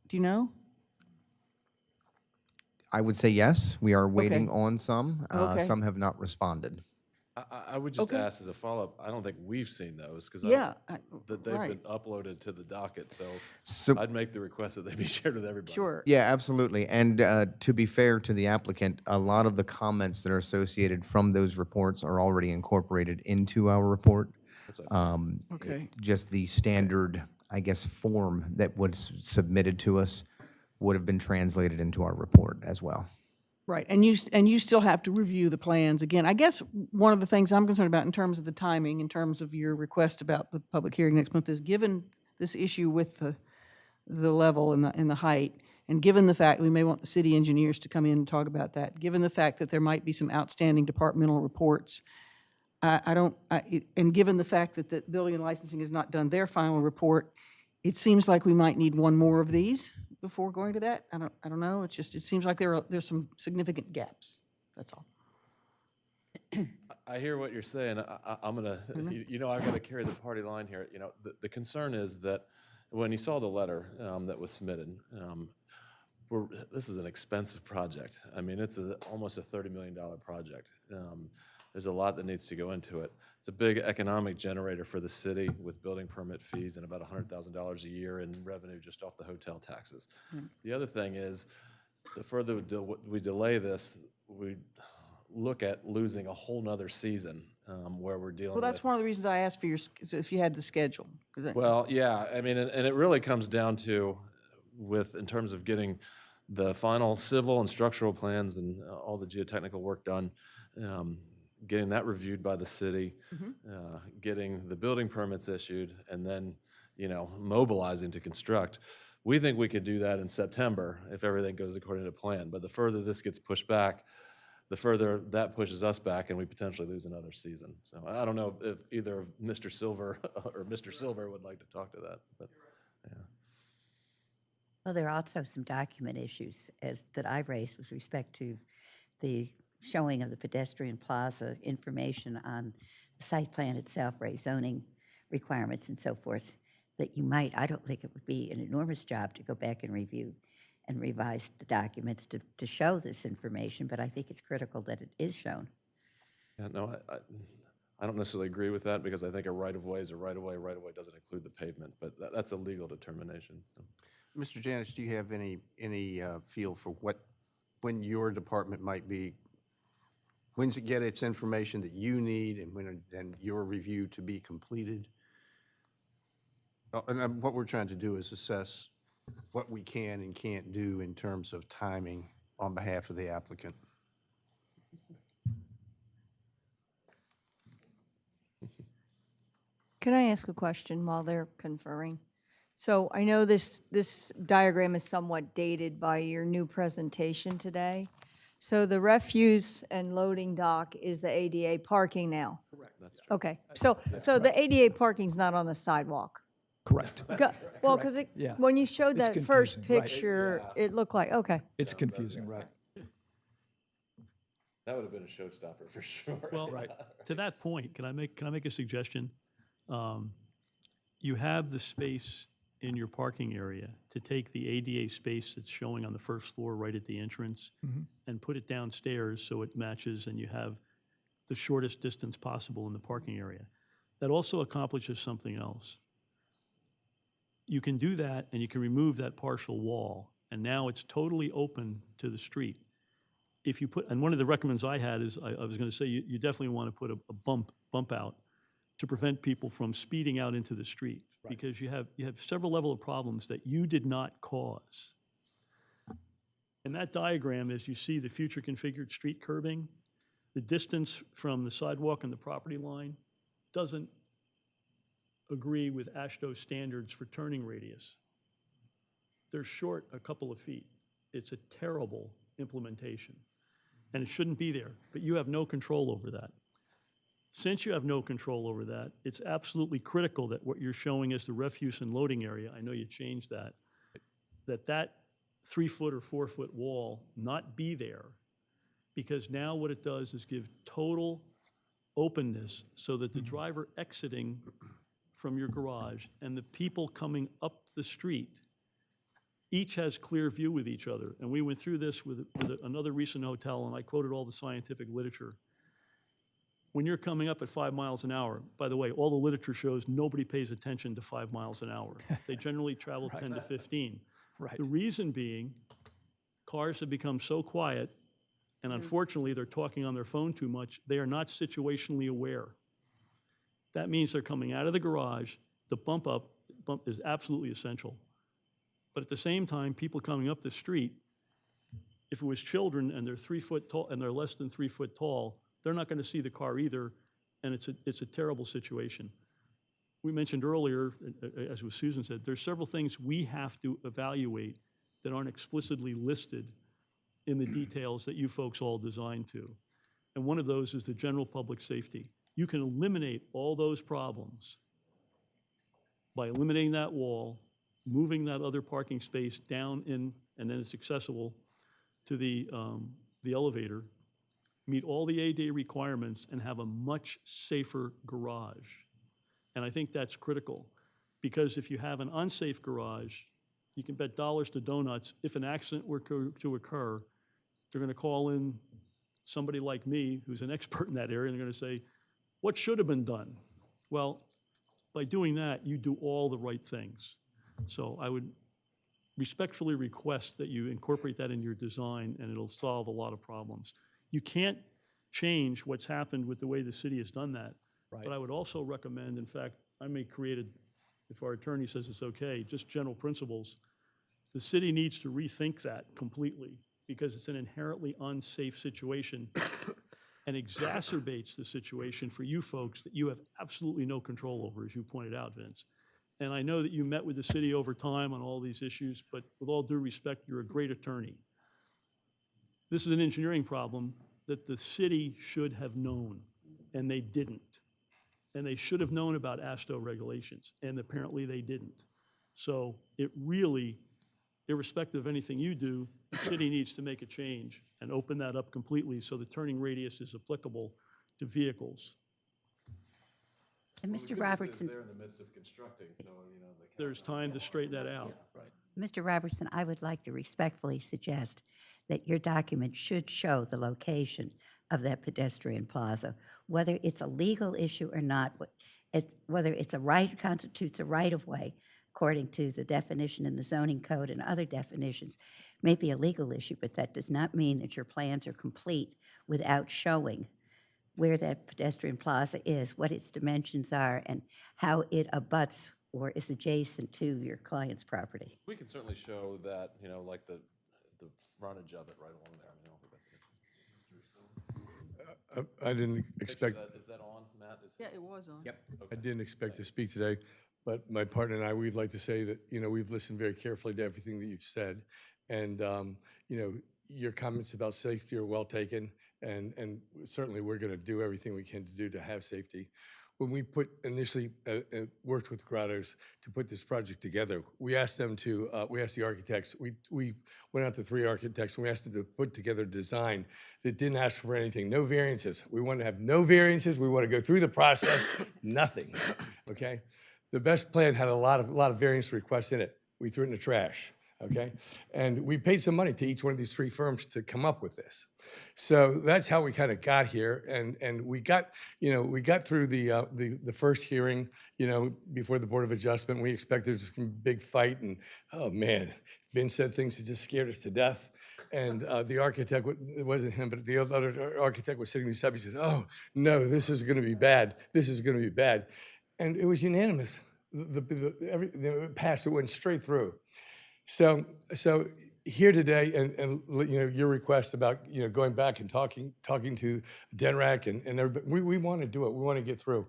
Do you know? I would say yes, we are waiting on some. Okay. Some have not responded. I would just Okay. ask as a follow-up, I don't think we've seen those, because Yeah, that they've been right. uploaded to the docket, so So- I'd make the request that they be shared with everybody. Sure. Yeah, absolutely. And to be fair to the applicant, a lot of the comments that are associated from those reports are already incorporated into our report. Okay. Just the standard, I guess, form that was submitted to us would have been translated into our report as well. Right, and you still have to review the plans again. I guess one of the things I'm concerned about in terms of the timing, in terms of your request about the public hearing next month, is given this issue with the level and the height, and given the fact we may want the city engineers to come in and talk about that, given the fact that there might be some outstanding departmental reports, and given the fact that the building and licensing has not done their final report, it seems like we might need one more of these before going to that. I don't know. It seems like there's some significant gaps. That's all. I hear what you're saying. I'm gonna, I've got to carry the party line here. The concern is that when you saw the letter that was submitted, this is an expensive project. I mean, it's almost a $30 million project. There's a lot that needs to go into it. It's a big economic generator for the city with building permit fees and about $100,000 a year in revenue just off the hotel taxes. The other thing is, the further we delay this, we look at losing a whole nother season where we're dealing with. Well, that's one of the reasons I asked for if you had the schedule. Well, yeah, I mean, and it really comes down to, in terms of getting the final civil and structural plans and all the geotechnical work done, getting that reviewed by the city, getting the building permits issued, and then, mobilizing to construct. We think we could do that in September if everything goes according to plan. But the further this gets pushed back, the further that pushes us back, and we potentially lose another season. So I don't know if either of Mr. Silver or Mr. Silver would like to talk to that. But yeah. Well, there are also some document issues that I raised with respect to the showing of the pedestrian plaza information on the site plan itself, rezoning requirements and so forth, that you might, I don't think it would be an enormous job to go back and review and revise the documents to show this information, but I think it's critical that it is shown. Yeah, no, I don't necessarily agree with that because I think a right-of-way is a right-of-way. Right-of-way doesn't include the pavement, but that's a legal determination. So. Mr. Janis, do you have any feel for when your department might be, when's it get its information that you need and when then your review to be completed? And what we're trying to do is assess what we can and can't do in terms of timing on behalf of the applicant. Can I ask a question while they're conferring? So I know this diagram is somewhat dated by your new presentation today. So the refuse and loading dock is the ADA parking now? Correct. That's true. Okay, so the ADA parking's not on the sidewalk? Correct. Well, because Yeah. when you showed It's that first confusing, right. picture, it looked like, okay. It's confusing, right? That would have been a showstopper for sure. Well, to that point, can I make a suggestion? You have the space in your parking area to take the ADA space that's showing on the first floor right at the entrance and put it downstairs so it matches and you have the shortest distance possible in the parking area. That also accomplishes something else. You can do that and you can remove that partial wall and now it's totally open to the street. If you put, and one of the recommends I had is, I was going to say, you definitely want to put a bump out to prevent people from speeding out into the street. Because you have several level of problems that you did not cause. In that diagram, as you see the future configured street curbing, the distance from the sidewalk and the property line doesn't agree with AASHTO standards for turning radius. They're short a couple of feet. It's a terrible implementation. And it shouldn't be there, but you have no control over that. Since you have no control over that, it's absolutely critical that what you're showing as the refuse and loading area, I know you changed that 3-foot or 4-foot wall not be there, because now what it does is give total openness so that the driver exiting from your garage and the people coming up the street each has clear view with each other. And we went through this with another recent hotel, and I quoted all the scientific literature. When you're coming up at 5 miles an hour, by the way, all the literature shows nobody pays attention to 5 miles an hour. They generally travel 10 to 15. Right. The reason being, cars have become so quiet, and unfortunately, they're talking on their phone too much. They are not situationally aware. That means they're coming out of the garage. The bump is absolutely essential. But at the same time, people coming up the street, if it was children and they're 3 foot tall and they're less than 3 foot tall, they're not going to see the car either, and it's a terrible situation. We mentioned earlier, as Susan said, there's several things we have to evaluate that aren't explicitly listed in the details that you folks all designed to. And one of those is the general public safety. You can eliminate all those problems by eliminating that wall, moving that other parking space down in, and then it's accessible to the elevator, meet all the ADA requirements, and have a much safer garage. And I think that's critical, because if you have an unsafe garage, you can bet dollars to donuts, if an accident were to occur, they're going to call in somebody like me, who's an expert in that area, and they're going to say, what should have been done? Well, by doing that, you do all the right things. So I would respectfully request that you incorporate that in your design, and it'll solve a lot of problems. You can't change what's happened with the way the city has done that. Right. But I would also recommend, in fact, I may create a, if our attorney says it's okay, just general principles. The city needs to rethink that completely, because it's an inherently unsafe situation and exacerbates the situation for you folks that you have absolutely no control over, as you pointed out, Vince. And I know that you met with the city over time on all these issues, but with all due respect, you're a great attorney. This is an engineering problem that the city should have known, and they didn't. And they should have known about AASHTO regulations, and apparently they didn't. So it really, irrespective of anything you do, the city needs to make a change and open that up completely so the turning radius is applicable to vehicles. And Mr. Robertson, They're in the midst of constructing, so, you know, they There's time to straighten that out. Mr. Robertson, I would like to respectfully suggest that your document should show the location of that pedestrian plaza, whether it's a legal issue or not, whether it's a right, constitutes a right-of-way, according to the definition in the zoning code and other definitions, may be a legal issue, but that does not mean that your plans are complete without showing where that pedestrian plaza is, what its dimensions are, and how it abuts or is adjacent to your client's property. We can certainly show that, you know, like the frontage of it right along there. I mean, I don't think that's I didn't expect, Is that on, Matt? Yeah, it was on. Yep. I didn't expect to speak today, but my partner and I, we'd like to say that, you know, we've listened very carefully to everything that you've said. And, you know, your comments about safety are well taken. And certainly we're going to do everything we can to do to have safety. When we initially worked with Grottos to put this project together, we asked them to, we asked the architects, we went out to 3 architects, and we asked them to put together a design that didn't ask for anything, no variances. We want to have no variances. We want to go through the process, nothing, okay? The best plan had a lot of variance requests in it. We threw it in the trash. Okay, and we paid some money to each one of these 3 firms to come up with this. So that's how we kind of got here, and we got, you know, we got through the first hearing, you know, before the Board of Adjustment. We expected a big fight, and oh man, Vince said things that just scared us to death. And the architect, it wasn't him, but the other architect was sitting beside me. He says, "Oh no, this is going to be bad. This is going to be bad," and it was unanimous. It passed. It went straight through. So here today, and you know, your request about, you know, going back and talking to DENRAC and everybody, we want to do it. We want to get through.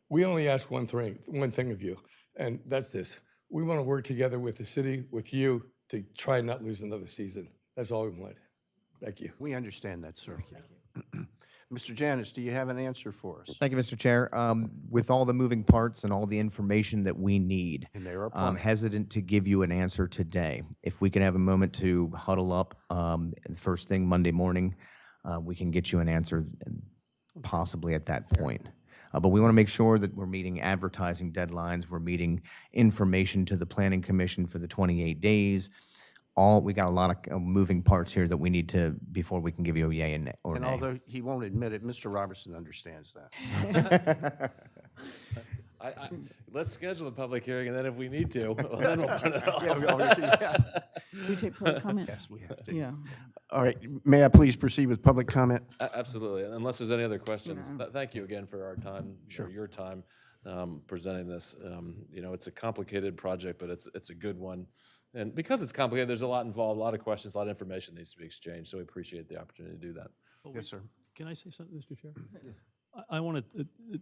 We only ask one thing of you, and that's this: we want to work together with the city, with you, to try and not lose another season. That's all we want. Thank you. We understand that, sir. Mr. Janis, do you have an answer for us? Thank you, Mr. Chair. With all the moving parts and all the information that we need, And there are I'm plenty. hesitant to give you an answer today. If we can have a moment to huddle up first thing Monday morning, we can get you an answer possibly at that point. But we want to make sure that we're meeting advertising deadlines, we're meeting information to the Planning Commission for the 28 days. We got a lot of moving parts here that we need to, before we can give you a yay or And nay. although he won't admit it, Mr. Robertson understands that. Let's schedule a public hearing, and then if we need to, well, then we'll put it off. We take public comment? Yes, we have to. Yeah. All right, may I please proceed with public comment? Absolutely, unless there's any other questions. Thank you again for our time, or your time, presenting this. You know, it's a complicated project, but it's a good one. And because it's complicated, there's a lot involved, a lot of questions, a lot of information needs to be exchanged, so we appreciate the opportunity to do that. Yes, sir. Can I say something, Mr. Chair?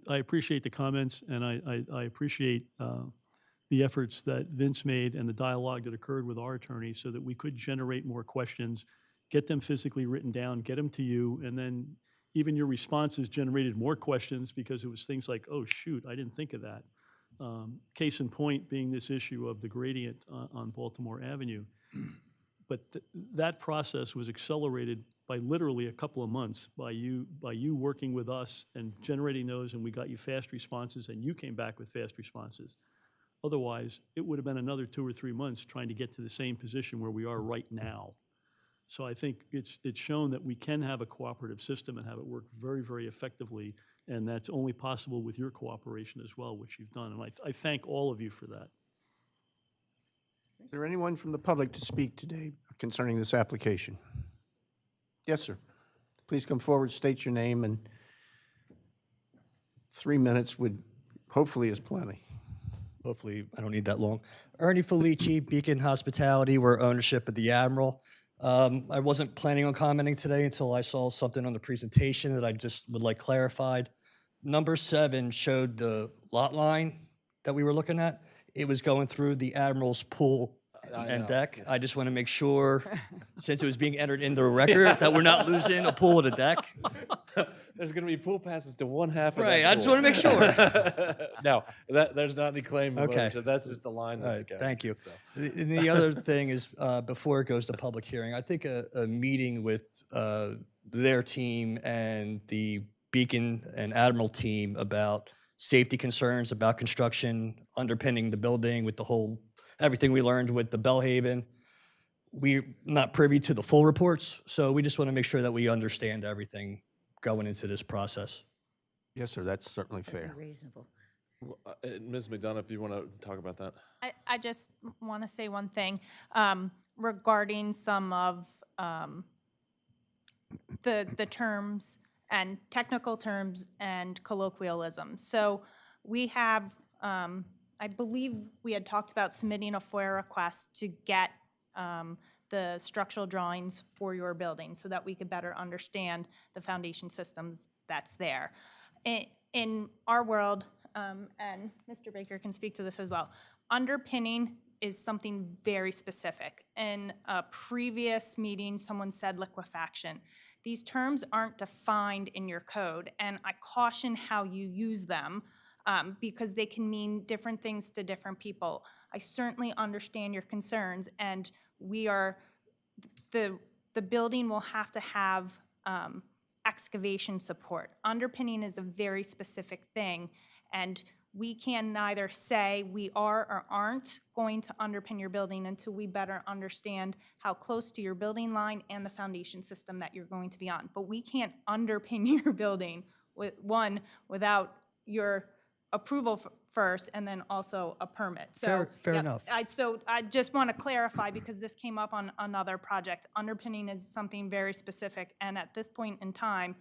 I appreciate the comments, and I appreciate the efforts that Vince made and the dialogue that occurred with our attorney so that we could generate more questions, get them physically written down, get them to you, and then even your responses generated more questions because it was things like, oh, shoot, I didn't think of that. Case in point being this issue of the gradient on Baltimore Avenue. But that process was accelerated by literally a couple of months by you working with us and generating those, and we got you fast responses, and you came back with fast responses. Otherwise, it would have been another 2 or 3 months trying to get to the same position where we are right now. So I think it's shown that we can have a cooperative system and have it work very, very effectively, and that's only possible with your cooperation as well, which you've done. And I thank all of you for that. Is there anyone from the public to speak today concerning this application? Yes, sir. Please come forward, state your name, and 3 minutes would hopefully is plenty. Hopefully, I don't need that long. Ernie Felici, Beacon Hospitality, we're ownership of the Admiral. I wasn't planning on commenting today until I saw something on the presentation that I just would like clarified. Number 7 showed the lot line that we were looking at. It was going through the Admiral's pool and deck. I just want to make sure, since it was being entered into the record, that we're not losing a pool and a deck. There's going to be pool passes to one half of that Right, I just pool. want to make sure. No, there's not any claim of Okay. ownership. That's just a line. All that right, they carry, thank you. so. And the other thing is, before it goes to public hearing, I think a meeting with their team and the Beacon and Admiral team about safety concerns about construction underpinning the building with the whole, everything we learned with the Bellhaven. We're not privy to the full reports, so we just want to make sure that we understand everything going into this process. Yes, sir, that's certainly Very fair. reasonable. Ms. McDonough, if you want to talk about that. I just want to say one thing regarding some of the terms and technical terms and colloquialisms. So we have, I believe we had talked about submitting a FOIA request to get the structural drawings for your building so that we could better understand the foundation systems that's there. In our world, and Mr. Baker can speak to this as well, underpinning is something very specific. In a previous meeting, someone said liquefaction. These terms aren't defined in your code, and I caution how you use them because they can mean different things to different people. I certainly understand your concerns, and we are, the building will have to have excavation support. Underpinning is a very specific thing, and we can neither say we are or aren't going to underpin your building until we better understand how close to your building line and the foundation system that you're going to be on. But we can't underpin your building without your approval first and then also a permit. So Fair enough. So I just want to clarify because this came up on another project. Underpinning is something very specific, and at this point in time,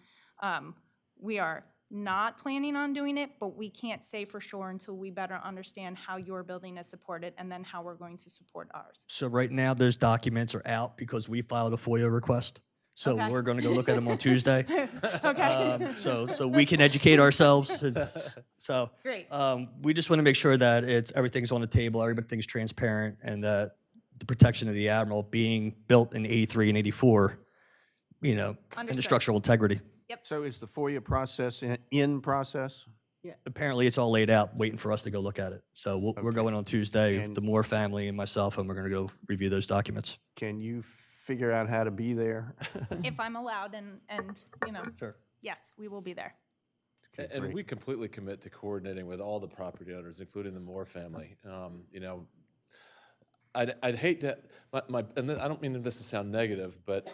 we are not planning on doing it, but we can't say for sure until we better understand how your building is supported and then how we're going to support ours. So right now, those documents are out because we filed a FOIA request. So Okay. we're going to go look at them on Tuesday. Okay. So we can educate ourselves. So Great. we just want to make sure that everything's on the table, everything's transparent, and that the protection of the Admiral being built in 83 and 84, and the Understood. structural integrity. So is the FOIA process in process? Apparently, it's all laid out, waiting for us to go look at it. So we're going on Tuesday, And- the Moore family and myself, and we're going to go review those documents. Can you figure out how to be there? If I'm allowed and Sure. yes, we will be there. And great. we completely commit to coordinating with all the property owners, including the Moore family. I'd hate to, and I don't mean this to sound negative, but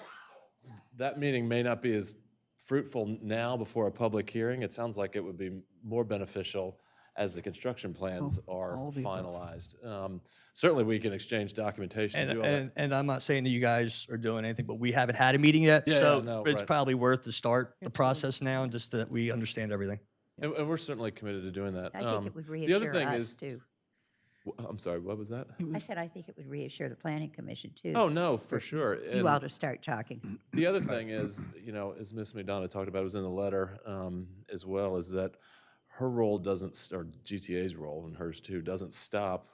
that meeting may not be as fruitful now before a public hearing. It sounds like it would be more beneficial as the construction plans are all the above. finalized. Certainly, we can exchange documentation. and do all that. And I'm not saying that you guys are doing anything, but we haven't had a meeting yet. Yeah, So yeah, no, it's right. probably worth to start the process now, and just that we understand everything. And we're certainly committed to doing that. I think it would the other reassure thing us is, too. I'm sorry, what was that? I said I think it would reassure the planning commission too. Oh, no, for sure. And You all to start talking. the other thing is, as Ms. McDonough talked about, it was in the letter as well, is that her role doesn't, or GTA's role and hers too, doesn't stop,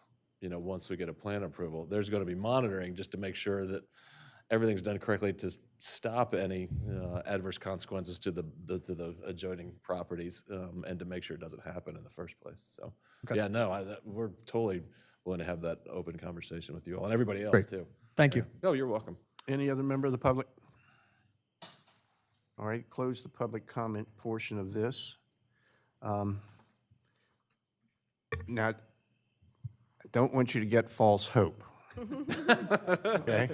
once we get a plan approval. There's going to be monitoring just to make sure that everything's done correctly to stop any adverse consequences to the adjoining properties and to make sure it doesn't happen in the first place. So, yeah, no, we're totally willing to have that open conversation with you all and everybody else Great. too. Thank you. No, you're welcome. Any other member of the public? All right, close the public comment portion of this. Now, I don't want you to get false hope. Okay?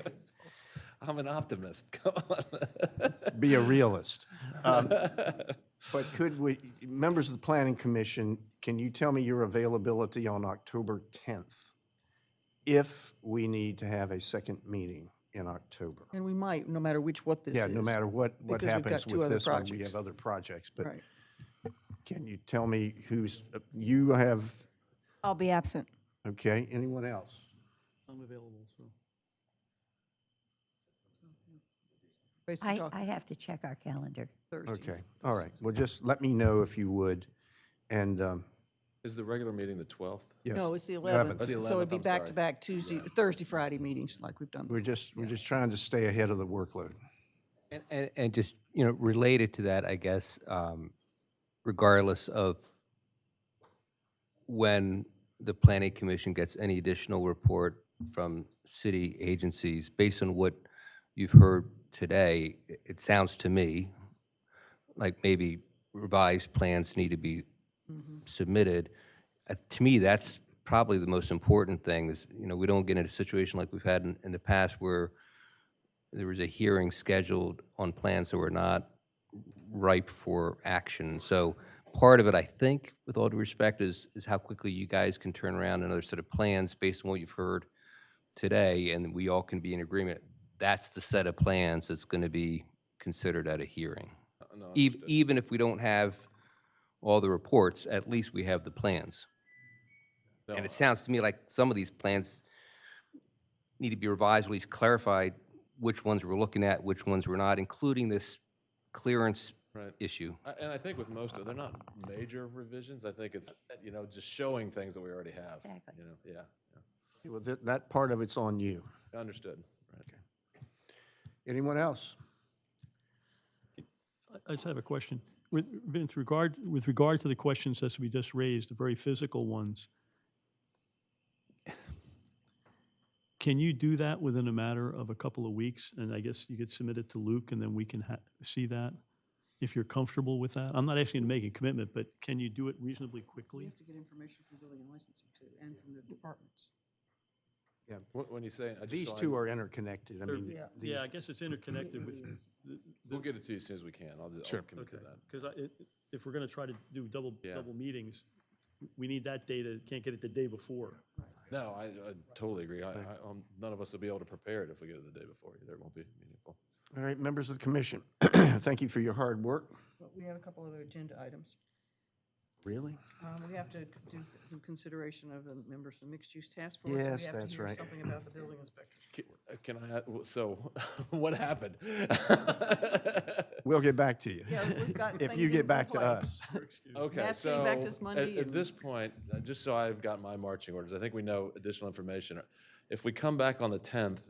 I'm an optimist. Come on. Be a realist. But could we, members of the Planning Commission, can you tell me your availability on October 10th if we need to have a second meeting in October? And we might, no matter what this is. Yeah, no matter what because we've happens got two with other this one, we projects. have other projects. But Right. can you tell me you have, I'll be absent. okay, anyone else? I'm available, so. Basically I have to check our calendar. Thursday. Okay, all right. Well, just let me know if you would. And, Is the regular meeting the 12th? yes. No, it's the 11th. 11th. Oh, the So it'd 11th, be I'm sorry. back-to-back Thursday, Friday meetings like we've done. We're just trying to stay ahead of the workload. And just, related to that, I guess, regardless of when the Planning Commission gets any additional report from city agencies, based on what you've heard today, it sounds to me like maybe revised plans need to be submitted. To me, that's probably the most important thing is, we don't get into a situation like we've had in the past where there was a hearing scheduled on plans that were not ripe for action. So part of it, I think, with all due respect, is how quickly you guys can turn around another set of plans based on what you've heard today, and we all can be in agreement. That's the set of plans that's going to be considered at a hearing. No, Even if we don't have all the reports, at least we have the plans. No. And it sounds to me like some of these plans need to be revised, or at least clarified which ones we're looking at, which ones we're not, including this clearance issue. And I think with most of, they're not major revisions. I think it's, just showing things that we already have. Exactly. Yeah. Well, that part of it's on you. Understood. Right. Anyone else? I just have a question. With regard to the questions that we just raised, the very physical ones, can you do that within a matter of a couple of weeks? And I guess you could submit it to Luke, and then we can see that, if you're comfortable with that. I'm not asking you to make a commitment, but can you do it reasonably quickly? You have to get information from building and licensing too, and from the departments. Yeah. When you say These two are interconnected. I mean, Yeah, I guess it's interconnected with. we'll get it to you as soon as we can. I'll commit to that. Because if we're going to try to do double meetings, we need that data, can't get it the day before. No, I totally agree. None of us will be able to prepare it if we get it the day before either. It won't be meaningful. all right, members of the commission, thank you for your hard work. But we have a couple other agenda items. Really? We have to do consideration of the members of the mixed-use task force. Yes, and we have that's to hear right. something about the building inspector. Can I, so what happened? We'll get back to you. Yeah, we've got If things you in get back to play. us. Okay, Matt's so getting back to us Monday at and- this point, just so I've got my marching orders, I think we know additional information. If we come back on the 10th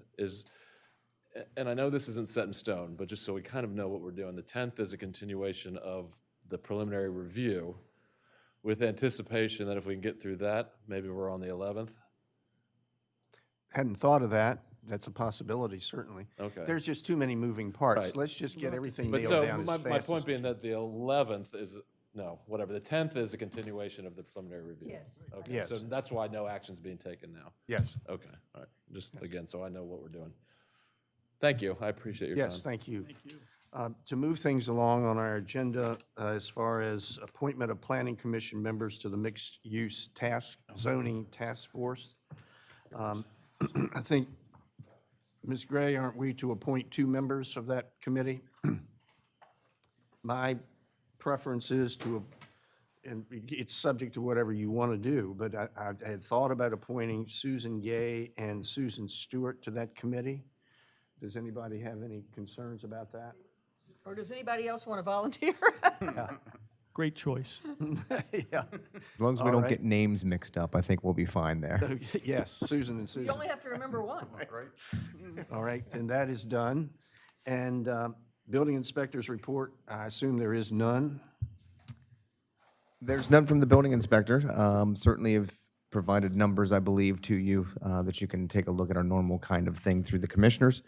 and I know this isn't set in stone, but just so we kind of know what we're doing, the 10th is a continuation of the preliminary review with anticipation that if we can get through that, maybe we're on the 11th. Hadn't thought of that. That's a possibility, certainly. Okay. There's just too many moving parts. Right. Let's just get everything But nailed so down as my fast point as being that the 11th is, no, whatever, the 10th is a continuation of the preliminary review. Yes. Okay, Yes. so that's why no action's being taken now. Yes. Okay, all right, just again, so I know what we're doing. Thank you, I appreciate your time. Yes, thank you. To move things along on our agenda, as far as appointment of Planning Commission members to the Mixed-Use Zoning Task Force, I think, Ms. Gray, aren't we to appoint 2 members of that committee? My preference is to, and it's subject to whatever you want to do, but I had thought about appointing Susan Gay and Susan Stewart to that committee. Does anybody have any concerns about that? Or does anybody else want to volunteer? Great choice. Yeah. As long as we All don't right. get names mixed up, I think we'll be fine there. Yes, Susan and Susan. You only have to remember one. All right, then that is done. And building inspector's report, I assume there is none. There's none from the building inspector. Certainly have provided numbers, I believe, to you that you can take a look at our normal kind of thing through the commissioners.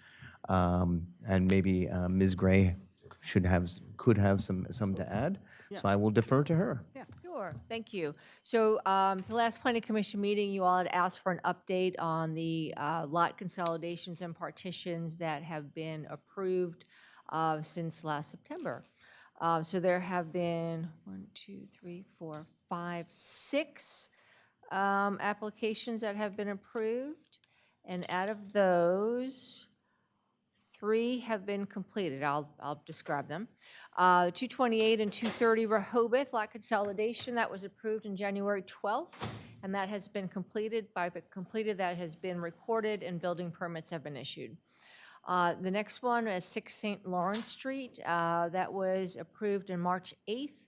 And maybe Ms. Gray could have some to add. So I will defer to her. Yeah. Sure, thank you. So the last planning commission meeting, you all had asked for an update on the lot consolidations and partitions that have been approved since last September. So there have been 6 applications that have been approved. And out of those, 3 have been completed. I'll describe them. 228 and 230 Rehoboth lot consolidation, that was approved in January 12th, and that has been completed. By completed, that has been recorded and building permits have been issued. The next one is 6 St. Lawrence Street. That was approved on March 8th,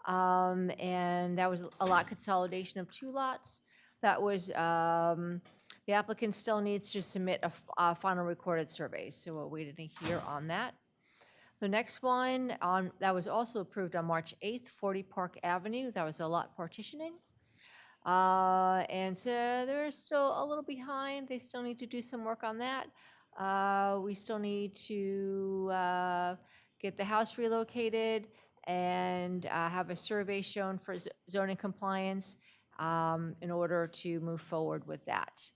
and that was a lot consolidation of 2 lots. That was, the applicant still needs to submit a final recorded survey, so we're waiting to hear on that. The next one, that was also approved on March 8th, 40 Park Avenue. That was a lot partitioning. And so they're still a little behind. They still need to do some work on that. We still need to get the house relocated and have a survey shown for zoning compliance in order to move forward with that.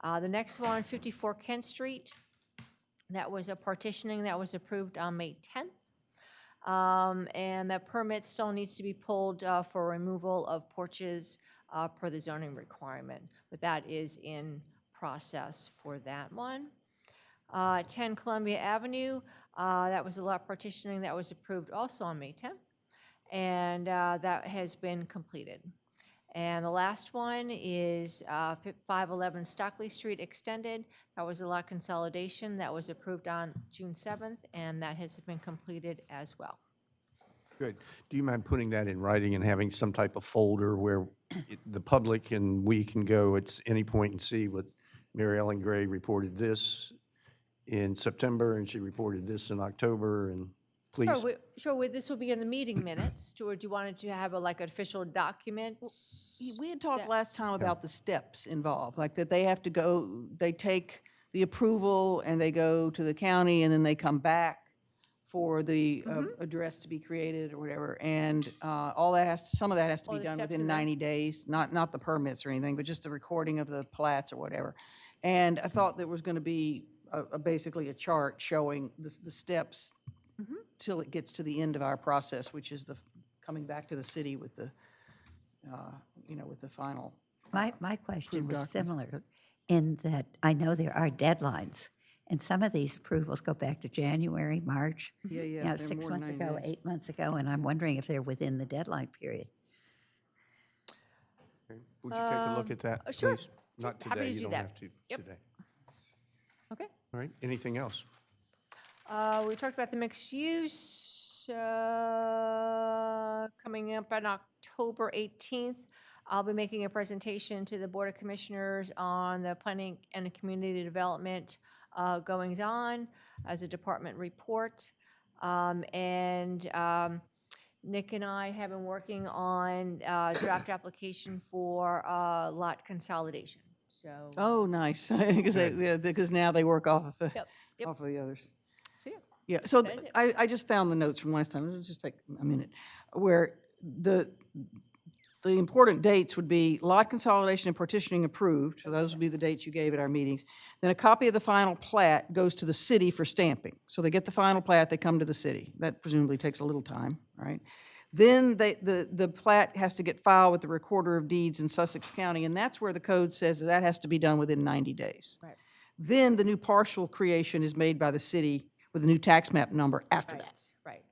The next one, 54 Kent Street, that was a partitioning that was approved on May 10th. And the permit still needs to be pulled for removal of porches per the zoning requirement, but that is in process for that one. 10 Columbia Avenue, that was a lot partitioning that was approved also on May 10th, and that has been completed. And the last one is 511 Stockley Street Extended. That was a lot consolidation that was approved on June 7th, and that has been completed as well. Good. Do you mind putting that in writing and having some type of folder where the public and we can go at any point and see what Mary Ellen Gray reported this in September and she reported this in October, and please. Sure, this will be in the meeting minutes, or do you want it to have like an official document? We had talked last time about the steps involved, like that they have to go, they take the approval and they go to the county and then they come back for the address to be created or whatever. And all that has to, some of that has to be the done steps within in there? 90 days, not the permits or anything, but just the recording of the plats or whatever. And I thought there was going to be basically a chart showing the steps till it gets to the end of our process, which is the coming back to the city with the, with the final. My question approved was documents. similar in that I know there are deadlines, and some of these approvals go back to January, March. Yeah, You yeah. know, they're 6 more than months 90 ago, days. 8 months ago, and I'm wondering if they're within the deadline period. Okay. Would you take a look at that, sure. please? Not Happy today, to you do don't that. have to Yep. today. Okay. All right, anything else? We talked about the mixed use coming up on October 18th. I'll be making a presentation to the Board of Commissioners on the planning and community development goings-on as a department report. Nick and I have been working on draft application for lot consolidation. So, Oh, nice, because now they work off of, Yep. off of the others. so yeah. Yeah, so That is it. I just found the notes from last time, it'll just take a minute, where the important dates would be lot consolidation and partitioning approved, so those would be the dates you gave at our meetings. Then a copy of the final plat goes to the city for stamping. So they get the final plat, they come to the city. That presumably takes a little time, right? Then the plat has to get filed with the Recorder of Deeds in Sussex County, and that's where the code says that has to be done within 90 days. Right. Then the new parcel creation is made by the city with a new tax map number after Right, that. right.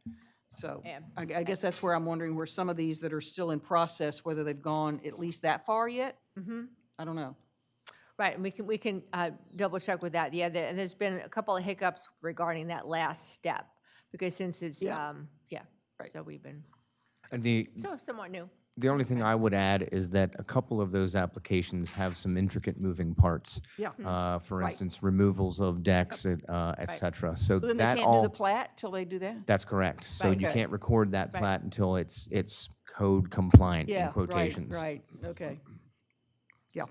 So Yeah. I guess that's where I'm wondering where some of these that are still in process, whether they've gone at least that far yet? I don't know. Right, and we can double check with that. Yeah, and there's been a couple of hiccups regarding that last step, because since it's, Right. so we've been, And the somewhat new. only thing I would add is that a couple of those applications have some intricate moving parts. Yeah. For Right. instance, removals of decks, et cetera. So So then they that can't do all, the plat till they do that? that's correct. So Right. you Okay. can't record that Right. plat until it's code compliant in Yeah, quotations. right, okay. Yeah,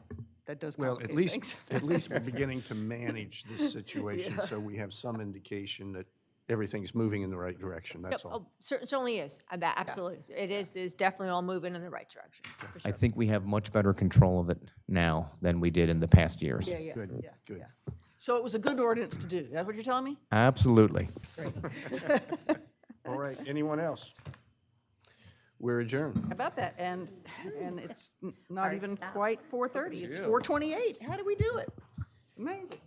that does Well, complicate at least, things. at least we're beginning to manage this situation, so we have some indication that everything's moving in the right direction, that's Yep, all. oh, certainly is, absolutely. It is definitely all moving in the right direction, for I sure. think we have much better control of it now than we did in the past years. Yeah, yeah, Good, yeah, good. yeah. So it was a good ordinance to do, is that what you're telling me? Absolutely. All right, anyone else? We're adjourned. How about that? And it's not even quite 4:30, it's 4:28. How did we do it? Amazing.